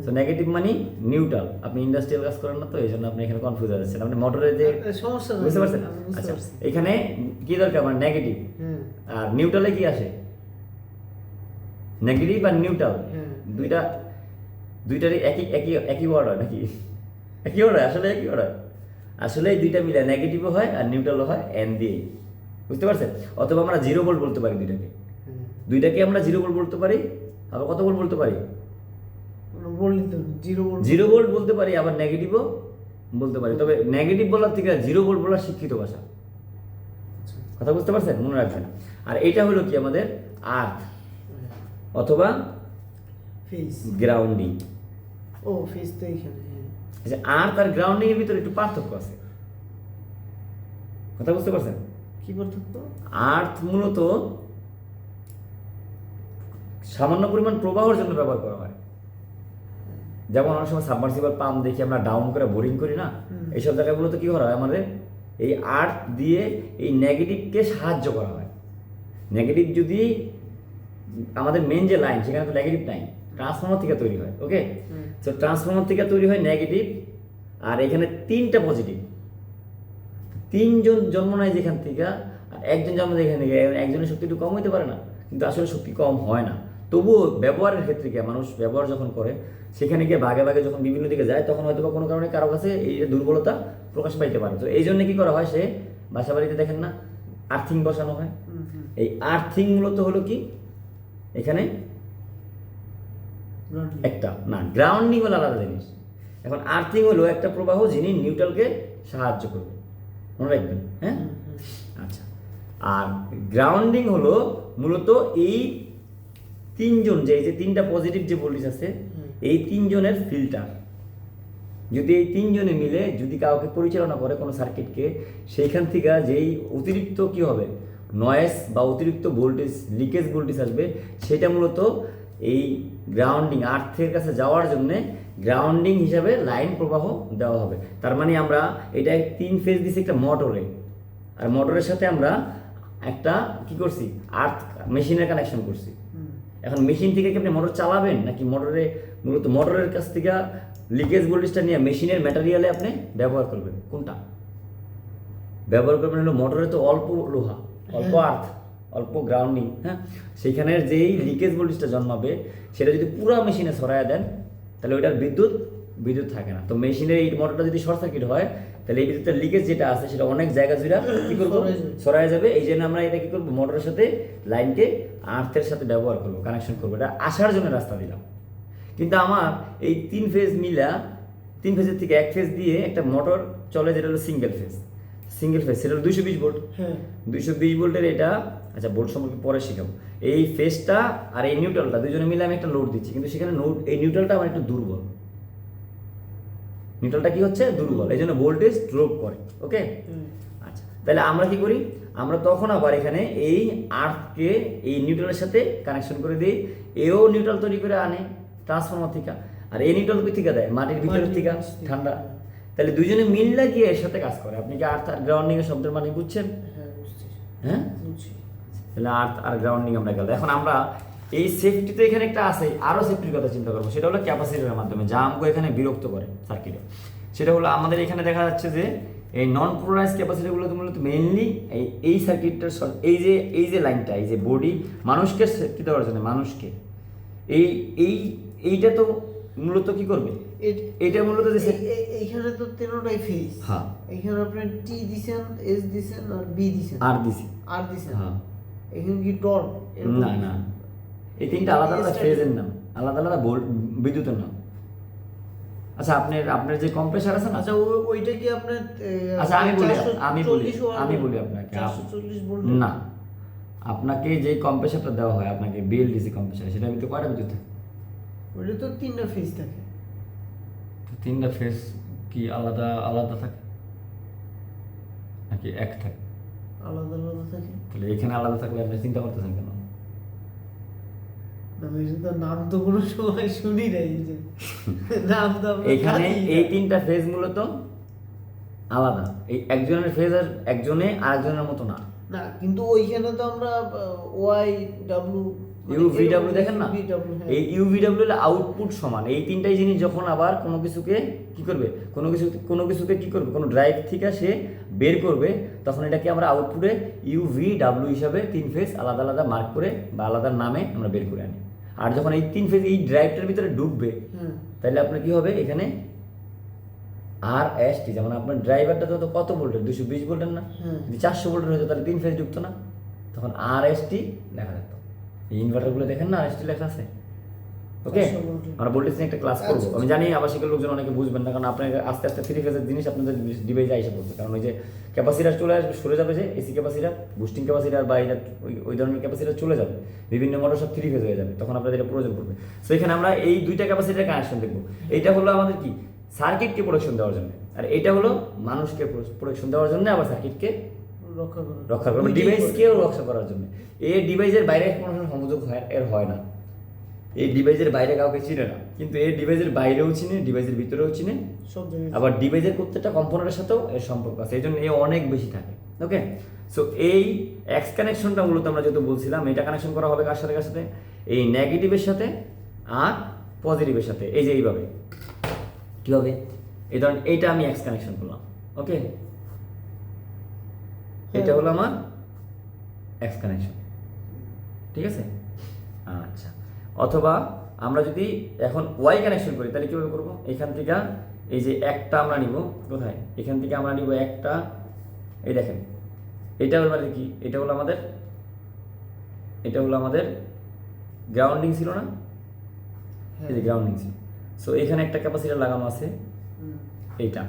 তো নেগেটিভ মানে নিউট্রাল। আপনি ইন্ডাস্ট্রিয়াল কাজ করেন না, তো এই জন্য আপনি এখানে কনফিউজ হয়ে যাচ্ছেন। আপনি মোটরের যে সমস্যা নেই, বুঝতে পারছেন? আমি বুঝতে আচ্ছা, পারছি। এখানে কি দরকার আমার নেগেটিভ, হ্যাঁ আর নিউট্রালে কি আসে নেগেটিভ আর নিউট্রাল, হ্যাঁ। দুইটারই একই একই একই ওয়ার্ড হয় নাকি? একই ওয়ার্ড হয়, আসলে একই ওয়ার্ড হয়। আসলে এই দুইটা মিলে নেগেটিভও হয় আর নিউট্রালও হয় এন দিয়ে, বুঝতে পারছেন? অথবা আমরা 0 ভোল্ট বলতে পারি দুইটাকে, হ্যাঁ। দুইটাকে আমরা 0 ভোল্ট বলতে পারি, আবার কত ভোল্ট বলতে পারি? বললি তো 0 ভোল্ট। 0 ভোল্ট বলতে পারি, আবার নেগেটিভও বলতে পারি। তবে নেগেটিভ বলার থেকে 0 ভোল্ট বলা শিক্ষিত ভাষা। কথা বুঝতে পারছেন? মনে রাখবেন। আর এইটা হলো কি আমাদের আর্থ অথবা ফেজ। গ্রাউন্ডিং। ও ফেজ তো এখানে, হ্যাঁ। আচ্ছা, আর্থ আর গ্রাউন্ডিং এর ভিতরে একটু পার্থক্য আছে। কথা বুঝতে পারছেন? কি পার্থক্য? আর্থ মূলত সামান্য পরিমাণ প্রবাহের জন্য ব্যবহার করা হয়। যেমন অনেক সময় সাবমার্সিবল পাম্প দেখি আমরা ডাউন করে বোরিং করি না, এইসব জায়গায় মূলত কি করা হয় আমাদের এই আর্থ দিয়ে এই নেগেটিভকে সাহায্য করা হয়। নেগেটিভ যদি আমাদের মেন যে লাইন, সেখানে তো নেগেটিভ নাই, ট্রান্সফর্মার থেকে তৈরি হয়। ওকে, তো ট্রান্সফর্মার থেকে তৈরি হয় নেগেটিভ, আর এখানে 3টা পজিটিভ। 3জন জন্ম নেয় যেখান থেকে, আর একজন জন্ম যেখান থেকে, একজনের শক্তি একটু কম হইতে পারে না, কিন্তু আসলে শক্তি কম হয় না। তবুও ব্যবহারের ক্ষেত্রে গিয়ে মানুষ ব্যবহার যখন করে, সেখানে গিয়ে ভাগে ভাগে যখন বিভিন্ন দিকে যায়, তখন হয়তো বা কোনো কারণে কারো কাছে এই দুর্বলতা প্রকাশ পাইতে পারে। তো এই জন্য কি করা হয়, সে বাসা বাড়িতে দেখেন না আর্থিং বসানো হয়। এই আর্থিং মূলত হলো কি এখানে একটা না, গ্রাউন্ডিং হলো আলাদা জিনিস। এখন আর্থিং হলো একটা প্রবাহ যিনি নিউট্রালকে সাহায্য করবে, মনে রাখবেন। হ্যাঁ, আচ্ছা। আর গ্রাউন্ডিং হলো মূলত এই 3জন, যে এই যে 3টা পজিটিভ যে ভোল্টেজ আছে, এই 3জনের ফিল্টার। যদি এই 3জনে মিলে যদি কাউকে পরিচালনা করে কোনো সার্কিটকে, সেইখান থেকে যেই অতিরিক্ত কি হবে নয়েজ বা অতিরিক্ত ভোল্টেজ, লিকেজ ভোল্টেজ আসবে, সেটা মূলত এই গ্রাউন্ডিং আর্থের কাছে যাওয়ার জন্যে গ্রাউন্ডিং হিসাবে লাইন প্রবাহ দেওয়া হবে। তার মানে আমরা এটা 3 ফেজ দিছি একটা মোটরে, আর মোটরের সাথে আমরা একটা কি করছি, আর্থ মেশিনের কানেকশন করছি। এখন মেশিন থেকে কি আপনি মোটর চালাবেন, নাকি মোটরে মূলত মোটরের কাছ থেকে লিকেজ ভোল্টেজটা নিয়ে মেশিনের ম্যাটেরিয়ালে আপনি ব্যবহার করবেন? কোনটা ব্যবহার করবেন? হলো মোটরে তো অল্প লোহা, অল্প আর্থ, অল্প গ্রাউন্ডিং, হ্যাঁ, সেইখানের যেই লিকেজ ভোল্টেজটা জন্মাবে, সেটা যদি পুরো মেশিনে ছড়ায় দেন, তাহলে ওইটার বিদ্যুৎ থাকে না। তো মেশিনের এই মোটরটা যদি শর্ট সার্কিট হয়, তাহলে এই বিদ্যুতের লিকেজ যেটা আছে সেটা অনেক জায়গা জুড়ে কি করবো, ছড়ায় যাবে। এই জন্য আমরা এটা কি করবো, মোটরের সাথে লাইনকে আর্থের সাথে ব্যবহার করবো, কানেকশন করবো, এটা আসার জন্য রাস্তা দিলাম। কিন্তু আমার এই 3 ফেজ মিলা, 3 ফেজের থেকে 1 ফেজ দিয়ে একটা মোটর চলে, যেটা হলো সিঙ্গেল ফেজ, সেটা হলো 220 ভোল্ট। হ্যাঁ 220 ভোল্টের এটা, আচ্ছা ভোল্ট সম্পর্কে পরে শিখাবো। এই ফেজটা আর এই নিউট্রালটা দুজনে মিলে আমি একটা লোড দিচ্ছি, কিন্তু সেখানে এই নিউট্রালটা আমার একটু দুর্বল। নিউট্রালটা কি হচ্ছে, দুর্বল, এই জন্য ভোল্টেজ ড্রপ করে। ওকে, আচ্ছা, তাহলে আমরা কি করি, আমরা তখন আবার এখানে এই আর্থকে এই নিউট্রালের সাথে কানেকশন করে দিই। এও নিউট্রাল তৈরি করে আনে ট্রান্সফর্মার থেকে, আর এই নিউট্রাল থেকে দেয় মাটির ভিতর থেকে ঠান্ডা। তাহলে দুজনে মিললে গিয়ে এর সাথে কাজ করে। আপনি কি আর্থ আর গ্রাউন্ডিং এর শব্দের মানে বুঝছেন? হ্যাঁ, তাহলে আর্থ আর গ্রাউন্ডিং আমরা গেল। এখন আমরা এই সেফটি তো এখানে একটা আছে, আরও সেফটির কথা চিন্তা করবো, সেটা হলো ক্যাপাসিটরের মাধ্যমে, যা আমাকে এখানে বিরক্ত করে সার্কিটে। সেটা হলো আমাদের এখানে দেখা যাচ্ছে যে এই নন পোলারাইজ ক্যাপাসিটরগুলো তো মূলত মেইনলি এই সার্কিটটার, এই যে লাইনটা, এই যে বডি, মানুষকে সেফটি দেওয়ার জন্য, মানুষকে এইটা তো মূলত কি করবে, এটা মূলত যে এইখানে তো 3টাই ফেজ। হ্যাঁ, এখানে আপনি টি দিছেন, এস দিছেন, আর বি দিছেন, আর দিছি, আর দিছেন। হ্যাঁ, এখানে কি টর্ক? না না, এই 3টা আলাদা আলাদা ফেজের নাম। আলাদা আলাদা ভোল্ট, বিদ্যুতের না। আচ্ছা আপনার যে কম্প্রেসার আছে না, আচ্ছা ওইটা কি আপনার আচ্ছা আমি বলি আপনাকে 440 ভোল্ট না, আপনাকে যে কম্প্রেসারটা দেওয়া হয় আপনাকে বিএলডিসি কম্প্রেসার, সেটার ভিতরে কয়টা বিদ্যুৎ থাকে? ওইটা তো 3টা ফেজ থাকে। তো 3টা ফেজ কি আলাদা আলাদা থাকে নাকি এক থাকে? আলাদা আলাদা থাকে। তাহলে এখানে আলাদা থাকলে আপনি চিন্তা করতেছেন কেন? না আমি তো নাম তো কোনো সময় শুনি নাই যে নাম তো আমরা এখানে জানি না। এই 3টা ফেজ মূলত আলাদা, এই একজনের ফেজ আর একজনে আরেকজনের মতো না। না কিন্তু ওইখানে তো আমরা ওয়াই ডাব্লিউ ইউভিডব্লিউ দেখেন না, হ্যাঁ। এই ইউভিডব্লিউ এর আউটপুট সমান। এই 3টাই জিনিস যখন আবার কোনো কিছুকে কি করবে, কোনো কিছুকে কি করবে, কোনো ড্রাইভ থেকে সে বের করবে, তখন এটাকে আমরা আউটপুটে ইউভিডব্লিউ হিসাবে 3 ফেজ আলাদা আলাদা মার্ক করে বা আলাদা নামে আমরা বের করে আনি। আর যখন এই 3 ফেজ এই ড্রাইভটার ভিতরে ঢুকবে, হ্যাঁ। তাহলে আপনার কি হবে, এখানে আর এস টি, যেমন আপনার ড্রাইভারটা তো কত ভোল্টের, 220 ভোল্টের না, হ্যাঁ। যদি 400 ভোল্টের হতো তাহলে 3 ফেজ ঢুকতো না, তখন আর এস টি লেখা যেত। এই ইনভার্টারগুলো দেখেন না, আর এস টি লেখা আছে। ওকে, 400 ভোল্টের। আমরা ভোল্টেজ নিয়ে একটা ক্লাস করবো। আমি জানি আবাসিকের লোকজন অনেকে বুঝবেন না, কারণ আপনাকে আস্তে আস্তে 3 ফেজের জিনিস আপনাদের ডিভাইসে এসে পড়বে। কারণ ওই যে ক্যাপাসিটার চলে আসবে, সরে যাবে, যে এসি ক্যাপাসিটার, বুস্টিং ক্যাপাসিটার বা ওই ধরনের ক্যাপাসিটার চলে যাবে, বিভিন্ন মোটর সব 3 ফেজ হয়ে যাবে, তখন আপনাদের এটা প্রয়োজন পড়বে। সো এখানে আমরা এই 2টা ক্যাপাসিটার কানেকশন দেখবো। এইটা হলো আমাদের কি, সার্কিটকে প্রোটেকশন দেওয়ার জন্য, আর এটা হলো মানুষকে প্রোটেকশন দেওয়ার জন্য, আবার সার্কিটকে রক্ষা করবে, ডিভাইসকেও রক্ষা করার জন্য। এই ডিভাইসের বাইরে কোনো সংযোগ হয় না, এই ডিভাইসের বাইরে কাউকে চিনে না, কিন্তু এই ডিভাইসের বাইরেও চিনে, ডিভাইসের ভিতরেও চিনে, সব জায়গায়। আবার ডিভাইসের প্রত্যেকটা কম্পোনেন্টের সাথেও এর সম্পর্ক আছে, এই জন্য এ অনেক বেশি থাকে। ওকে, সো এই এক্স কানেকশনটা মূলত আমরা যেহেতু বলছিলাম, এটা কানেকশন করা হবে কার সাথে, কার সাথে, এই নেগেটিভের সাথে আর পজিটিভের সাথে। এই যে এইভাবে কীভাবে, এই ধরেন এইটা আমি এক্স কানেকশন করলাম। ওকে, এটা হলো আমার এক্স কানেকশন, ঠিক আছে। আচ্ছা, অথবা আমরা যদি এখন ওয়াই কানেকশন করি, তাহলে কীভাবে করবো, এখান থেকে এই যে একটা আমরা নিব, কোথায়, এখান থেকে আমরা নিব একটা, এই দেখেন এটা হলো আমাদের কি, এটা হলো আমাদের গ্রাউন্ডিং ছিল না, এই যে গ্রাউন্ডিং ছিল। সো এখানে একটা ক্যাপাসিটার লাগানো আছে, এইটা,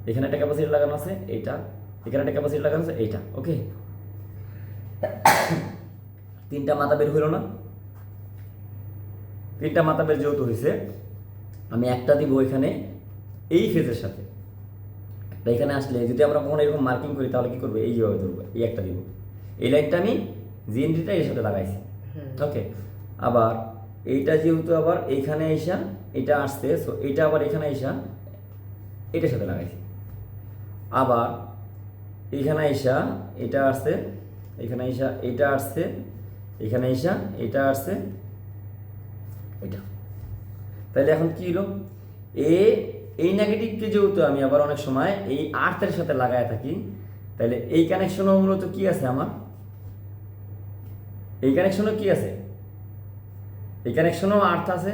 এখানে একটা ক্যাপাসিটার লাগানো আছে, এইটা, এখানে একটা ক্যাপাসিটার লাগানো আছে, এইটা। ওকে, 3টা মাথা বের হইল না, 3টা মাথা বের যেহেতু হয়েছে, আমি একটা দিব এখানে এই ফেজের সাথে, একটা এখানে আসলে যদি আমরা কখনো এরকম মার্কিং করি, তাহলে কি করবে, এই যেভাবে ধরবো, এই একটা দিব, এই লাইনটা আমি জিএনডিটা এর সাথে লাগাইছি। ওকে, আবার এইটা যেহেতু আবার এইখানে আইসা এটা আসছে, সো এইটা আবার এখানে আইসা এটার সাথে লাগাইছি, আবার এইখানে আইসা এটা আসছে, এখানে আইসা এটা আসছে, এখানে আইসা এটা আসছে, এটা। তাহলে এখন কি হলো, এই নেগেটিভকে যেহেতু আমি আবার অনেক সময় এই আর্থের সাথে লাগায় থাকি, তাহলে এই কানেকশনও মূলত কি আছে আমার, এই কানেকশনও কি আছে, এই কানেকশনও আর্থ আছে,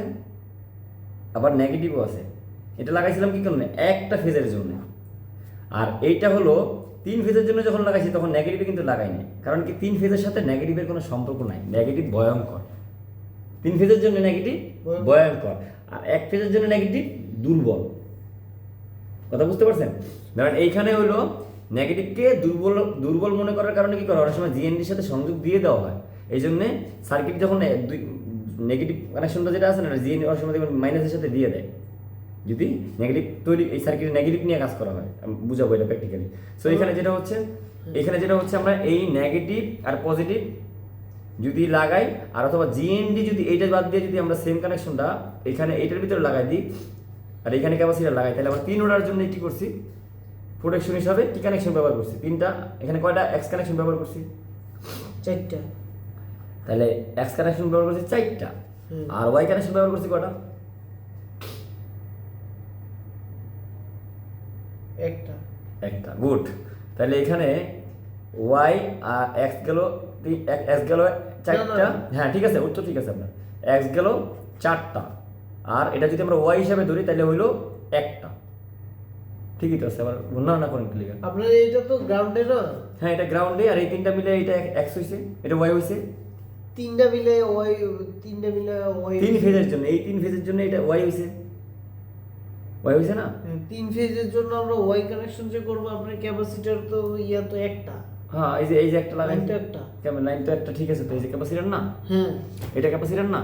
আবার নেগেটিভও আছে। এটা লাগাইছিলাম কি কারণে, একটা ফেজের জন্য। আর এইটা হলো 3 ফেজের জন্য যখন লাগাইছি, তখন নেগেটিভে কিন্তু লাগাইনি, কারণ কি 3 ফেজের সাথে নেগেটিভের কোনো সম্পর্ক নাই, নেগেটিভ ভয়ঙ্কর। 3 ফেজের জন্য নেগেটিভ ভয়ঙ্কর, আর 1 ফেজের জন্য নেগেটিভ দুর্বল। কথা বুঝতে পারছেন? কারণ এইখানে হলো নেগেটিভকে দুর্বল মনে করার কারণে কি করে, অনেক সময় জিএনডির সাথে সংযোগ দিয়ে দেওয়া হয়। এই জন্যে সার্কিট যখন নেগেটিভ কানেকশনটা যেটা আছে না, জিএনডি অনেক সময় মাইনাসের সাথে দিয়ে দেয়, যদি নেগেটিভ তৈরি, এই সার্কিটে নেগেটিভ নিয়ে কাজ করা হয়, আমি বুঝাবো এটা প্র্যাকটিক্যালি। সো এখানে যেটা হচ্ছে আমরা এই নেগেটিভ আর পজিটিভ যদি লাগাই, আর অথবা জিএনডি যদি এইটা বাদ দিয়ে যদি আমরা সেম কানেকশনটা এখানে এইটার ভিতরে লাগাই দিই, আর এখানে ক্যাপাসিটার লাগাই, তাহলে আমরা 3 ওয়াটের জন্য কি করছি, প্রোটেকশন হিসাবে কি কানেকশন ব্যবহার করছি, 3টা। এখানে কয়টা এক্স কানেকশন ব্যবহার করছি, 4টা। তাহলে এক্স কানেকশন ব্যবহার করছি 4টা, আর ওয়াই কানেকশন ব্যবহার করছি কয়টা, একটা। গুড, তাহলে এখানে ওয়াই আর এক্স গেল, এক্স গেল 4টা, হ্যাঁ ঠিক আছে, উত্তর ঠিক আছে আপনার, এক্স গেল 4টা, আর এটা যদি আমরা ওয়াই হিসাবে ধরি তাহলে হইলো একটা। ঠিকই তো আছে, আবার না করেন ক্লিয়ার। আপনার এটা তো গ্রাউন্ডে না? হ্যাঁ, এটা গ্রাউন্ডে, আর এই 3টা মিলে এটা এক্স হইছে, এটা ওয়াই হইছে, তিনটা মিলে ওয়াই, তিনটা মিলে ওয়াই, তিন ফেজের জন্য, এই তিন ফেজের জন্য এটা ওয়াই হয়েছে, ওয়াই হয়েছে না? তিন ফেজের জন্য আমরা ওয়াই কানেকশন যে করবো, আপনার ক্যাপাসিটর তো ইয়া তো একটা, হ্যাঁ এই যে একটা লাগাই, লাইনটা একটা, কেমন লাইন তো একটা, ঠিক আছে, তো এই যে ক্যাপাসিটর না, হ্যাঁ এটা ক্যাপাসিটর না,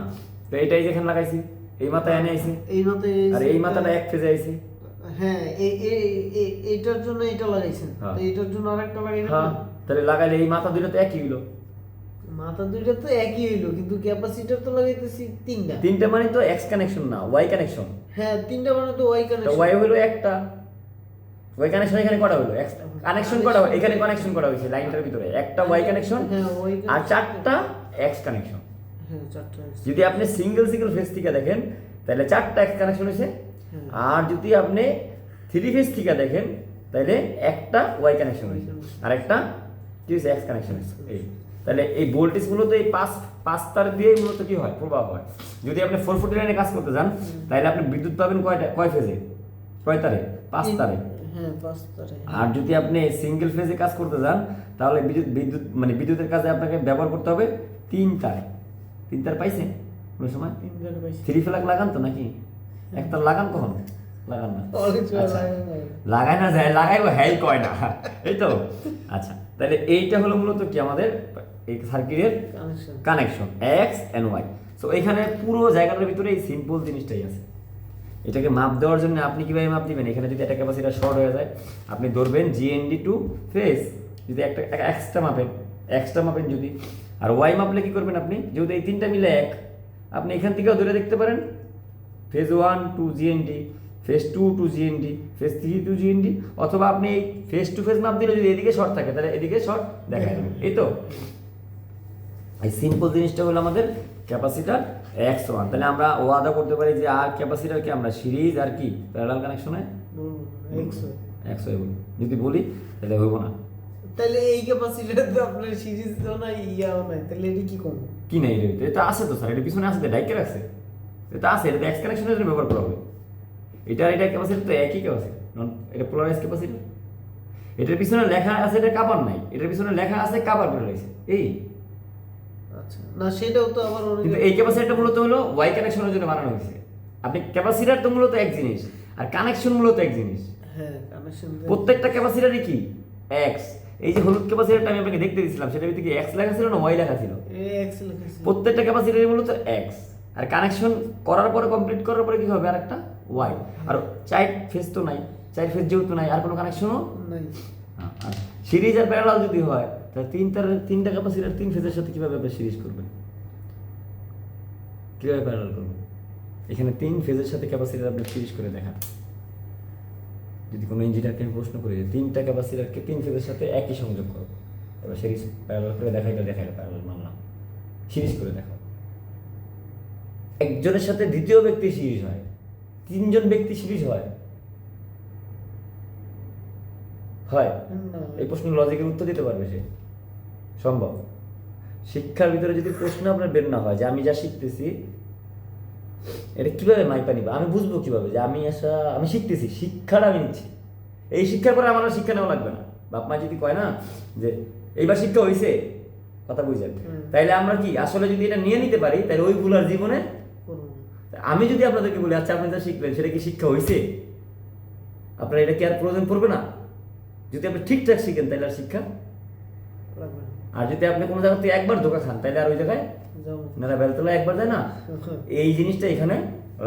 তো এইটাই যেখানে লাগাইছি এই মাথায় এনে আইছি, এই মতে আর এই মাথাটা এক ফেজে আইছি। হ্যাঁ এইটার জন্য এটা লাগাইছেন, হ্যাঁ। তো এইটার জন্য আরেকটা লাগাইবেন হ্যাঁ, না? তাহলে লাগাইলে এই মাথা দুটো তো একই হইলো। মাথা দুইটা তো একই হইলো, কিন্তু ক্যাপাসিটর তো লাগাইতেছি তিনটা। তিনটা মানে তো এক্স কানেকশন না, ওয়াই কানেকশন। হ্যাঁ তিনটা মানে তো ওয়াই তো কানেকশন। ওয়াই হলো একটা, ওয়াই কানেকশন এখানে কটা হলো, এক্স কানেকশন কটা হলো, এখানে কানেকশন করা হয়েছে লাইনটার ভিতরে একটা ওয়াই কানেকশন, হ্যাঁ ওয়াই আর চারটা এক্স কানেকশন। হ্যাঁ চারটা আছে। যদি আপনি সিঙ্গেল ফেজ থেকে দেখেন তাহলে চারটা এক্স কানেকশন হয়েছে, হ্যাঁ। আর যদি আপনি থ্রি ফেজ থেকে দেখেন তাহলে একটা ওয়াই কানেকশন হয়েছে, আর একটা কি হয়েছে, এক্স কানেকশন হয়েছে। এই তাহলে এই ভোল্টেজ মূলত এই পাঁচ তার দিয়ে মূলত কি হয়, প্রবাহ হয়। যদি আপনি 440 লাইনে কাজ করতে যান তাহলে আপনি বিদ্যুৎ পাবেন কয় ফেজে, কয় তারে, 5 তারে। হ্যাঁ 5 তারে। আর যদি আপনি সিঙ্গেল ফেজে কাজ করতে যান তাহলে বিদ্যুতের কাজে আপনাকে ব্যবহার করতে হবে 3 তার। 3 তার পাইছেন কোনো সময়? 3 তারে পাইছি। 3 ফ্ল্যাগ লাগান তো নাকি? এক তার লাগান কখন? লাগান না। অনেক সময় আচ্ছা। লাগে না। লাগায় না যায়, লাগাইবো হ্যাই কয় না, এই তো। আচ্ছা, তাহলে এইটা হলো মূলত কি আমাদের এই সার্কিটের connection. Connection X and Y. So এখানে পুরো জায়গাটার ভিতরে এই সিম্পল জিনিসটাই আছে। এটাকে মাপ দেওয়ার জন্য আপনি কিভাবে মাপ দিবেন, এখানে যদি একটা ক্যাপাসিটার শর্ট হয়ে যায় আপনি ধরবেন জিএনডি টু ফেজ, যদি একটা এক্সট্রা মাপেন যদি, আর ওয়াই মাপলে কি করবেন আপনি, যেহেতু এই তিনটা মিলে এক, আপনি এখান থেকেও ধরে দেখতে পারেন phase 1 to GND, phase 2 to GND, phase 3 to GND, অথবা আপনি এই ফেজ টু ফেজ মাপ দিলে যদি এদিকে শর্ট থাকে তাহলে এদিকে শর্ট দেখা যাবে, এই তো। এই সিম্পল জিনিসটা হলো আমাদের ক্যাপাসিটার X1। তাহলে আমরা ওয়াদা করতে পারি যে আর ক্যাপাসিটারকে আমরা সিরিজ আর কি প্যারালাল কানেকশনে X1 বলি, যদি বলি তাহলে হইব না। তাহলে এই ক্যাপাসিটর তো আপনার সিরিজ তো না, ইয়াও নাই, তাহলে এটা কি করব? কি নাই রে, এটা আছে তো স্যার, এটা পিছনে আছে, ডাইকে রাখছে, এটা আছে, এটা এক্স কানেকশনের জন্য ব্যবহার করা হবে। এটা ক্যাপাসিটার তো একই ক্যাপাসিটার, এটা পোলারাইজ ক্যাপাসিটার। এটার পিছনে লেখা আছে এটা কাভার নাই, এটার পিছনে লেখা আছে কাভার করে রয়েছে, এই। আচ্ছা, না সেটাও তো আবার অনেক, কিন্তু এই ক্যাপাসিটারটা মূলত হলো ওয়াই কানেকশনের জন্য বানানো হয়েছে। আপনি ক্যাপাসিটার তো মূলত এক জিনিস, আর কানেকশন মূলত এক জিনিস। হ্যাঁ কানেকশন প্রত্যেকটা ক্যাপাসিটারই কি এক্স। এই যে হলুদ ক্যাপাসিটারটা আমি আপনাকে দেখতে দিয়েছিলাম, সেটার ভিতরে কি এক্স লেখা ছিল না ওয়াই লেখা ছিল? এক্স লিখেছে। প্রত্যেকটা ক্যাপাসিটারই মূলত এক্স, আর কানেকশন করার পরে কমপ্লিট করার পরে কি হবে, আর একটা ওয়াই। আর চার ফেজ তো নাই, চার ফেজ যেহেতু নাই আর কোনো কানেকশনও নাই। আর সিরিজ আর প্যারালাল যদি হয় তাহলে তিনটা ক্যাপাসিটার 3 ফেজের সাথে কিভাবে আপনি সিরিজ করবেন, কিভাবে প্যারালাল করবেন? এখানে 3 ফেজের সাথে ক্যাপাসিটার আপনি সিরিজ করে দেখান। যদি কোনো ইঞ্জিনিয়ারকে আমি প্রশ্ন করি যে 3টা ক্যাপাসিটারকে 3 ফেজের সাথে একই সংযোগ করো, এবার সিরিজ প্যারালাল করে দেখাইলে প্যারালাল মানলাম, সিরিজ করে দেখাও। একজনের সাথে দ্বিতীয় ব্যক্তি সিরিজ হয়, 3জন ব্যক্তি সিরিজ হয়? না। এই প্রশ্নের লজিকের উত্তর দিতে পারবে সে? সম্ভব? শিক্ষার ভিতরে যদি প্রশ্ন আপনার বের না হয় যে আমি যা শিখতেছি এটা কিভাবে মাইপা নিবা, আমি বুঝবো কিভাবে যে আমি শিখতেছি, শিক্ষাটা আমি নিচ্ছি, এই শিক্ষার পরে আমার আর শিক্ষা নেওয়া লাগবে না। বাপ মা যদি কয় না যে এইবার শিক্ষা হয়েছে, কথা বুঝেন, তাইলে আমরা কি আসলে যদি এটা নিয়ে নিতে পারি তাহলে ওই ভুল আর জীবনে করব না। আমি যদি আপনাদেরকে বলি আচ্ছা আপনি যা শিখলেন সেটা কি শিক্ষা হয়েছে, আপনার এটা কি আর প্রয়োজন পড়বে না? যদি আপনি ঠিকঠাক শিখেন তাহলে আর শিক্ষা, লাগবে না। আর যদি আপনি কোনো জায়গাতে একবার ধোকা খান তাহলে আর ওই জায়গায় যাবো। না, বেলতলা একবার যায় না, এই জিনিসটা এখানে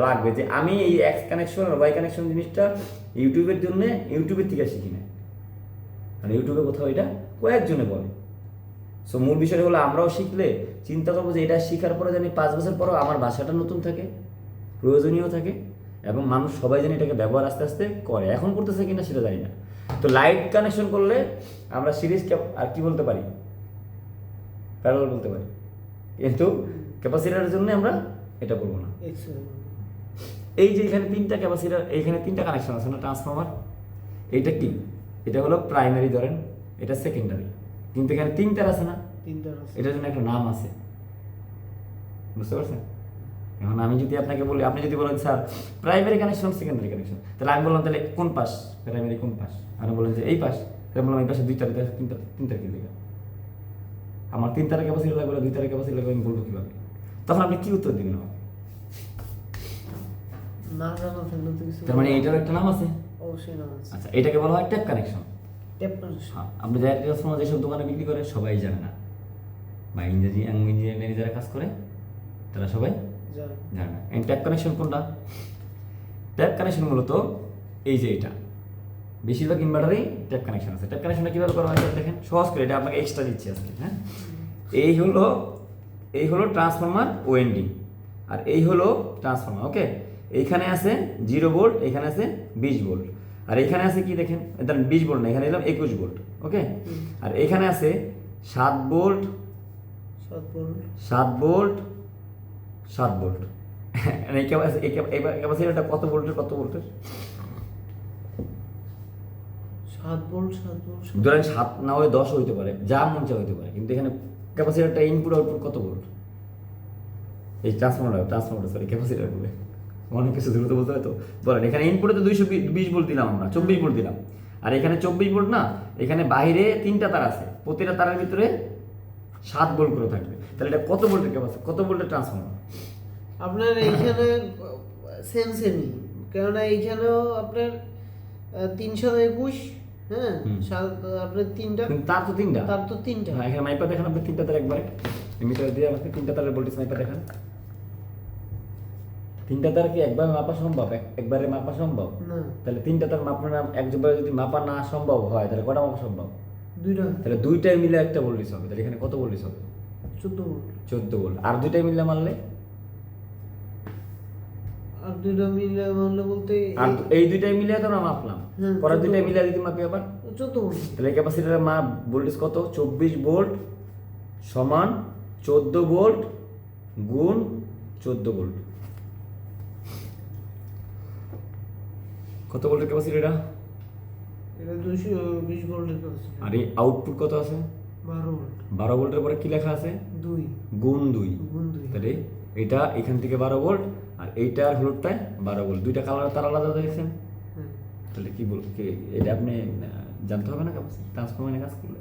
লাগবে যে আমি এই এক্স কানেকশন আর ওয়াই কানেকশন জিনিসটা ইউটিউবের জন্য ইউটিউবের থেকে শিখি না, মানে ইউটিউবে কোথাও এটা কয়েকজনে বলে। সো মূল বিষয় হলো আমরাও শিখলে চিন্তা করবো যে এটা শেখার পরে জানি 5 বছর পরও আমার ভাষাটা নতুন থাকে, প্রয়োজনীয় থাকে, এবং মানুষ সবাই জানি এটাকে ব্যবহার আস্তে আস্তে করে। এখন করতেছে কিনা সেটা জানি না। তো লাইট কানেকশন করলে আমরা সিরিজ আর কি বলতে পারি, প্যারালাল বলতে পারি, কিন্তু ক্যাপাসিটারের জন্য আমরা এটা বলবো না। এই যে এখানে 3টা ক্যাপাসিটার, এইখানে 3টা কানেকশন আছে না ট্রান্সফরমার, এইটা কি, এটা হলো প্রাইমারি ধরেন, এটা সেকেন্ডারি, কিন্তু এখানে 3টার আছে না, এটার জন্য একটা নাম আছে, বুঝতে পারছেন? এখন আমি যদি আপনাকে বলি, আপনি যদি বলেন sir primary connection secondary connection, তাহলে আমি বললাম তাহলে কোন পাশ প্রাইমারি, কোন পাশ? আপনি বলেন যে এই পাশ, তাহলে বললাম এই পাশে 2টা 3টা কি দিকে, আমার 3 তারের ক্যাপাসিটি লাগবে না 2 তারের ক্যাপাসিটি লাগবে, আমি বলবো কিভাবে? তখন আপনি কি উত্তর দিবেন আমাকে? না জানা থাকলে তো কিছু তার মানে এটার একটা নাম আছে। অবশ্যই নাম আছে। আচ্ছা, এটাকে বলা হয় ট্যাপ কানেকশন। Tap connection. হ্যাঁ, আপনি যারা ট্রান্সফর্মার যেসব দোকানে বিক্রি করে সবাই জানে না, বা ইঞ্জিনিয়ারিং যারা কাজ করে তারা সবাই জানি। জানে না। ট্যাপ কানেকশন কোনটা? ট্যাপ কানেকশন মূলত এই যে এটা, বেশিরভাগ ইনভার্টারেই ট্যাপ কানেকশন আছে। ট্যাপ কানেকশনটা কীভাবে করা হয় দেখেন, সহজ করে, এটা আপনাকে এক্সট্রা দিচ্ছি আজকে। হ্যাঁ, এই হলো ট্রান্সফর্মার ওয়েন্ডিং, আর এই হলো ট্রান্সফর্মার। ওকে, এইখানে আছে 0 ভোল্ট, এখানে আছে 20 ভোল্ট, আর এখানে আছে কি দেখেন, এটা 20 ভোল্ট না, এখানে এলাম 21 ভোল্ট। ওকে, আর এখানে আছে 7 ভোল্ট 7 ভোল্ট 7 ভোল্ট। এই ক্যাপাসিটারটা কত ভোল্টের 7 ভোল্ট। ধরেন 7 না হয়ে 10 হইতে পারে, যা মন চায় হইতে পারে, কিন্তু এখানে ক্যাপাসিটারটা ইনপুট আউটপুট কত ভোল্ট? এই ট্রান্সফর্মার সরি ক্যাপাসিটার বলে অনেক কিছু দ্রুত বলতে হয় তো। বলেন, এখানে ইনপুটে তো 220 ভোল্ট দিলাম আমরা, 24 ভোল্ট দিলাম, আর এখানে 24 ভোল্ট না, এখানে বাইরে 3টা তার আছে, প্রতিটা তারের ভিতরে 7 ভোল্ট করে থাকবে। তাহলে এটা কত ভোল্টের ক্যাপাসিটি, কত ভোল্টের ট্রান্সফর্মার? আপনার এইখানে সেমই, কেননা এইখানেও আপনার 321, হ্যাঁ, আপনার 3টা, কিন্তু তার তো 3টা। হ্যাঁ, এখানে মাইপা দেখান আপনি 3টা তার একবারে, মিটার দিয়ে আমাকে 3টা তারের ভোল্টেজ মাইপা দেখান। 3টা তার কি একবারে মাপা সম্ভব? একবারে মাপা সম্ভব না। তাহলে 3টা তার মাপা একবারে যদি মাপা না সম্ভব হয় তাহলে কটা মাপা সম্ভব? 2টা। তাহলে 2টাই মিলে একটা ভোল্টেজ হবে। তাহলে এখানে কত ভোল্টেজ হবে? 14 ভোল্ট। 14 ভোল্ট। আর 2টাই মিলে মারলে? আর 2টা মিলে মানলে বলতে আর এই 2টাই মিলে তো না মাপলাম, পরে 2টাই মিলে যদি মাপি আবার 14 ভোল্ট। তাহলে ক্যাপাসিটরের মাপ ভোল্টেজ কত? 24 ভোল্ট সমান 14 ভোল্ট গুণ 14 ভোল্ট। কত ভোল্টের ক্যাপাসিটি এটা? এটা 220 ভোল্টের ক্যাপাসিটি। আর এই আউটপুট কত আছে? 12 ভোল্ট। 12 ভোল্টের পরে কি লেখা আছে? 2 গুণ 2। গুণ 2। তাহলে এটা এখান থেকে 12 ভোল্ট, আর এইটার হলুদটায় 12 ভোল্ট, 2টা কালার তার আলাদা দেখছেন। হ্যাঁ। তাহলে কি এটা আপনি জানতে হবে না ক্যাপাসিটি ট্রান্সফরমারে কাজ করলে,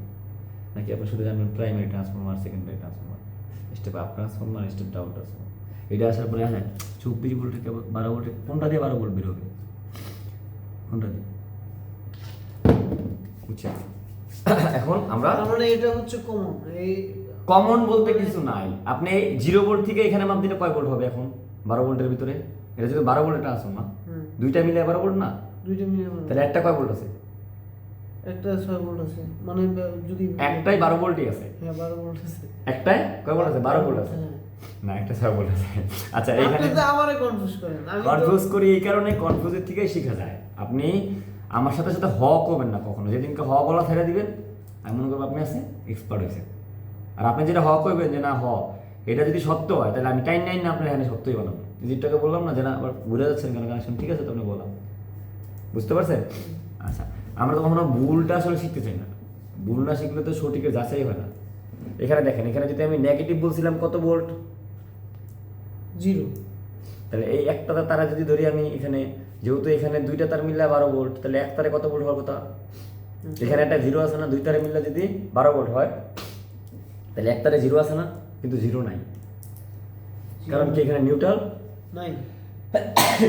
নাকি আপনি শুধু জানবেন primary transformer, secondary transformer, step up transformer, step down transformer. এটা আসার পরে হ্যাঁ 24 ভোল্টের 12 ভোল্টের কোনটা দিয়ে 12 ভোল্ট বের হবে? কোনটা দিয়ে? বুঝছেন? এখন আমরা মানে এটা হচ্ছে কমন। এই কমন বলতে কিছু নাই। আপনি 0 ভোল্ট থেকে এখানে মাপ দিলে কয় ভোল্ট হবে এখন 12 ভোল্টের ভিতরে? এটা যদি 12 ভোল্টের ট্রান্সফরমার, 2টা মিলে 12 ভোল্ট না? 2টা মিলে তাহলে একটা কয় ভোল্ট আছে? একটা 6 ভোল্ট আছে, মানে যদি একটাই 12 ভোল্টই আছে। হ্যাঁ 12 ভোল্ট আছে। একটাই কয় ভোল্ট আছে? 12 ভোল্ট আছে হ্যাঁ। না, একটা 6 ভোল্ট আছে। আচ্ছা, এইখানে আপনি তো আমারে কনফিউজ করেন। আমি তো কনফিউজ করি এই কারণে, কনফিউজের থেকেই শেখা যায়। আপনি আমার সাথে সাথে হ করবেন না কখনো। যেদিনকে হ বলা ছেড়ে দিবেন আমি মনে করবো আপনি আছে এক্সপার্ট হয়েছেন। আর আপনি যেটা হ করবেন যে না হ এটা যদি সত্য হয় তাহলে আমি টাইম না আপনার এখানে সত্যই বানাবো। যেটাকে বললাম না যে না আবার ঘুরে যাচ্ছেন কেন, কানেকশন ঠিক আছে তো আপনি বললাম, বুঝতে পারছেন? আচ্ছা, আমরা তো কখনো ভুলটা আসলে শিখতে চাই না। ভুল না শিখলে তো সঠিকের যাচাই হয় না। এখানে দেখেন, এখানে যদি আমি নেগেটিভ বলছিলাম কত ভোল্ট? 0। তাহলে এই একটা তারা যদি ধরি আমি এখানে, যেহেতু এখানে 2টা তার মিললে 12 ভোল্ট, তাহলে এক তারে কত ভোল্ট হওয়ার কথা? এখানে একটা 0 আছে না, 2 তারে মিললে যদি 12 ভোল্ট হয় তাহলে এক তারে 0 আছে না, কিন্তু 0 নাই। কারণ কি এখানে নিউট্রাল নাই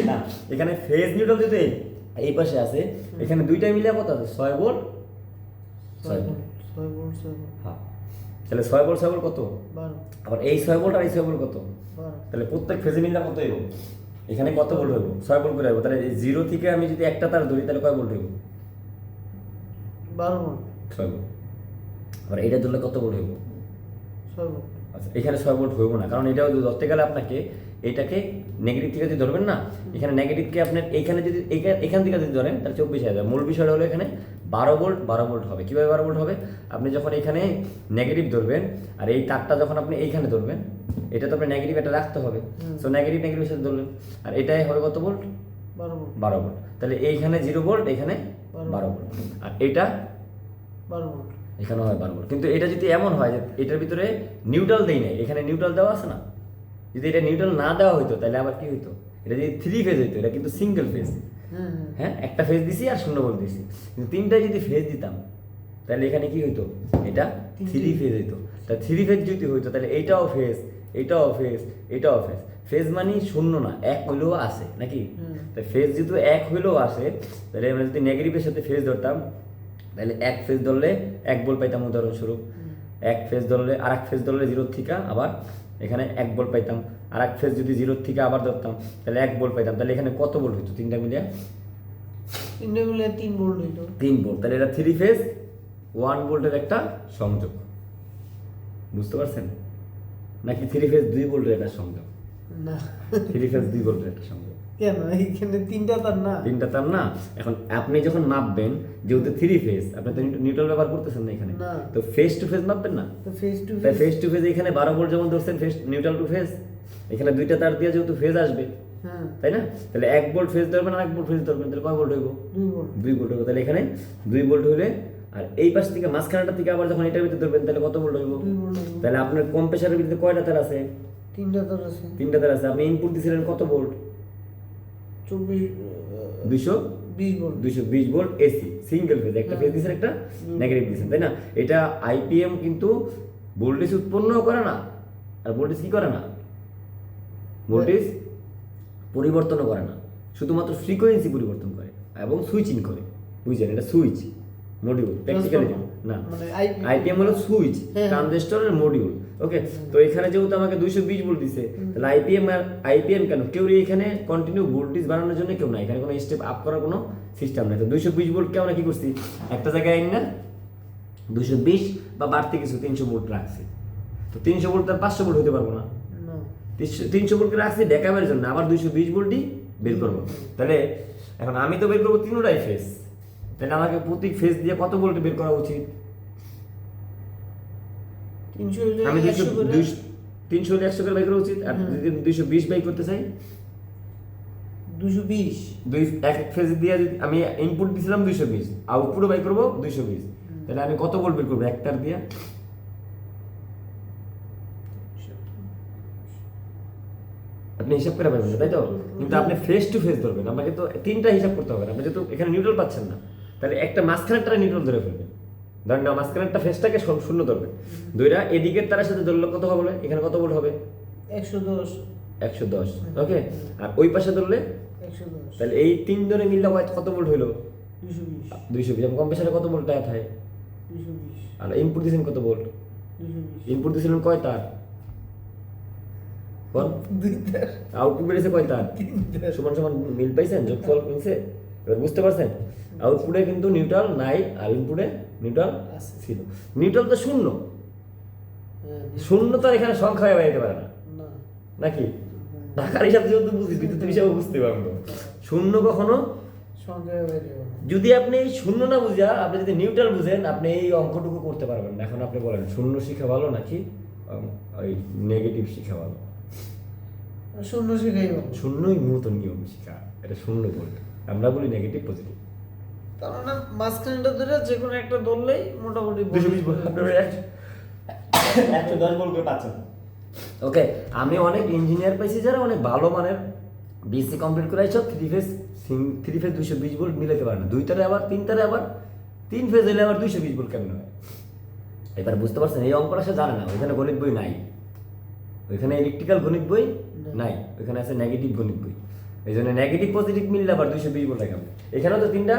না, এখানে ফেজ নিউট্রাল যদি এই পাশে আছে, এখানে 2টা মিলে কত আছে? 6 ভোল্ট 6 ভোল্ট। 6 ভোল্ট। হ্যাঁ, তাহলে 6 ভোল্ট 6 ভোল্ট কত? 12। আবার এই 6 ভোল্ট আর এই 6 ভোল্ট কত? 12। তাহলে প্রত্যেক ফেজে মিললে কত হইব? এখানে কত ভোল্ট হইব? 6 ভোল্ট করে হইব। তাহলে 0 থেকে আমি যদি একটা তার ধরি তাহলে কয় ভোল্ট হইব? 12 ভোল্ট। 6 ভোল্ট। আবার এটা ধরলে কত ভোল্ট হইব? 6 ভোল্ট। আচ্ছা, এখানে 6 ভোল্ট হইব না, কারণ এটাও ধরতে গেলে আপনাকে এটাকে নেগেটিভ থেকে যদি ধরবেন না, এখানে নেগেটিভকে আপনার এইখানে যদি এখান থেকে যদি ধরেন তাহলে 24 হয়ে যাবে। মূল বিষয়টা হলো এখানে 12 ভোল্ট হবে। কীভাবে 12 ভোল্ট হবে? আপনি যখন এখানে নেগেটিভ ধরবেন আর এই তারটা যখন আপনি এইখানে ধরবেন, এটা তো আপনি নেগেটিভ এটা রাখতে হবে। সো নেগেটিভের সাথে ধরলেন, আর এটাই হবে কত ভোল্ট? 12 ভোল্ট। 12 ভোল্ট। তাহলে এইখানে 0 ভোল্ট, এখানে 12 ভোল্ট, আর এটা 12 ভোল্ট। এখানে হয় 12 ভোল্ট। কিন্তু এটা যদি এমন হয় যে এটার ভিতরে নিউট্রাল দেই নাই, এখানে নিউট্রাল দেওয়া আছে না, যদি এটা নিউট্রাল না দেওয়া হইতো তাহলে আবার কি হইতো? এটা যদি 3 ফেজ হইতো, এটা কিন্তু সিঙ্গেল ফেজ। হ্যাঁ, একটা ফেজ দিছি আর 0 ভোল্ট দিছি, কিন্তু 3টায় যদি ফেজ দিতাম তাহলে এখানে কি হইতো? এটা 3 ফেজ হইতো। তা 3 ফেজ যদি হইতো তাহলে এইটাও ফেজ, এইটাও ফেজ, এটাও ফেজ। ফেজ মানে শূন্য না, এক হইলেও আসে নাকি? তাই ফেজ যেহেতু এক হইলেও আসে, তাহলে আমরা যদি নেগেটিভের সাথে ফেজ ধরতাম, তাহলে এক ফেজ ধরলে 1 ভোল্ট পাইতাম উদাহরণস্বরূপ। এক ফেজ ধরলে আর এক ফেজ ধরলে 0 থেকে আবার এখানে 1 ভোল্ট পাইতাম। আর এক ফেজ যদি 0 থেকে আবার ধরতাম তাহলে 1 ভোল্ট পাইতাম। তাহলে এখানে কত ভোল্ট হইতো তিনটা মিলিয়ে? 3 ভোল্ট হইতো। 3 ভোল্ট। তাহলে এটা 3 ফেজ 1 ভোল্টের একটা সংযোগ, বুঝতে পারছেন? নাকি 3 ফেজ 2 ভোল্টের একটা সংযোগ? না, 3 ফেজ 2 ভোল্টের একটা সংযোগ। কেন এখানে 3টা তার না? 3টা তার না। এখন আপনি যখন মাপবেন, যেহেতু 3 ফেজ, আপনি তো নিউট্রাল ব্যবহার করতেছেন না এখানে, না। তো ফেজ টু ফেজ মাপবেন না। তো ফেস টু তাই ফেস। ফেজ টু ফেজ এখানে 12 ভোল্ট যেমন ধরছেন, ফেজ নিউট্রাল টু ফেজ, এখানে 2টা তার দিয়ে যেহেতু ফেজ আসবে, হ্যাঁ, তাই না? তাহলে 1 ভোল্ট ফেজ ধরবেন আর 1 ভোল্ট ফেজ ধরবেন, তাহলে কয় ভোল্ট হইব? 2 ভোল্ট। 2 ভোল্ট হইব। তাহলে এখানে 2 ভোল্ট হইলে, আর এই পাশ থেকে মাঝখানটা থেকে আবার যখন এটার ভিতরে ধরবেন তাহলে কত ভোল্ট হইব? 2 ভোল্ট হইবো। তাহলে আপনার কম্প্রেসারের ভিতরে কয়টা তার আছে? 3টা তার আছে। 3টা তার আছে। আপনি ইনপুট দিছিলেন কত volt? 24 20 volt. 220 volt AC single phase, একটা ফেজ দিছেন, একটা নেগেটিভ দিছেন, তাই না? এটা আইপিএম কিন্তু ভোল্টেজ উৎপন্নও করে না, আর ভোল্টেজ কি করে না, ভোল্টেজ পরিবর্তনও করে না, শুধুমাত্র ফ্রিকোয়েন্সি পরিবর্তন করে এবং সুইচিং করে। বুঝছেন? এটা সুইচ মডিউল, প্র্যাকটিক্যালি না। মানে আইপিএম হলো সুইচ, হ্যাঁ। ট্রানজিস্টরের মডিউল। ওকে, তো এখানে যেহেতু আমাকে 220 ভোল্ট দিছে, তাহলে আইপিএম কেন? কেউ এখানে কন্টিনিউ ভোল্টেজ বাড়ানোর জন্য কেউ না, এখানে কোনো স্টেপ আপ করার কোনো সিস্টেম নেই। তো 220 ভোল্টকে আমরা কি করছি, একটা জায়গায় না 220 বা বাড়তি কিছু 300 ভোল্ট রাখছি। তো 300 ভোল্ট তার 500 ভোল্ট হতে পারবো না, না। 300 ভোল্টকে রাখছি ব্যাকআপের জন্য, আবার 220 ভোল্টই বের করবো। তাহলে এখন আমি তো বের করবো তিনটাই ফেজ, তাহলে আমাকে প্রতি ফেজ দিয়ে কত ভোল্ট বের করা উচিত? 300 আমি 100 করে 300 হলে 100 করে বাই করা উচিত। আর যদি 220 বাই করতে চাই, 220। এক ফেজ দিয়ে যদি আমি ইনপুট দিছিলাম 220, আউটপুটও বাই করবো 220, তাহলে আমি কত ভোল্ট বের করবো একটার দিয়ে? আপনি হিসাব করে পাবেন তাই তো? কিন্তু আপনি ফেস টু ফেস ধরবেন, আপনাকে তো 3টা হিসাব করতে হবে। আপনি যেহেতু এখানে নিউট্রাল পাচ্ছেন না, তাহলে একটা মাঝখানেরটা নিউট্রাল ধরে ফেলবেন। ধরেন না মাঝখানেরটা ফেসটাকে শূন্য ধরবেন, দুইটা এদিকের তারের সাথে ধরলে কত হবে? এখানে কত ভোল্ট হবে? 110। 110। ওকে, আর ওই পাশে ধরলে 110। তাহলে এই 3 জনে মিললে কত ভোল্ট হইলো? 220। 220। এবং কম্প্রেসারে কত ভোল্ট দেয়া থাকে? 220। আর ইনপুট দিয়েছেন কত ভোল্ট? 220। ইনপুট দিয়েছিলেন কয় তার? কোন 2 তার। আউটপুট বেরিয়েছে কয় তার? 3 তার। সমান সমান মিল পাইছেন, যোগফল মিলছে? এবার বুঝতে পারছেন? আউটপুটে কিন্তু নিউট্রাল নাই, আর ইনপুটে নিউট্রাল আছে। ছিল। নিউট্রাল তো শূন্য, হ্যাঁ, শূন্য তো আর এখানে সংখ্যা হয়ে যেতে পারে না, না। নাকি? ঢাকার হিসাব যেহেতু বুঝি, বিদ্যুতের হিসাবে বুঝতে পারবো। শূন্য কখনো, সংখ্যায় বাইরে হবে না। যদি আপনি এই শূন্য না বুঝা আপনি যদি নিউট্রাল বুঝেন, আপনি এই অঙ্কটুকু করতে পারবেন না। এখন আপনি বলেন শূন্য শিখা ভালো নাকি ওই নেগেটিভ শিখা ভালো? শূন্য শিখাই ভালো। শূন্যই মূলত নিয়ম শিখা, এটা শূন্য বলতে আমরা বলি নেগেটিভ পজিটিভ। তার মানে মাঝখানটা ধরে যে কোনো একটা ধরলেই মোটামুটি 220 ভোল্ট আপনারা 110 ভোল্ট করে পাচ্ছেন। ওকে, আমি অনেক ইঞ্জিনিয়ার পাইছি যারা অনেক ভালো মানের বিএসসি কমপ্লিট করে সব 3 ফেজ 220 ভোল্ট মিলাতে পারে না। 2 তারে আবার 3 তারে আবার 3 ফেজ হলে আবার 220 ভোল্ট কেমন হয়? এবার বুঝতে পারছেন? এই অঙ্কটা সে জানে না, ওইখানে গণিত বই নাই, ওইখানে ইলেকট্রিক্যাল গণিত বই নাই, ওইখানে আছে নেগেটিভ গণিত বই। এই জন্য নেগেটিভ পজিটিভ মিললে আবার 220 ভোল্ট কেমন? এখানেও তো 3টা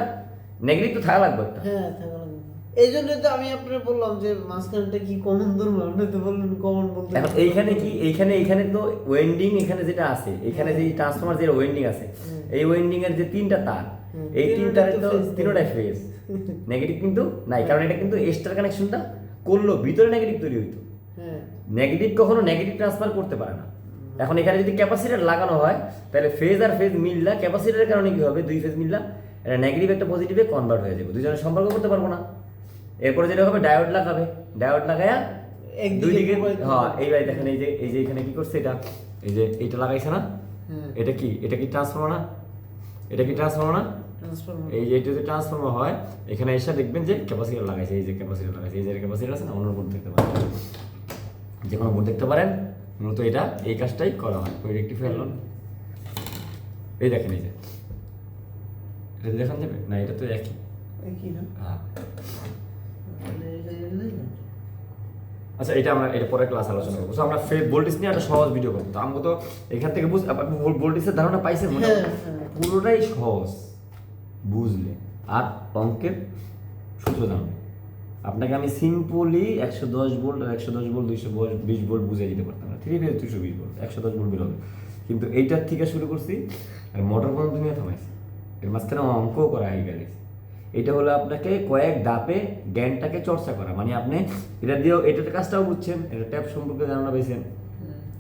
নেগেটিভ তো থাকা লাগবে একটা। হ্যাঁ, থাকা লাগবে। এই জন্য তো আমি আপনাকে বললাম যে মাঝখানটা কি কমন ধরবো, আপনি তো বললেন কমন বলতে। এখন এইখানে কি, এইখানে তো ওয়েন্ডিং, এখানে যেটা আছে, এখানে যে ট্রান্সফরমার যে ওয়েন্ডিং আছে, এই ওয়েন্ডিং এর যে 3টা তার, এই 3টারে তো 3টাই ফেজ, নেগেটিভ কিন্তু নাই, কারণ এটা কিন্তু এক্সট্রা কানেকশনটা করলো, ভিতরে নেগেটিভ তৈরি হইতো। হ্যাঁ, নেগেটিভ কখনো নেগেটিভ ট্রান্সফার করতে পারে না। এখন এখানে যদি ক্যাপাসিটর লাগানো হয়, তাহলে ফেজ আর ফেজ মিললা, ক্যাপাসিটরের কারণে কি হবে, 2 ফেজ মিললা, এটা নেগেটিভ একটা পজিটিভে কনভার্ট হয়ে যাবে, দুজনের সম্পর্ক করতে পারবো না। এরপরে যেটা হবে ডায়োড লাগাবে, ডায়োড লাগায়া দুই দিকে, হ্যাঁ এইবার দেখেন এই যে এখানে কি করছে, এটা এই যে এইটা লাগাইছে না, হ্যাঁ, এটা কি ট্রান্সফর্মার না? এটা কি ট্রান্সফর্মার না? ট্রান্সফরমার। এই যে এটা যদি ট্রান্সফর্মার হয়, এখানে এসে দেখবেন যে ক্যাপাসিটর লাগাইছে, এই যে ক্যাপাসিটর লাগাইছে, এই যে ক্যাপাসিটর আছে না, অন্য বোর্ড দেখতে পারেন, যে কোনো বোর্ড দেখতে পারেন। মূলত এটা এই কাজটাই করা হয়, ওই রেক্টিফায়ার লোড। এই দেখেন, এই যে এটা দেখান যাবে না, এটা তো একই। কি না? হ্যাঁ, আচ্ছা এটা আমরা এটা পরে ক্লাস আলোচনা করবো। So, আমরা ভোল্টেজ নিয়ে একটা সহজ ভিডিও করবো। তো আমাকে তো এখান থেকে আপনি ভোল্টেজের ধারণা পাইছেন মনে হয়? পুরোটাই সহজ বুঝলে, আর অঙ্কের সূত্র জানবে। আপনাকে আমি সিম্পলি 110 ভোল্ট আর 110 ভোল্ট 220 ভোল্ট বুঝিয়ে দিতে পারতাম না, 3 ফেজ 220 ভোল্ট 110 ভোল্ট বেরোবে। কিন্তু এইটার থেকে শুরু করছি আর মোটর পর্যন্ত নিয়ে থামাইছি, এর মাঝখানে অঙ্কও করা হয়ে গেছে। এটা হলো আপনাকে কয়েক ধাপে জ্ঞানটাকে চর্চা করা, মানে আপনি এটা দিয়েও এটার কাজটাও বুঝছেন, এটা ট্যাপ সম্পর্কে ধারণা পেয়েছেন,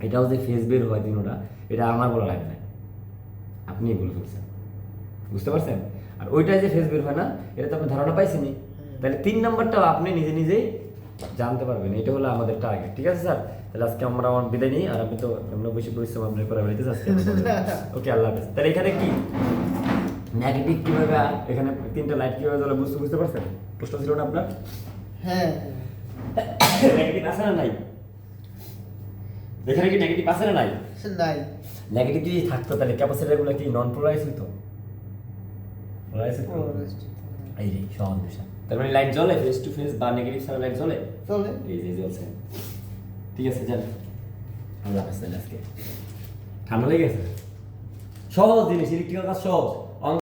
এটাও যে ফেজ বের হয় তিনোটা, এটা আমার বলা লাগে না, আপনিই বলে ফেলছেন, বুঝতে পারছেন? আর ওইটাই যে ফেজ বের হয় না, এটা তো আপনি ধারণা পাইছেনই, তাহলে 3 নাম্বারটাও আপনি নিজে নিজেই জানতে পারবেন। এটা হলো আমাদের টার্গেট, ঠিক আছে স্যার? তাহলে আজকে আমরা আমার বিদায় নিই, আর আপনি তো এমন বেশি পরিশ্রম আপনার করে বেড়াইতে আজকে। ওকে, আল্লাহ হাফেজ। তাহলে এখানে কি নেগেটিভ কিভাবে, এখানে 3টা লাইট কিভাবে জ্বলে বুঝতে পারছেন? প্রশ্ন ছিল না আপনার? হ্যাঁ, নেগেটিভ আছে না নাই? এখানে কি নেগেটিভ আছে না নাই? নাই। নেগেটিভ যদি থাকতো তাহলে ক্যাপাসিটরগুলো কি নন পোলারাইজ হইতো? পোলারাইজ হইতো। এই যে সহজ বিষয়। তার মানে লাইট জ্বলে ফেস টু ফেস বা নেগেটিভ ছাড়া লাইট জ্বলে? চলে। এই যে জ্বলছে। ঠিক আছে, যান। আল্লাহ হাফেজ। আজকে ঠান্ডা লেগে গেছে। সহজ জিনিস, ইলেকট্রিক্যাল কাজ সহজ।